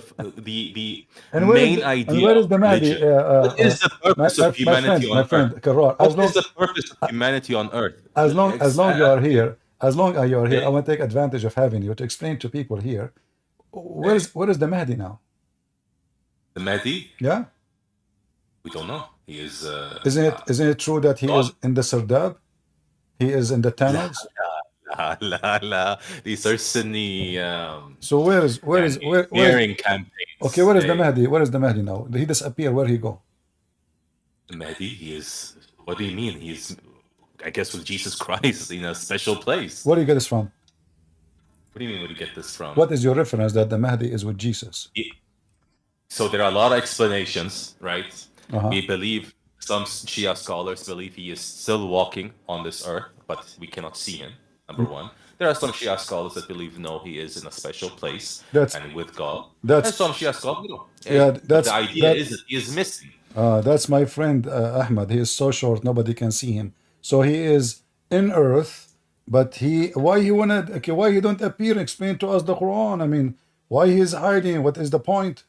S1: And
S2: main idea
S1: where
S2: of
S1: is the Mahdi?
S2: religion. What is the purpose of humanity
S1: My
S2: on
S1: friend,
S2: earth?
S1: Karrar,
S2: What is the purpose of humanity on earth?
S1: as long you are here, I
S2: Okay.
S1: want to take advantage of having you to explain to people here. Where is the Mahdi now?
S2: The Mahdi?
S1: Yeah,
S2: We don't know. He is
S1: isn't it true that he
S2: God.
S1: is in the Sardab? He is in the tunnels.
S2: La. These are Sunni
S1: So where is
S2: smearing campaigns.
S1: okay? Where is the
S2: Hey,
S1: Mahdi? Where is the Mahdi now? He disappear. Where he go?
S2: Mahdi, he is. What do you mean? He's, I guess, with Jesus Christ in a special place.
S1: Where do you get this from?
S2: What do you mean? Where do you get this from?
S1: What is your reference that the Mahdi is with Jesus?
S2: So there are a lot of explanations, right?
S1: Uh-huh.
S2: We believe, some Shia scholars believe he is still walking on this earth, but we cannot see him. Number one. There are some Shia scholars that believe no, he is in a special place and with God. And some Shia scholars, but the idea is that he is missing.
S1: That's my friend Ahmad. He is so short, nobody can see him. So he is in earth, but why he don't appear? Explain to us the Quran. I mean, why he is hiding? What is the point?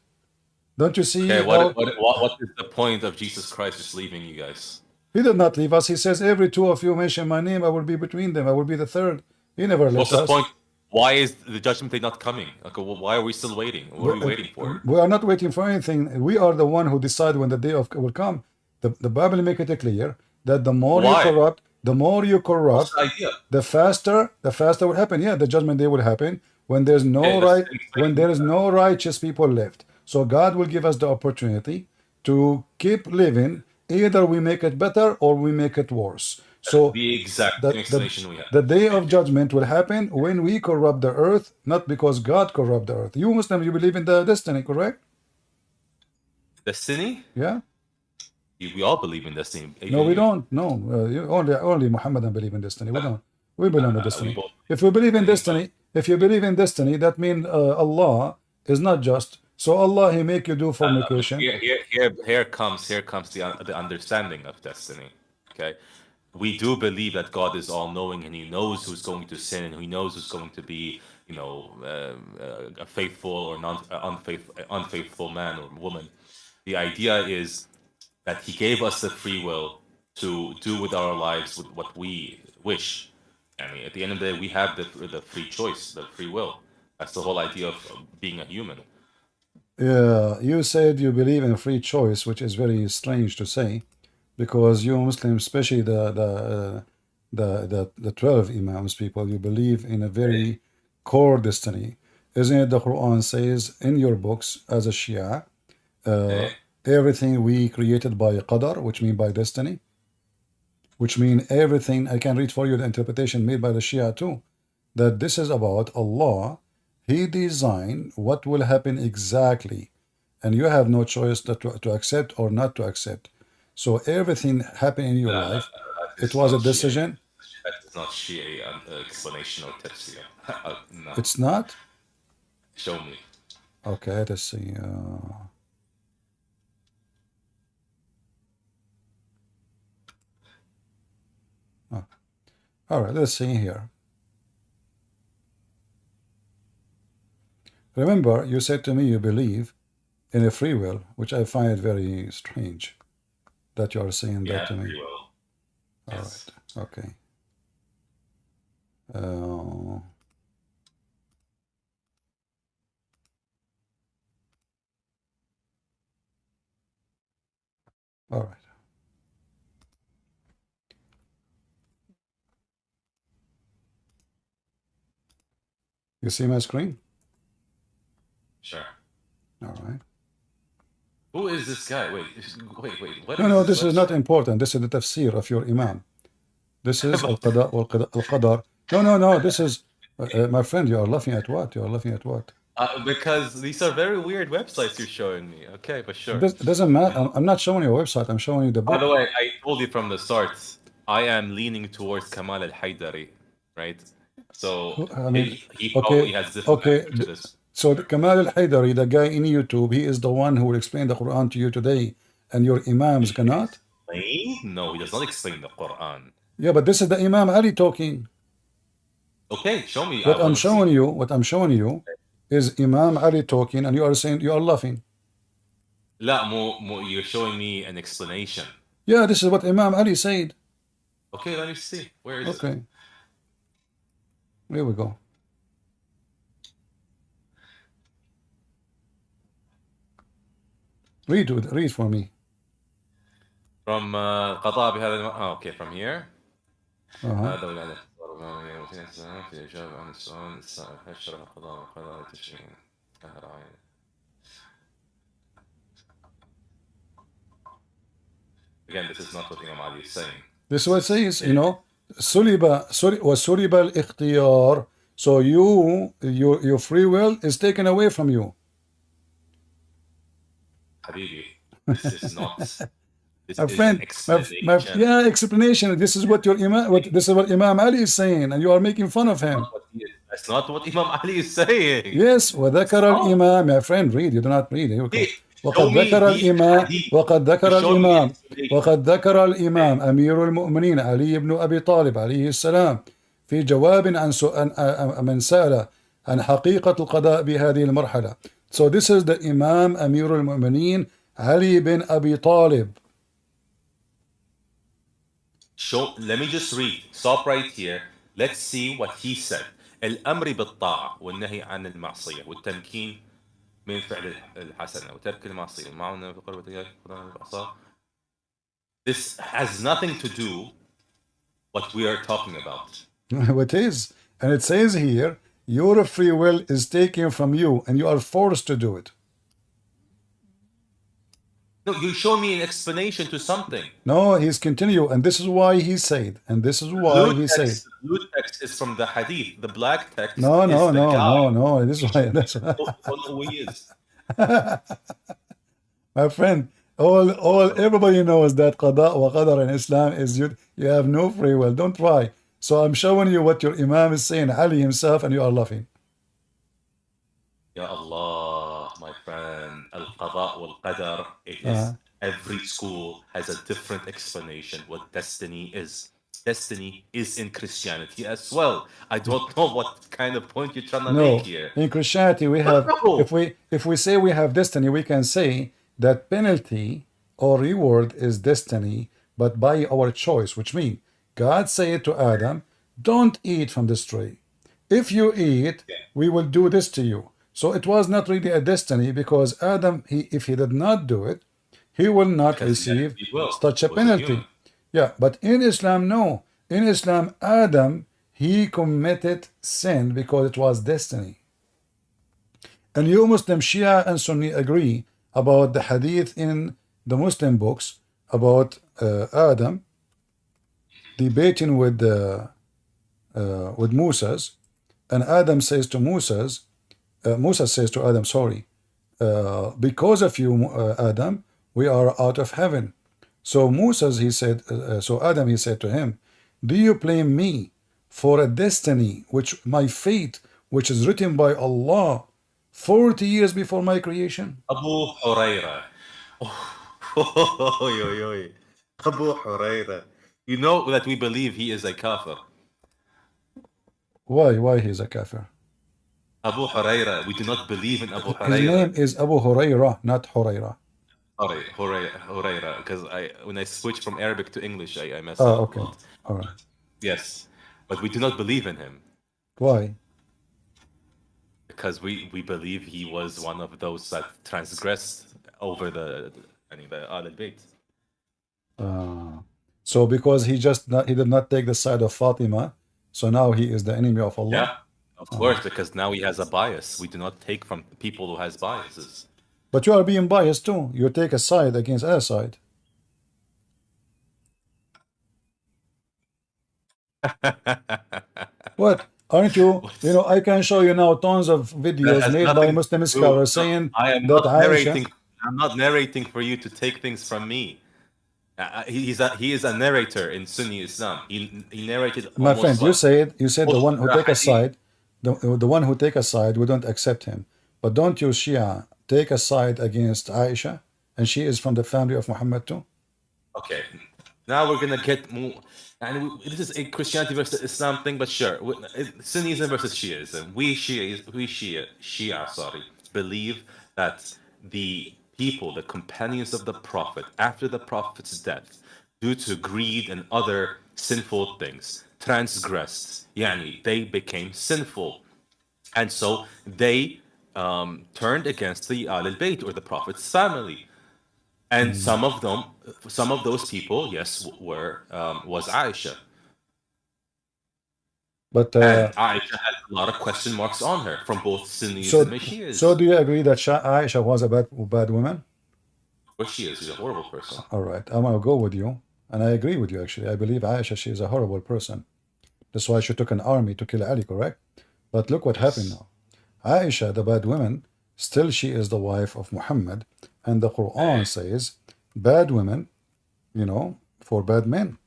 S1: Don't you see?
S2: Okay, what is the point of Jesus Christ just leaving you guys?
S1: He did not leave us. He says, every two of you mention my name, I will be between them. I will be the third. He never left
S2: What's
S1: us.
S2: the point? Why is the judgment day not coming? Like, why are we still waiting? What are we waiting for?
S1: We are not waiting for anything. We are the one who decide when the day of will come. The Bible make it clear that the more you corrupt,
S2: What's the idea?
S1: the faster will happen. Yeah, the judgment day will happen when there's no when there is no righteous people left. So God will give us the opportunity to keep living. Either we make it better or we make it worse. So
S2: the exact explanation we have.
S1: the day of judgment will happen when we corrupt the earth, not because God corrupt the earth. You Muslims, you believe in the destiny, correct?
S2: Destiny?
S1: Yeah.
S2: We all believe in destiny.
S1: No, we don't. No, only Muhammadan believe in destiny. We don't. We believe in destiny. If we believe in destiny, that means Allah is not just. So Allah, He make you do fornication.
S2: Here comes the understanding of destiny. Okay, we do believe that God is all knowing and He knows who's going to sin and He knows who's going to be, a faithful or unfaithful man or woman. The idea is that He gave us the free will to do with our lives with what we wish. I mean, at the end of the day, we have the free choice, the free will. That's the whole idea of being a human.
S1: Yeah, you said you believe in free choice, which is very strange to say, because you Muslims, especially the 12 Imams people, you believe in a very core destiny. Isn't it the Quran says in your books as a Shia, everything we created by qadar, which mean by destiny, which mean everything. I can read for you the interpretation made by the Shia too, that this is about Allah. He designed what will happen exactly, and you have no choice to accept or not to accept. So everything happened in your life. It was a decision.
S2: That is not Shia explanation or tafsir. No.
S1: It's not?
S2: Show me.
S1: Okay, let's see. All right, let's see here. Remember, you said to me you believe in a free will, which I find very strange that you are saying that to me.
S2: Free will.
S1: All
S2: Yes.
S1: right, okay. All right. You see my screen?
S2: Sure.
S1: All right.
S2: Who is this guy? Wait. What
S1: No,
S2: is
S1: this is
S2: website?
S1: not important. This is the tafsir of your Imam. This is al-qada al-qadar. No. This is, my friend, you are laughing at what? You are laughing at what?
S2: Because these are very weird websites you're showing me. Okay, but sure.
S1: It doesn't matter. I'm not showing you a website. I'm showing you the book.
S2: By the way, I told you from the start, I am leaning towards Kamal al-Haidari, right? So
S1: I mean,
S2: he probably has different answer to this.
S1: So Kamal al-Haidari, the guy in YouTube, he is the one who will explain the Quran to you today, and your Imams cannot?
S2: Explain? No, he does not explain the Quran.
S1: Yeah, but this is the Imam Ali talking.
S2: Okay, show me.
S1: What I'm showing you is Imam Ali talking, and you are saying you are laughing.
S2: لا, you're showing me an explanation.
S1: Yeah, this is what Imam Ali said.
S2: Okay, let me see. Where is it?
S1: Okay. Here we go. Read for me.
S2: From قضاء بهذا okay, from here.
S1: Uh-huh.
S2: في الإجابة عن السؤال السائل هل شرع القضاء والقدر التشريع أهل عين. Again, this is not what Imam Ali is saying.
S1: This is what it says, you know, وسلب الاختيار. So your free will is taken away from you.
S2: Habibi, this is not. This
S1: my
S2: is
S1: friend,
S2: explanation.
S1: yeah, explanation. This is what this is what Imam Ali is saying, and you are making fun of him.
S2: That's not what Imam Ali is saying.
S1: Yes, وذكر الإمام, my friend, read. You do not read. وقد ذكر الإمام أمير المؤمنين علي بن أبي طالب عليه السلام في جواب عن من سأل عن حقيقة القضاء بهذه المرحلة. So this is the Imam أمير المؤمنين علي بن أبي طالب.
S2: Let me just read. Stop right here. Let's see what he said. الأمر بالطاعة والنهي عن المعصية والتمكين من فعل الحسنة وترك المعصية معنا في قربة الأعصاب. This has nothing to do what we are talking about.
S1: It is. And it says here, your free will is taken from you and you are forced to do it.
S2: No, you show me an explanation to something.
S1: No, he's continue, and this is why he said, and this is why he said.
S2: The blue text is from the Hadith. The black text
S1: No. This is why.
S2: That's who he is.
S1: My friend, everybody knows that qada wa qadar in Islam is you have no free will. Don't try. So I'm showing you what your Imam is saying, Ali himself, and you are laughing.
S2: Ya Allah, my friend, al-qada wal-qadar, every school has a different explanation what destiny is. Destiny is in Christianity as well. I don't know what kind of point you're trying to make here.
S1: In Christianity, we have, if we say we have destiny, we can say that penalty or reward is destiny, but by our choice, which means God said to Adam, don't eat from this tree. If you eat, we will do this to you. So it was not really a destiny, because Adam, if he did not do it, he will not receive such a penalty. Yeah, but in Islam, no. In Islam, Adam, he committed sin because it was destiny. And you Muslim, Shia and Sunni agree about the hadith in the Muslim books about Adam debating with Moses, and Adam says to Moses, Musa says to Adam, sorry, because of you, Adam, we are out of heaven. So Moses, he said, so Adam, he said to him, do you blame me for a destiny, my fate, which is written by Allah 40 years before my creation?
S2: Abu Huraira. Abu Huraira. You know that we believe he is a kafir.
S1: Why he's a kafir?
S2: Abu Huraira, we do not believe in Abu
S1: His
S2: Huraira.
S1: name is Abu Huraira, not Huraira.
S2: Sorry, Huraira, because when I switch from Arabic to English, I mess
S1: Oh,
S2: up a
S1: okay.
S2: lot.
S1: All right.
S2: Yes, but we do not believe in him
S1: Why?
S2: because we believe he was one of those that transgressed over the Ahl al-Bayt.
S1: So because he did not take the side of Fatima, so now he is the enemy of Allah.
S2: Yeah, of course, because now he has a bias. We do not take from people who has biases.
S1: But you are being biased too. You take a side against other side. What? Aren't you? You know, I can show you now tons of
S2: That
S1: videos
S2: has
S1: made by
S2: nothing to
S1: Muslim
S2: do.
S1: scholars
S2: No,
S1: saying
S2: I am
S1: that
S2: not
S1: Aisha.
S2: narrating. I'm not narrating for you to take things from me. He is a narrator in Sunni Islam. He narrated
S1: My friend,
S2: almost like
S1: you said the
S2: most
S1: one
S2: of
S1: who
S2: the
S1: take a
S2: hadith.
S1: side, the one who take a side, we don't accept him. But don't you Shia take a side against Aisha, and she is from the family of Muhammad too?
S2: Okay, now we're gonna get more. And this is a Christianity versus Islam thing, but sure, Sunnism versus Shiism. Shia, believe that the people, the companions of the Prophet, after the Prophet's death, due to greed and other sinful things, transgressed. Yani, they became sinful. And so they turned against the Ahl al-Bayt or the Prophet's family. And some of those people, yes, was Aisha.
S1: But
S2: And Aisha had a lot of question marks on her from both Sunnis
S1: so
S2: and Shias.
S1: do you agree that Aisha was a bad woman?
S2: But she is, she's a horrible person.
S1: All right, I'm gonna go with you, and I agree with you actually. I believe Aisha, she is a horrible person. That's why she took an army to kill Ali, correct? But look what happened
S2: Yes.
S1: now. Aisha, the bad woman, still she is the wife of Muhammad, and the Quran says, bad women, you know, for bad men,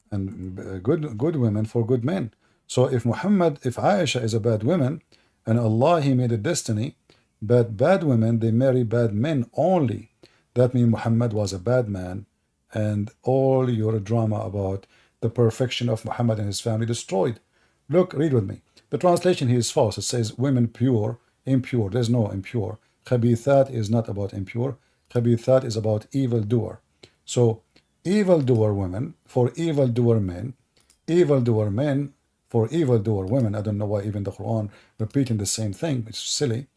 S1: and good women for good men. So if Aisha is a bad woman, and Allah He made a destiny, but bad women they marry bad men only. That means Muhammad was a bad man, and all your drama about the perfection of Muhammad and his family destroyed. Look, read with me. The translation here is false. It says women pure, impure. There's no impure. Khabithat is not about impure. Khabithat is about evildoer. So evildoer women for evildoer men, evildoer men for evildoer women. I don't know why even the Quran repeating the same thing. It's silly.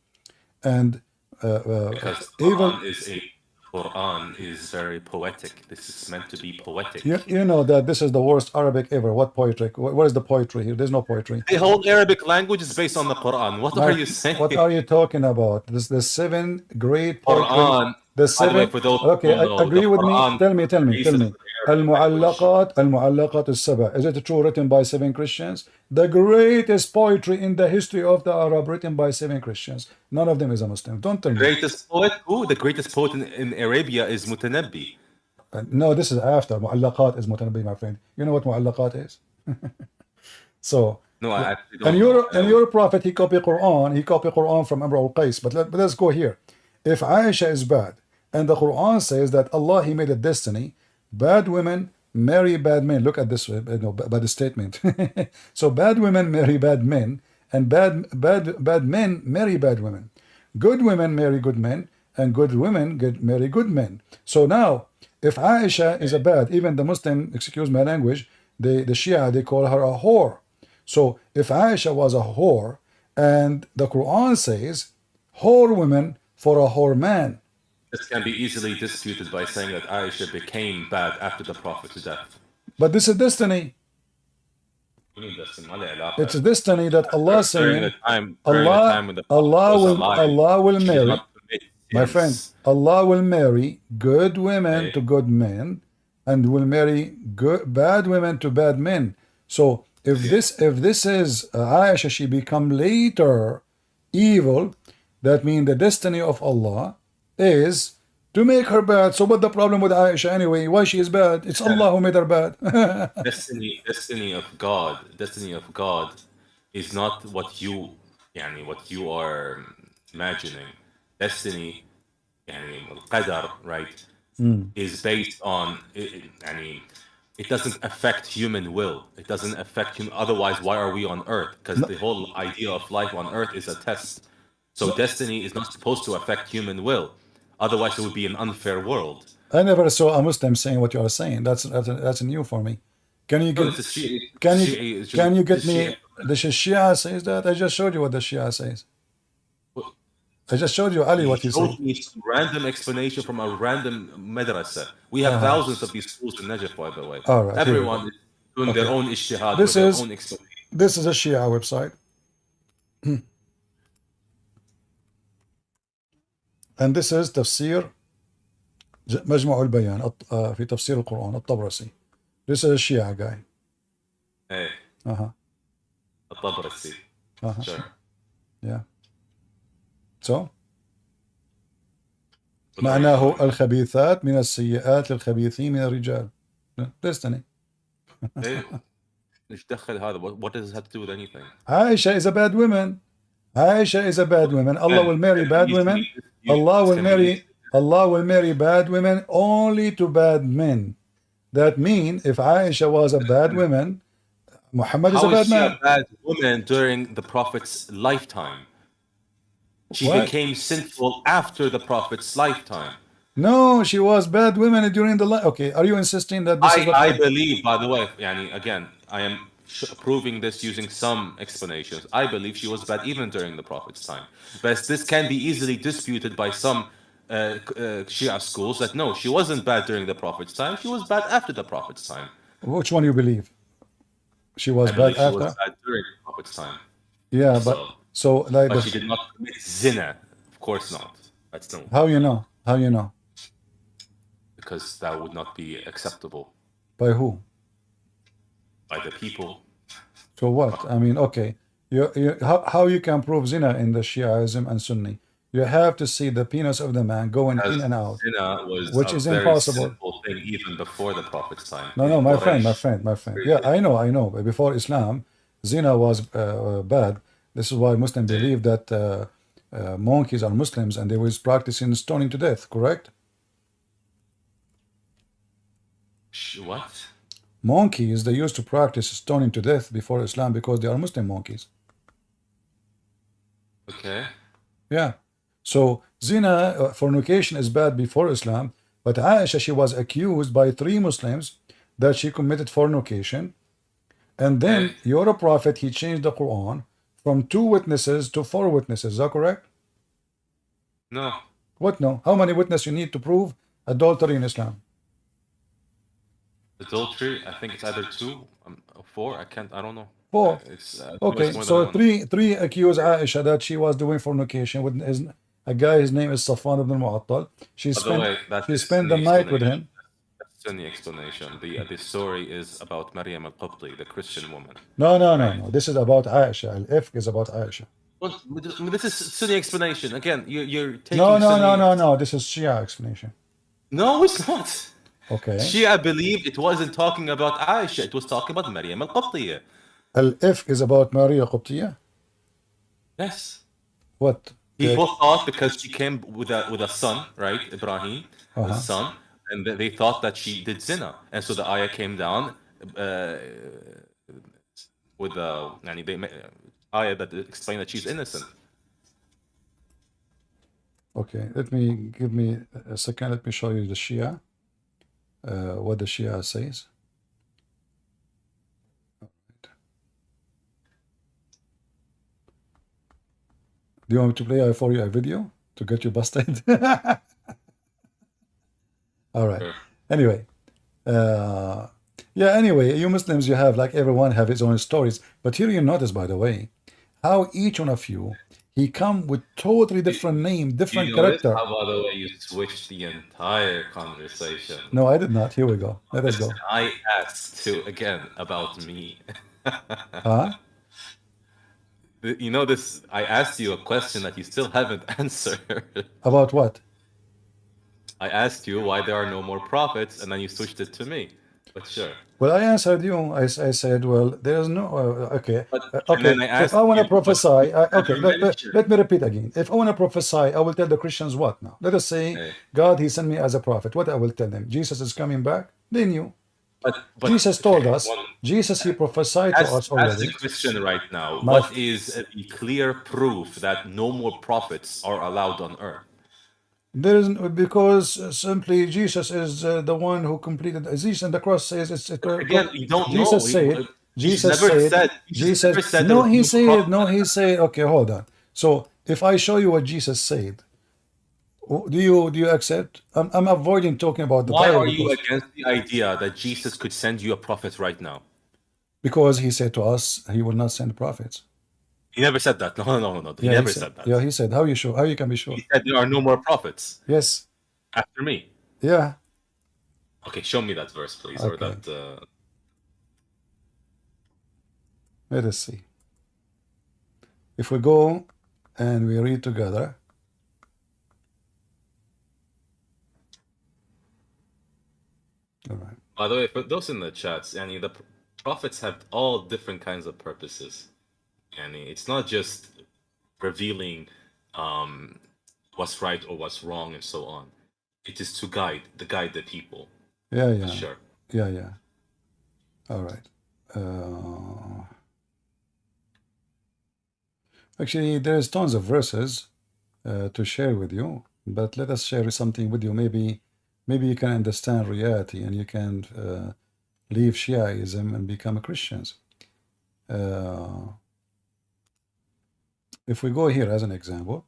S1: And
S2: Because
S1: evil.
S2: Quran is very poetic. This is meant to be poetic.
S1: You know that this is the worst Arabic ever. What poetry? What is the poetry here? There's no poetry.
S2: The whole Arabic language is based on the Quran. What are you saying?
S1: What are you talking about? This the seven great poetry.
S2: Quran,
S1: The
S2: by the way,
S1: seven.
S2: for those who
S1: Okay,
S2: don't know, the
S1: agree with me.
S2: Quran
S1: Tell me.
S2: basis of the Arabic language.
S1: Al-Mu'allaqat al-Saba. Is it true written by seven Christians? The greatest poetry in the history of the Arab written by seven Christians. None of them is a Muslim. Don't tell me.
S2: Greatest poet? Who? The greatest poet in Arabia is Mutanabbi.
S1: No, this is after. Mu'allaqat is Mutanabbi, my friend. You know what Mu'allaqat is? So,
S2: No, I actually don't know.
S1: and your prophet, he copied Quran from Amr al-Qais. But let's go here. If Aisha is bad, and the Quran says that Allah, He made a destiny, bad women marry bad men. Look at this, by the statement. So bad women marry bad men, and bad men marry bad women. Good women marry good men, and good women marry good men. So now, if Aisha is a bad, even the Muslim, excuse my language, the Shia, they call her a whore. So if Aisha was a whore, and the Quran says, whore women for a whore man.
S2: This can be easily disputed by saying that Aisha became bad after the Prophet's death.
S1: But this is destiny. It's a destiny that Allah saying, Allah will marry, my friend, Allah will marry good women to good men, and will marry bad women to bad men. So if this is Aisha, she become later evil, that means the destiny of Allah is to make her bad. So what the problem with Aisha anyway? Why she is bad? It's Allah who made her bad.
S2: destiny of God is not what you are imagining. Destiny, qadar, right, is based on it doesn't affect human will. It doesn't affect human. Otherwise, why are we on Earth? Because
S1: No,
S2: the whole idea of life on Earth is a test. So destiny is not supposed to affect human will. Otherwise, it would be an unfair world.
S1: I never saw a Muslim saying what you are saying. That's new for me. Can you
S2: No,
S1: get
S2: this is Shia.
S1: can you
S2: Shia is
S1: can you
S2: this
S1: get
S2: is Shia.
S1: me the Shia says that? I just showed you what the Shia says. I just showed you Ali
S2: He
S1: what he
S2: showed
S1: said.
S2: me some random explanation from a random madrasa. We have
S1: Uh-huh.
S2: thousands of these schools in Najaf, by the way.
S1: All right, here we go.
S2: Everyone is doing their
S1: Okay.
S2: own ijtihad
S1: This
S2: with their
S1: is
S2: own explanation.
S1: this is a Shia website. And this is تفسير مجمع البيان في تفسير القرآن الطبرسي. This is a Shia guy.
S2: Hey,
S1: Uh-huh.
S2: الطبرسي.
S1: Uh-huh.
S2: Sure.
S1: Yeah. So
S2: What are you
S1: معناه
S2: showing?
S1: الخبيثات من السيئات للخبيثين من الرجال. Destiny.
S2: Hey, إيش دخل هذا? What does this have to do with anything?
S1: Aisha is a bad woman. Aisha is a bad woman. Allah will marry
S2: Can
S1: bad
S2: we
S1: women.
S2: easily dispute
S1: Allah
S2: this?
S1: will
S2: Can we
S1: marry
S2: easily-
S1: Allah will marry bad women only to bad men. That means if Aisha was a bad woman, Muhammad is a
S2: How is
S1: bad
S2: she
S1: man.
S2: a bad woman during the Prophet's lifetime? She
S1: What?
S2: became sinful after the Prophet's lifetime.
S1: No, she was bad women during the life. Okay, are you insisting that this is what
S2: I believe, by the way, yani, again, I am proving this using some explanations. I believe she was bad even during the Prophet's time. But this can be easily disputed by some Shia schools that no, she wasn't bad during the Prophet's time, she was bad after the Prophet's time.
S1: which one you believe? She was
S2: I
S1: bad
S2: believe she was
S1: after?
S2: bad during the Prophet's time.
S1: Yeah, but
S2: So,
S1: so like
S2: but she did not commit zina. Of course not. That's no,
S1: how you know? How you know?
S2: because that would not be acceptable
S1: By who?
S2: by the people.
S1: So what? I mean, okay. How you can prove zina in the Shiaism and Sunni? You have to see the penis of the man going in and out,
S2: Zina was
S1: which
S2: a
S1: is
S2: very
S1: impossible.
S2: simple thing even before the Prophet's time.
S1: No,
S2: In
S1: no, my friend, my
S2: Quraysh,
S1: friend, my friend. Yeah, I know. But before Islam, zina was bad. This is why Muslims believe that monkeys are Muslims and they was practicing stoning to death, correct?
S2: What?
S1: Monkeys, they used to practice stoning to death before Islam because they are Muslim monkeys.
S2: Okay.
S1: Yeah. So zina, fornication is bad before Islam, but Aisha, she was accused by 3 Muslims that she committed fornication. And then
S2: Okay.
S1: your prophet, he changed the Quran from 2 witnesses to 4 witnesses. Is that correct?
S2: No.
S1: What no? How many witnesses you need to prove adultery in Islam?
S2: Adultery, I think it's either 2 or 4. I don't know.
S1: 4.
S2: It's
S1: Okay,
S2: more
S1: so
S2: than one.
S1: three accuse Aisha that she was doing fornication with a guy. His name is Safwan ibn al-Mu'attal. She
S2: By the way, that's
S1: she
S2: the
S1: spent the
S2: Sunni
S1: night with
S2: explanation.
S1: him.
S2: That's Sunni explanation. The story is about Maryam al-Qibti, the Christian woman.
S1: No. This is about Aisha. Al-Ifk is about Aisha.
S2: Well, this is Sunni explanation. Again, you're taking Sunni...
S1: No. This is Shia explanation.
S2: No, it's not.
S1: Okay.
S2: Shia believed it wasn't talking about Aisha. It was talking about Maryam al-Qibtiyya.
S1: Al-Ifk is about Maria Qibtiyya.
S2: Yes.
S1: What?
S2: People thought because she came with a son, right, Ibrahim, a son, and they thought that she did zina, and so the ayah came down with the ayah that explained that she's innocent.
S1: Okay, give me a second. Let me show you the Shia. What the Shia says. Do you want me to play for you a video to get you busted? All right.
S2: Sure.
S1: Anyway, yeah. Anyway, you Muslims, you have like everyone have his own stories. But here you notice, by the way, how each one of you he come with totally different name, different character.
S2: How, by the way, you switched the entire conversation?
S1: No, I did not. Here we go. Let us go.
S2: I asked you again about me.
S1: Huh?
S2: You know this. I asked you a question that you still haven't answered.
S1: About what?
S2: I asked you why there are no more prophets, and then you switched it to me. But sure.
S1: Well, I answered you. I said, well, there is no. Okay.
S2: And then I
S1: If
S2: asked
S1: I want to
S2: you,
S1: prophesy,
S2: but
S1: let me repeat again. If I want to prophesy, I will tell the Christians what now? Let us say,
S2: Okay.
S1: God, he sent me as a prophet. What I will tell them? Jesus is coming back. They knew.
S2: But
S1: Jesus told
S2: okay,
S1: us, Jesus, he prophesied to us
S2: as the
S1: already.
S2: Christian right now,
S1: My,
S2: what is the clear proof that no more prophets are allowed on earth?
S1: there is because simply Jesus is the one who completed. Jesus on the cross says it's
S2: Again, you don't know.
S1: Jesus said.
S2: Jesus
S1: Jesus
S2: never
S1: said.
S2: said. Jesus
S1: Jesus.
S2: never said there
S1: No,
S2: was
S1: he
S2: no
S1: said. No,
S2: prophet.
S1: he said. Okay, hold on. So if I show you what Jesus said, do you accept? I'm avoiding talking about the
S2: Why
S1: Bible
S2: are you
S1: because
S2: against the idea that Jesus could send you a prophet right now?
S1: he said to us he will not send prophets.
S2: He never said that. No, no, no. He
S1: Yeah, he
S2: never
S1: said.
S2: said that.
S1: Yeah, he said. How you sure? How you can be sure?
S2: He said there are no more prophets
S1: Yes.
S2: after me.
S1: Yeah.
S2: Okay, show me that verse, please, or
S1: Okay.
S2: that.
S1: Let us see. If we go and we read together. All right.
S2: By the way, for those in the chats, and the prophets have all different kinds of purposes. And it's not just revealing what's right or what's wrong and so on. It is to guide the people.
S1: Yeah,
S2: For
S1: yeah.
S2: sure.
S1: Yeah, yeah. All right. Actually, there's tons of verses to share with you, but let us share something with you. Maybe you can understand reality and you can leave Shiaism and become Christians. If we go here as an example,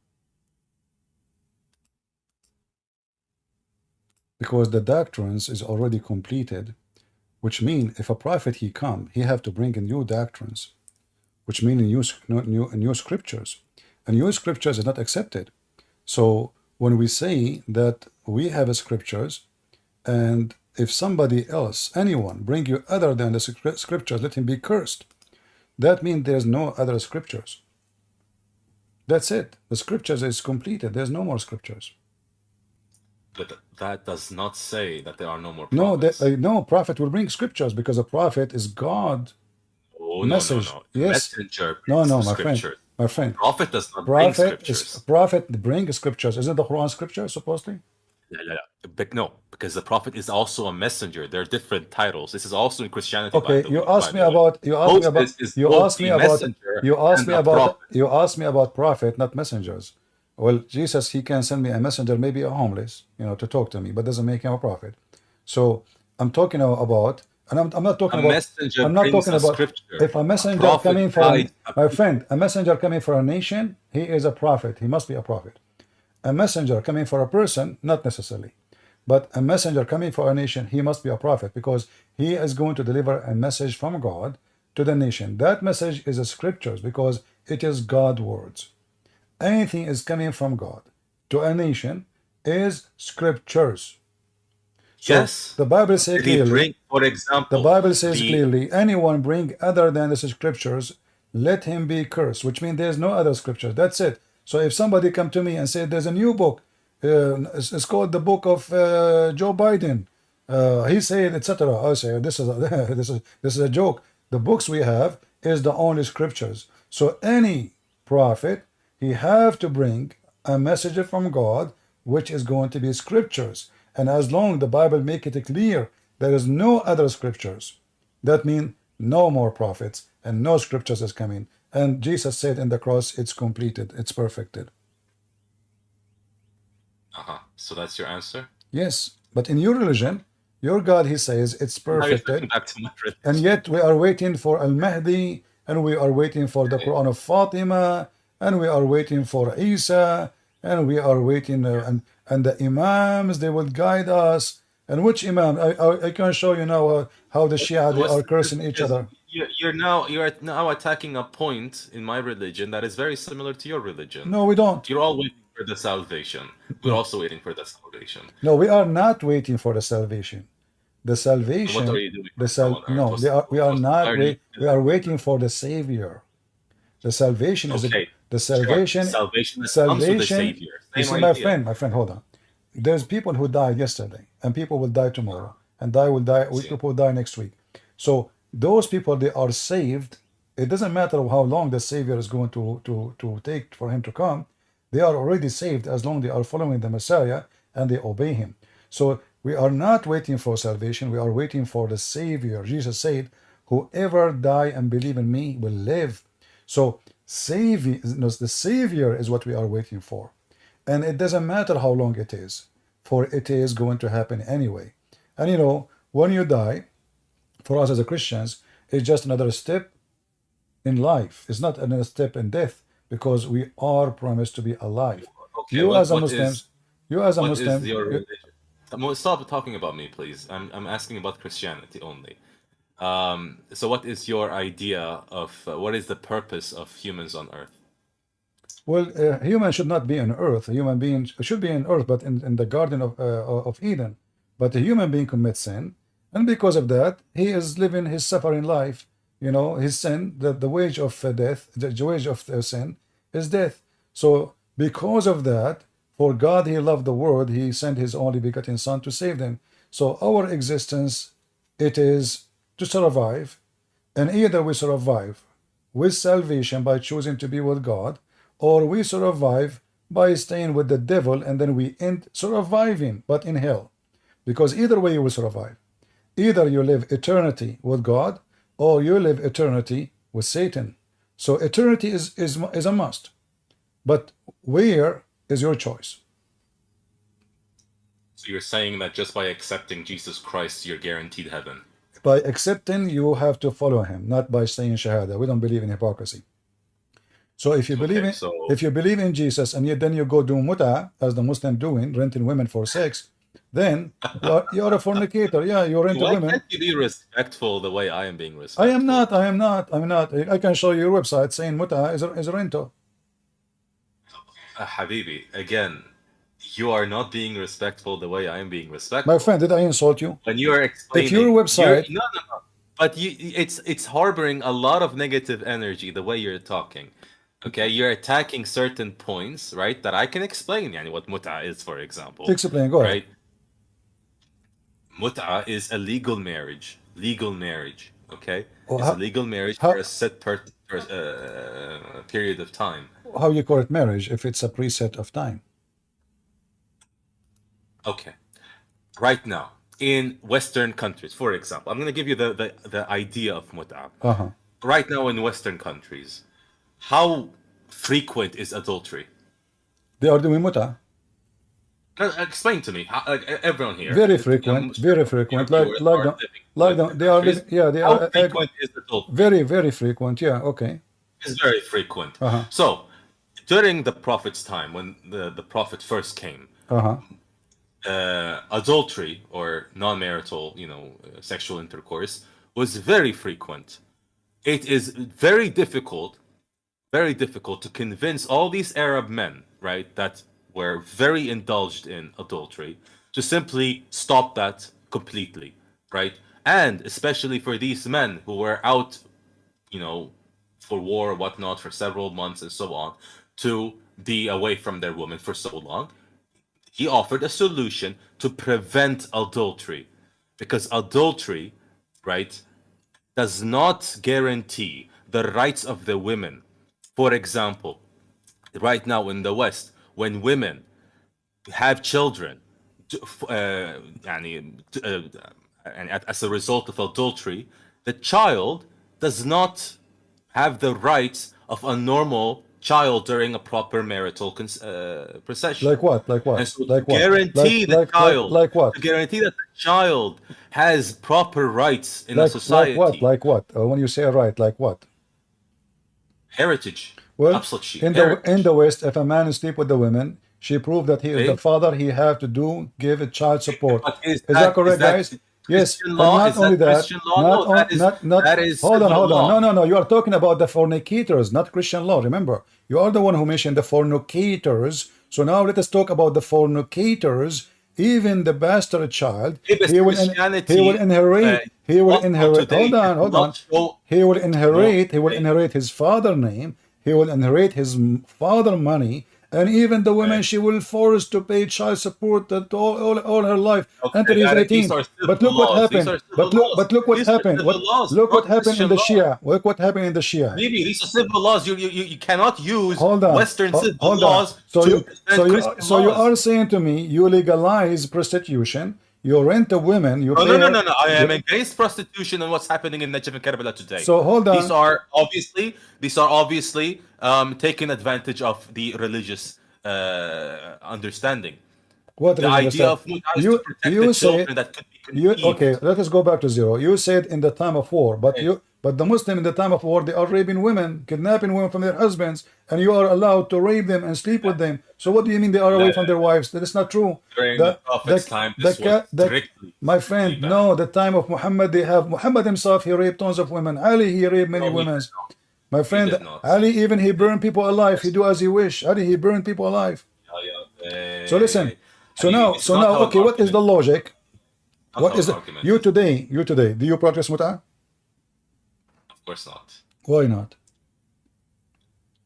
S1: because the doctrines is already completed, which mean if a prophet he come, he have to bring in new doctrines, which mean new scriptures, and new scriptures is not accepted. So when we say that we have a scriptures, and if somebody else, anyone, bring you other than the scriptures, let him be cursed. That means there's no other scriptures. That's it. The scriptures is completed. There's no more scriptures.
S2: But that does not say that there are no more
S1: No,
S2: prophets.
S1: no prophet will bring scriptures because a prophet is God.
S2: Oh,
S1: Message.
S2: no. The
S1: Yes.
S2: messenger
S1: No,
S2: brings the
S1: my friend.
S2: scripture.
S1: My friend.
S2: Prophet does not bring scriptures.
S1: Prophet bring scriptures. Isn't the Quran scripture supposedly?
S2: Yeah. But no, because the prophet is also a messenger. There are different titles. This is also in Christianity,
S1: Okay,
S2: by the way.
S1: you asked me about prophet, not messengers. Well, Jesus, he can send me a messenger, maybe a homeless, to talk to me, but doesn't make him a prophet. So I'm talking about, and I'm not talking
S2: A
S1: about.
S2: messenger
S1: I'm not
S2: brings
S1: talking
S2: a
S1: about
S2: scripture.
S1: if a messenger
S2: prophet
S1: coming for
S2: guides a
S1: my
S2: people.
S1: friend, a messenger coming for a nation, he is a prophet. He must be a prophet. A messenger coming for a person, not necessarily. But a messenger coming for a nation, he must be a prophet because he is going to deliver a message from God to the nation. That message is a scriptures because it is God's words. Anything is coming from God to a nation is scriptures. So
S2: Yes.
S1: the Bible says
S2: Did he
S1: clearly,
S2: bring, for example,
S1: anyone bring other than the scriptures, let him be cursed, which means there's no other scripture. That's it. So if somebody come to me and say there's a new book, it's called the book of Joe Biden, he said, etc. I say this is this is a joke. The books we have is the only scriptures. So any prophet, he have to bring a message from God, which is going to be scriptures. And as long the Bible make it clear there is no other scriptures, that means no more prophets and no scriptures is coming. And Jesus said in the cross, it's completed, it's perfected.
S2: So that's your answer?
S1: Yes, but in your religion, your God, he says, it's perfected.
S2: Back to my religion.
S1: And yet we are waiting for Al-Mahdi, and we are waiting for the Quran of Fatima, and we are waiting for Isa, and we are waiting, and the Imams, they will guide us. And which Imam? I can show you now how the Shia, they are cursing each other.
S2: You're now attacking a point in my religion that is very similar to your religion.
S1: No, we don't.
S2: You're all waiting for the salvation. We're also waiting for the salvation.
S1: No, we are not waiting for the salvation. The salvation.
S2: What are you doing?
S1: No, we are not. We are waiting for the Savior. The salvation is the salvation.
S2: Sure. Salvation comes with the Savior.
S1: You see, my friend, hold on. There's people who died yesterday, and people will die tomorrow, and people will die next week. So those people, they are saved. It doesn't matter how long the Savior is going to take for him to come. They are already saved as long as they are following the Messiah and they obey him. So We are not waiting for salvation. We are waiting for the Savior. Jesus said, whoever die and believe in me will live. So the Savior is what we are waiting for. And it doesn't matter how long it is, for it is going to happen anyway. And you know, when you die, for us as a Christians, it's just another step in life. It's not another step in death, because we are promised to be alive.
S2: Okay,
S1: You as a
S2: what
S1: Muslim,
S2: is
S1: you as a
S2: what is
S1: Muslim,
S2: your religion? Stop talking about me, please. I'm asking about Christianity only. So what is your idea of what is the purpose of humans on Earth?
S1: well, a human should not be on earth. A human being should be on earth, but in the Garden of Eden. But a human being commits sin, and because of that, he is living his suffering life. You know, his sin, the wage of death, the wage of sin is death. So because of that, for God he loved the world, he sent his only begotten Son to save them. So our existence, it is to survive, and either we survive with salvation by choosing to be with God, or we survive by staying with the devil, and then we end surviving, but in hell. Because either way you will survive. Either you live eternity with God, or you live eternity with Satan. So eternity is a must. But where is your choice?
S2: So you're saying that just by accepting Jesus Christ, you're guaranteed heaven.
S1: By accepting, you have to follow him, not by saying Shahada. We don't believe in hypocrisy. So if you believe in if you believe in Jesus, and then you go do Muta, as the Muslim doing, renting women for sex, then you're a fornicator. Yeah, you rent women.
S2: Why can't you be respectful the way I am being respectful?
S1: I am not. I can show you your website saying Muta is a rental.
S2: Habibi, again, you are not being respectful the way I am being respectful.
S1: My friend, did I insult you?
S2: When you are explaining,
S1: if your website,
S2: no. But it's harboring a lot of negative energy the way you're talking. Okay, you're attacking certain points, right? That I can explain. Yani what Muta is, for example.
S1: Explain. Go ahead.
S2: Right? Muta is a legal marriage. Legal marriage. Okay, it's a legal marriage for a set period of time.
S1: How you call it marriage if it's a preset of time?
S2: Okay, right now in Western countries, for example, I'm going to give you the idea of Muta. Right now in Western countries, how frequent is adultery?
S1: They are doing Muta.
S2: Explain to me. Everyone here.
S1: Very frequent. Very frequent. They are living. Yeah, they
S2: are. How frequent is adultery?
S1: Very, very frequent. Yeah. Okay.
S2: It's very frequent. So, during the Prophet's time, when the Prophet first came, adultery or non-marital, sexual intercourse was very frequent. It is very difficult to convince all these Arab men, right, that were very indulged in adultery, to simply stop that completely, right? And especially for these men who were out, for war or whatnot for several months and so on, to be away from their woman for so long, he offered a solution to prevent adultery. Because adultery, right, does not guarantee the rights of the women. For example, right now in the West, when women have children, as a result of adultery, the child does not have the rights of a normal child during a proper marital procession.
S1: Like what?
S2: And so to guarantee the child, to guarantee that the child has proper rights in a society.
S1: Like what? When you say right, like what?
S2: Heritage.
S1: Well, in the West, if a man sleep with the women, she proved that he is the father. He have to give a child support. Is that correct, guys? Yes, but not only that. Hold on. No. You are talking about the fornicators, not Christian law. Remember, you are the one who mentioned the fornicators. So now let us talk about the fornicators. Even the bastard child, he will inherit. Hold on. He will inherit his father name. He will inherit his father money, and even the woman, she will force to pay child support all her life until he's 18. But look what happened. But look what happened. Look what happened in the Shia. Look what happened in the Shia.
S2: Maybe these are civil laws. You cannot use Western civil laws.
S1: So you are saying to me, you legalize prostitution, You rent a women, you
S2: No,
S1: pay
S2: no, no,
S1: her.
S2: no, no. I am
S1: You,
S2: against prostitution and what's happening in Najaf and Karbala today.
S1: so hold
S2: These
S1: on.
S2: are obviously taking advantage of the religious understanding.
S1: What
S2: The
S1: religion
S2: idea
S1: understand?
S2: of Muta is to protect the
S1: You say
S2: children that could be
S1: you okay.
S2: conceived.
S1: Let us go back to zero. You said in the time of war, but
S2: Okay.
S1: the Muslim in the time of war they are raping women, kidnapping women from their husbands, and you are allowed to rape them and sleep with them. So what do you mean they are away from their wives? That is not true.
S2: During the
S1: The
S2: Prophet's time, this was
S1: the
S2: strictly
S1: my friend,
S2: banned.
S1: no, the time of Muhammad they have Muhammad himself he raped tons of women. Ali he raped many
S2: No, he
S1: women.
S2: did not.
S1: My
S2: He
S1: friend,
S2: did not.
S1: Ali even he burned people alive. He
S2: Yes.
S1: do as he wish. Ali he burned people alive. So listen.
S2: Habibi, this is
S1: So
S2: not
S1: now,
S2: how an
S1: okay, what is
S2: argument.
S1: the logic?
S2: Not
S1: What
S2: how
S1: is
S2: an
S1: the,
S2: argument is.
S1: you today, do you practice mut'ah?
S2: Of course not,
S1: Why not?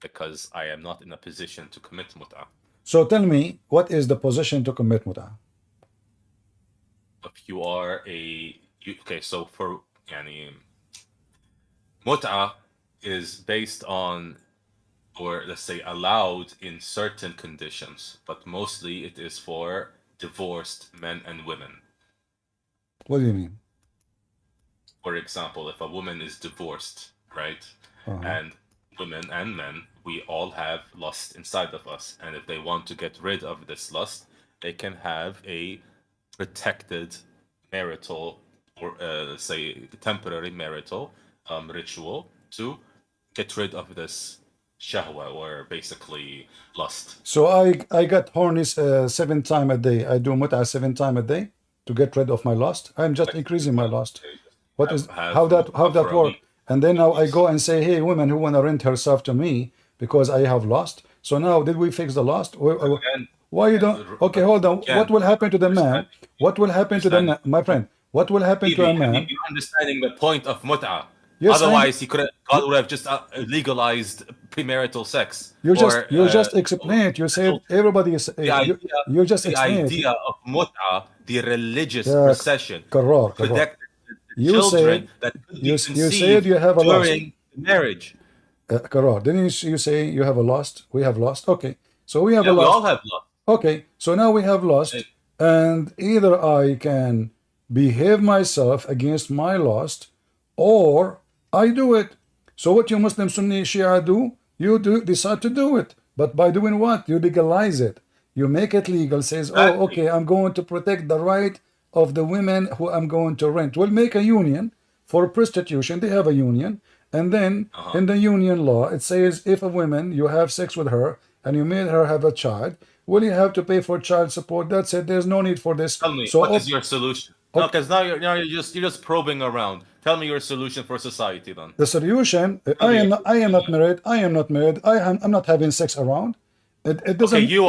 S2: because I am not in a position to commit muta.
S1: So tell me, what is the position to commit mut'ah?
S2: If you are okay, so for yani, muta is based on, or let's say allowed in certain conditions, but mostly it is for divorced men and women.
S1: What do you mean?
S2: For example, if a woman is divorced, right? And women and men, we all have lust inside of us. And if they want to get rid of this lust, they can have a protected marital, or let's say temporary marital ritual to get rid of this shahwa, or basically lust.
S1: So I got horny 7 times a day. I do mut'ah 7 times a day to get rid of my lust. I'm just increasing my lust. What is how that
S2: for a
S1: work?
S2: week.
S1: And then now I go and say, hey, woman who wanna rent herself to me because I have lust. So now did we fix the lust?
S2: Again,
S1: Why you don't? Okay, hold on.
S2: again,
S1: What will happen to the man?
S2: understanding-
S1: What will happen to the man,
S2: understanding-
S1: my friend? What will happen to a
S2: Habibi,
S1: man?
S2: you're understanding the point of mut'ah.
S1: Yes,
S2: Otherwise, God would have just legalized premarital sex.
S1: You
S2: or,
S1: just explained. You said everybody is.
S2: the idea,
S1: You just
S2: the
S1: explained.
S2: idea of mut'ah, the religious
S1: Yeah,
S2: procession,
S1: correct.
S2: protected the
S1: You
S2: children
S1: said
S2: that could be
S1: you
S2: conceived
S1: said you have a lust.
S2: during marriage.
S1: Correct. Then you say you have a lust. We have lust. Okay, so we have
S2: Yeah,
S1: a
S2: we all
S1: lust.
S2: have lust.
S1: Okay, so now we have lust,
S2: Hey.
S1: and either I can behave myself against my lust, or I do it. So what you Muslim Sunni Shia do? You decide to do it, but by doing what? You legalize it. You make it legal. Says, oh,
S2: Exactly.
S1: okay, I'm going to protect the right of the women who I'm going to rent. We'll make a union for prostitution. They have a union, and then in the union law it says if a woman you have sex with her and you made her have a child, well, you have to pay for child support. That's it. There's no need for this.
S2: Tell me,
S1: So
S2: what is your solution? No, because now you're just probing around. Tell me your solution for society then.
S1: the solution, I am not married. I am not married. I'm not having sex around. It doesn't.
S2: Okay, you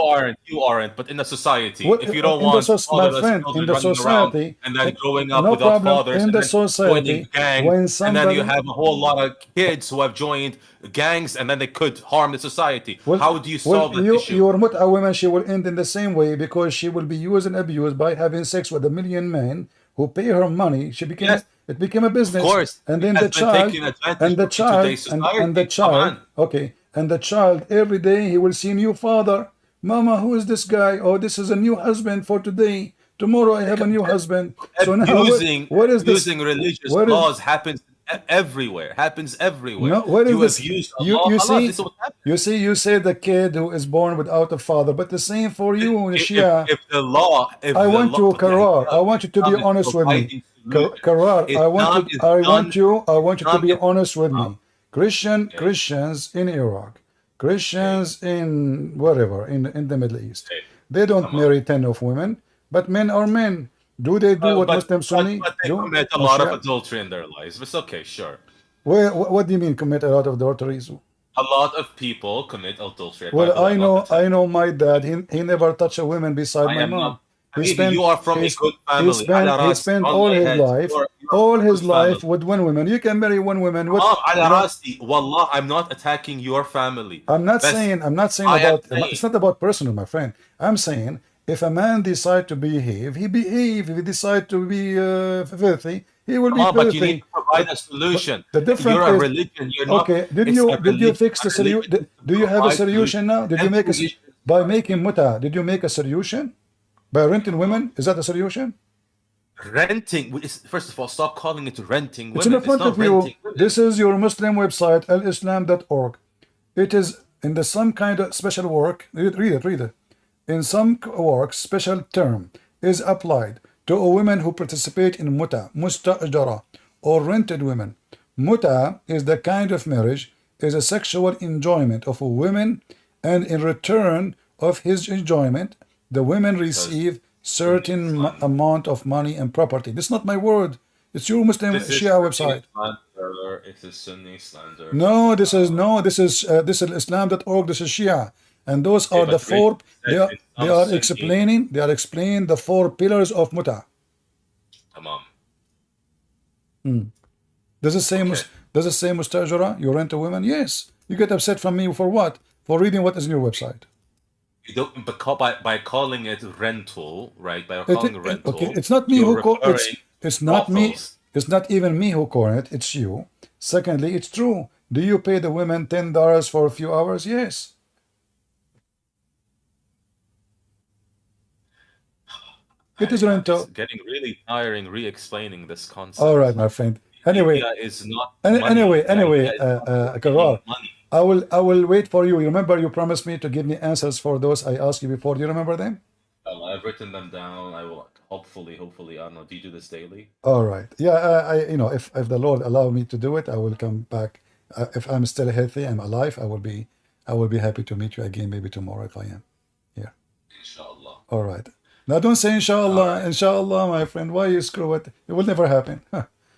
S2: aren't, but in the society,
S1: What-
S2: if you don't
S1: in the
S2: want
S1: my
S2: fatherless
S1: friend,
S2: children
S1: in the
S2: running
S1: society,
S2: around and then growing up
S1: no
S2: without
S1: problem.
S2: fathers,
S1: In
S2: and
S1: the
S2: then
S1: society,
S2: joining gangs,
S1: when
S2: and then
S1: somebody,
S2: you have a whole lot of kids who have joined gangs, and then they could harm the society.
S1: well,
S2: How do you solve that issue?
S1: your mut'a woman, she will end in the same way because she will be used and abused by having sex with a million men who pay her money. She became
S2: Yes.
S1: it became a business.
S2: Of course,
S1: And
S2: it
S1: then
S2: has
S1: the
S2: been
S1: child
S2: taken advantage
S1: and the
S2: of in
S1: child
S2: today's
S1: and the
S2: society. Come
S1: child.
S2: on.
S1: Okay, and the child every day he will see a new father. Mama, who is this guy? Oh, this is a new husband for today. Tomorrow I have a new husband. So now what is this?
S2: Abusing religious
S1: What is-
S2: laws happens everywhere. Happens everywhere.
S1: No, what is
S2: you
S1: this?
S2: abuse
S1: You
S2: Allah.
S1: see,
S2: This is what happens.
S1: you see, you say the kid who is born without a father, but the same for you, Shia.
S2: If the law, if
S1: I
S2: the
S1: want
S2: law,
S1: you, Karar. I want you to be
S2: Islam is
S1: honest with me,
S2: providing solution.
S1: Karar. I want
S2: Islam
S1: you to be
S2: is-
S1: honest with me. Christians in Iraq, Christians in wherever in the Middle East, they don't marry 10 of women, but men are men. Do they do what Muslim Sunni
S2: but they
S1: do?
S2: commit a lot of
S1: Shia?
S2: adultery in their lives. It's okay, sure.
S1: What do you mean commit a lot of adulteries?
S2: A lot of people commit adultery.
S1: Well,
S2: Bible, I'm not attacking.
S1: I know my dad. He never touched a woman beside
S2: I
S1: my
S2: am
S1: mom.
S2: not. Habibi, you are from a good family.
S1: He spent all his life, with one woman. You can marry one woman.
S2: على راسي. Wallah, I'm not attacking your family.
S1: I'm not
S2: Bas-
S1: saying
S2: I am
S1: about.
S2: saying-
S1: It's not about personal, my friend. I'm saying if a man decide to behave, he behave. If he decide to be filthy, he will be
S2: Come on, but
S1: filthy.
S2: you need to provide a solution.
S1: The difference
S2: You're a
S1: is-
S2: religion. You're not.
S1: Okay, did
S2: it's
S1: you
S2: a
S1: did you
S2: religion.
S1: fix the
S2: A
S1: solution?
S2: religion
S1: Do you have a
S2: provides
S1: solution now? Did you make a
S2: solution.
S1: by making muta? Did you make a solution by renting women? Is that a solution?
S2: renting. First of all, stop calling it renting
S1: It's in
S2: women. It's
S1: front
S2: not
S1: of you.
S2: renting women.
S1: This is your Muslim website, alislam.org. It is in the some kind of special work. Read it. In some work, special term is applied to a women who participate in muta, mustajara, or rented women. Muta is the kind of marriage is a sexual enjoyment of a woman, and in return of his enjoyment, the women
S2: Because
S1: receive
S2: Sunni
S1: certain
S2: Islam.
S1: amount of money and property. This is not my word. It's your Muslim
S2: This is
S1: Shia
S2: Sunni
S1: website.
S2: slander. It is Sunni slander.
S1: No, this is Islam.org. This is Shia, and those
S2: Okay,
S1: are the
S2: but Rich
S1: four.
S2: said in
S1: They
S2: some
S1: are
S2: Sunni
S1: explaining. They are explaining the four pillars of muta.
S2: Imam.
S1: Does it say
S2: Okay.
S1: does it say mustajara? You rent a woman? Yes. You get upset from me for what? For reading what is in your website.
S2: You don't, but by calling it rental, right? By
S1: It,
S2: calling it
S1: it- okay.
S2: rental,
S1: It's not me
S2: you're
S1: who call.
S2: referring
S1: It's not me.
S2: brothels.
S1: It's not even me who call it. It's you. Secondly, it's true. Do you pay the women $10 for a few hours? Yes. It is
S2: It's
S1: rental.
S2: getting really tiring re-explaining this
S1: All right,
S2: concept.
S1: my friend.
S2: The
S1: Anyway,
S2: idea is not money. The idea is not
S1: Karar,
S2: making money.
S1: I will wait for you. You remember you promised me to give me answers for those I asked you before. Do you remember them?
S2: I've written them down. I will hopefully, I don't know. Do you do this daily?
S1: All right. Yeah, if the Lord allow me to do it, I will come back. If I'm still healthy, I'm alive, I will be happy to meet you again, maybe tomorrow if I am. Yeah.
S2: Inshallah.
S1: All right. Now don't say
S2: All
S1: inshallah,
S2: right.
S1: inshallah, my friend. Why you screw it? It will never happen.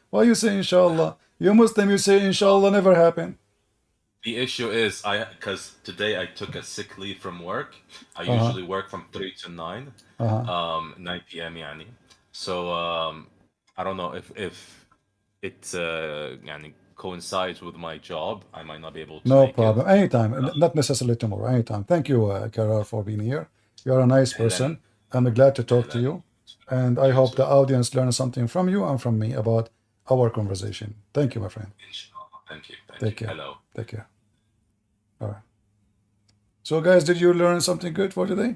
S1: Why you say inshallah? You Muslim, you say inshallah never happen.
S2: The issue is because today I took a sick leave from work. I
S1: Uh-huh.
S2: usually work from 3 to 9,
S1: Uh-huh.
S2: 9 p.m. يعني. So I don't know if it يعني coincides with my job. I might not be able to
S1: No
S2: make it.
S1: problem. Anytime. Not necessarily tomorrow. Anytime. Thank you, Karar, for being here. You're a nice
S2: أهلاً
S1: person. I'm glad to talk to
S2: أهلاً.
S1: you. And I
S2: You
S1: hope
S2: too.
S1: the audience learns something from you and from me about our conversation. Thank you, my friend.
S2: Inshallah. Thank you. Thank
S1: Take
S2: you.
S1: care.
S2: Hello.
S1: Take care. All right. So, guys, did you learn something good for today?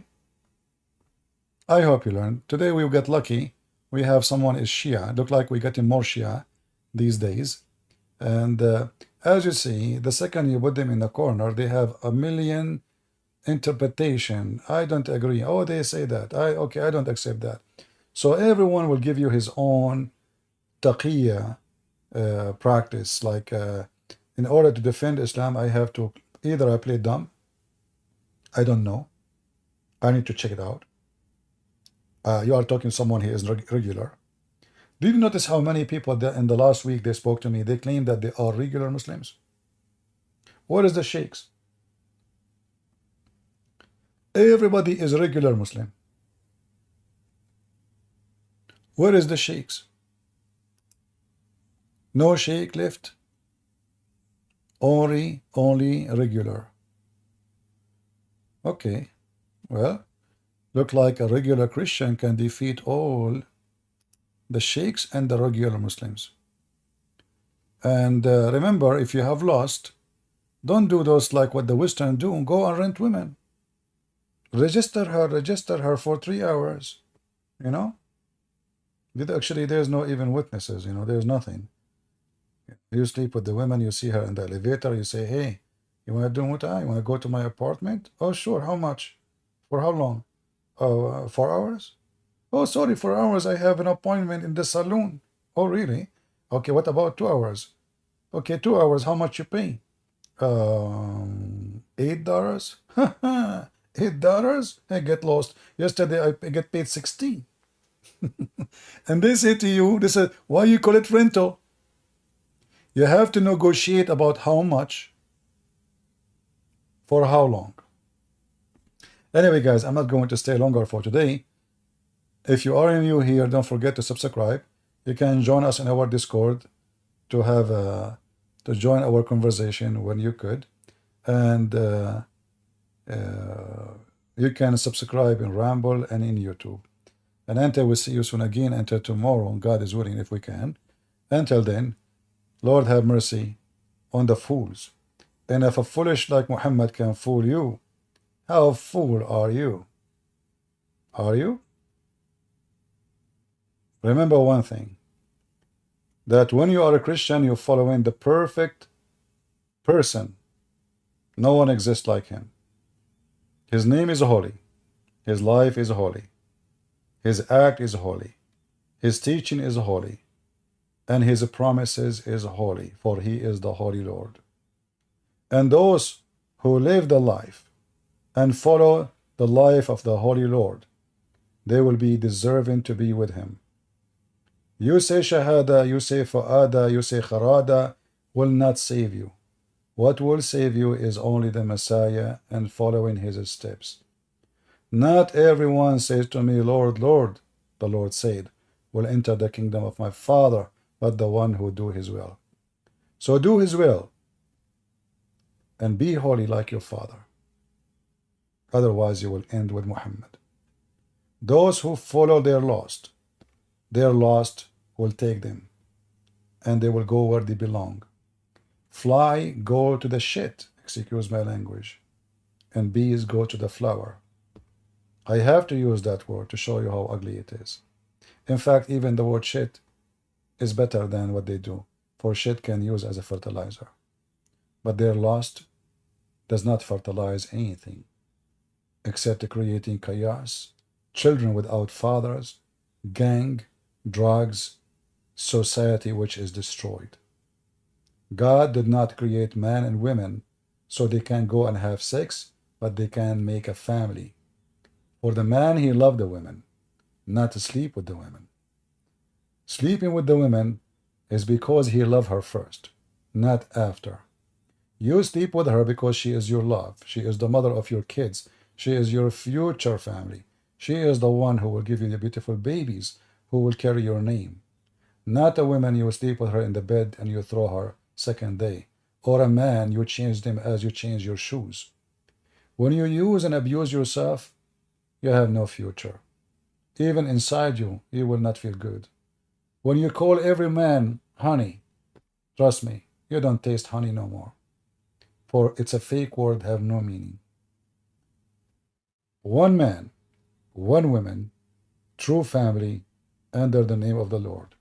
S1: I hope you learned. Today we get lucky. We have someone is Shia. Look like we're getting more Shia these days. And as you see, the second you put them in the corner, they have a million interpretation. I don't agree. Oh, they say that. I don't accept that. So everyone will give you his own taqiyya practice. Like in order to defend Islam, I have to either I play dumb. I don't know. I need to check it out. You are talking to someone who is regular. Did you notice how many people that in the last week they spoke to me? They claim that they are regular Muslims. What is the sheikhs? Everybody is a regular Muslim. Where is the sheikhs? No sheikh left. Only regular. Okay. Well, look like a regular Christian can defeat all the sheikhs and the regular Muslims. And remember, if you have lost, don't do those like what the Western do. Go and rent women. Register her for 3 hours. You know? Actually, there's no even witnesses. There's nothing. You sleep with the women, you see her in the elevator, you say, hey, you want to do muta? You want to go to my apartment? Oh, sure. How much? For how long? Oh, 4 hours? Oh, sorry, 4 hours. I have an appointment in the saloon. Oh, really? Okay, what about 2 hours? Okay, 2 hours. How much you pay? $8? $8? I get lost. Yesterday I get paid 16. And they say to you, they say, why you call it rental? You have to negotiate about how much, for how long. Anyway, guys, I'm not going to stay longer for today. If you are new here, don't forget to subscribe. You can join us in our Discord to have to join our conversation when you could. And you can subscribe in Ramble and in YouTube. And until we see you soon again, until tomorrow, God is willing, if we can. Until then, Lord have mercy on the fools. And if a foolish like Muhammad can fool you, how fool are you? Are you? Remember one thing, that when you are a Christian, you're following the perfect person. No one exists like him. His name is holy. His life is holy. His act is holy. His teaching is holy. And his promises is holy, for he is the Holy Lord. And those who live the life and follow the life of the Holy Lord, they will be deserving to be with him. You say Shahada, you say Fu'ada, you say Kharada will not save you. What will save you is only the Messiah and following his steps. Not everyone says to me, Lord, Lord, the Lord said, will enter the kingdom of my Father, but the one who do his will. So do his will and be holy like your Father. Otherwise you will end with Muhammad. Those who follow their lost will take them, and they will go where they belong. Fly go to the shit, excuse my language, and bees go to the flower. I have to use that word to show you how ugly it is. In fact, even the word shit is better than what they do, for shit can use as a fertilizer. But their lust does not fertilize anything except creating chaos, children without fathers, gang, drugs, society which is destroyed. God did not create man and women so they can go and have sex, but they can make a family. For the man, he loved the women, not to sleep with the women. Sleeping with the women is because he loved her first, not after. You sleep with her because she is your love. She is the mother of your kids. She is your future family. She is the one who will give you the beautiful babies who will carry your name. Not a woman you sleep with her in the bed and you throw her second day. Or a man you change them as you change your shoes. When you use and abuse yourself, you have no future. Even inside you, you will not feel good. When you call every man honey, trust me, you don't taste honey no more. For it's a fake word, have no meaning. One man, one woman, true family, under the name of the Lord.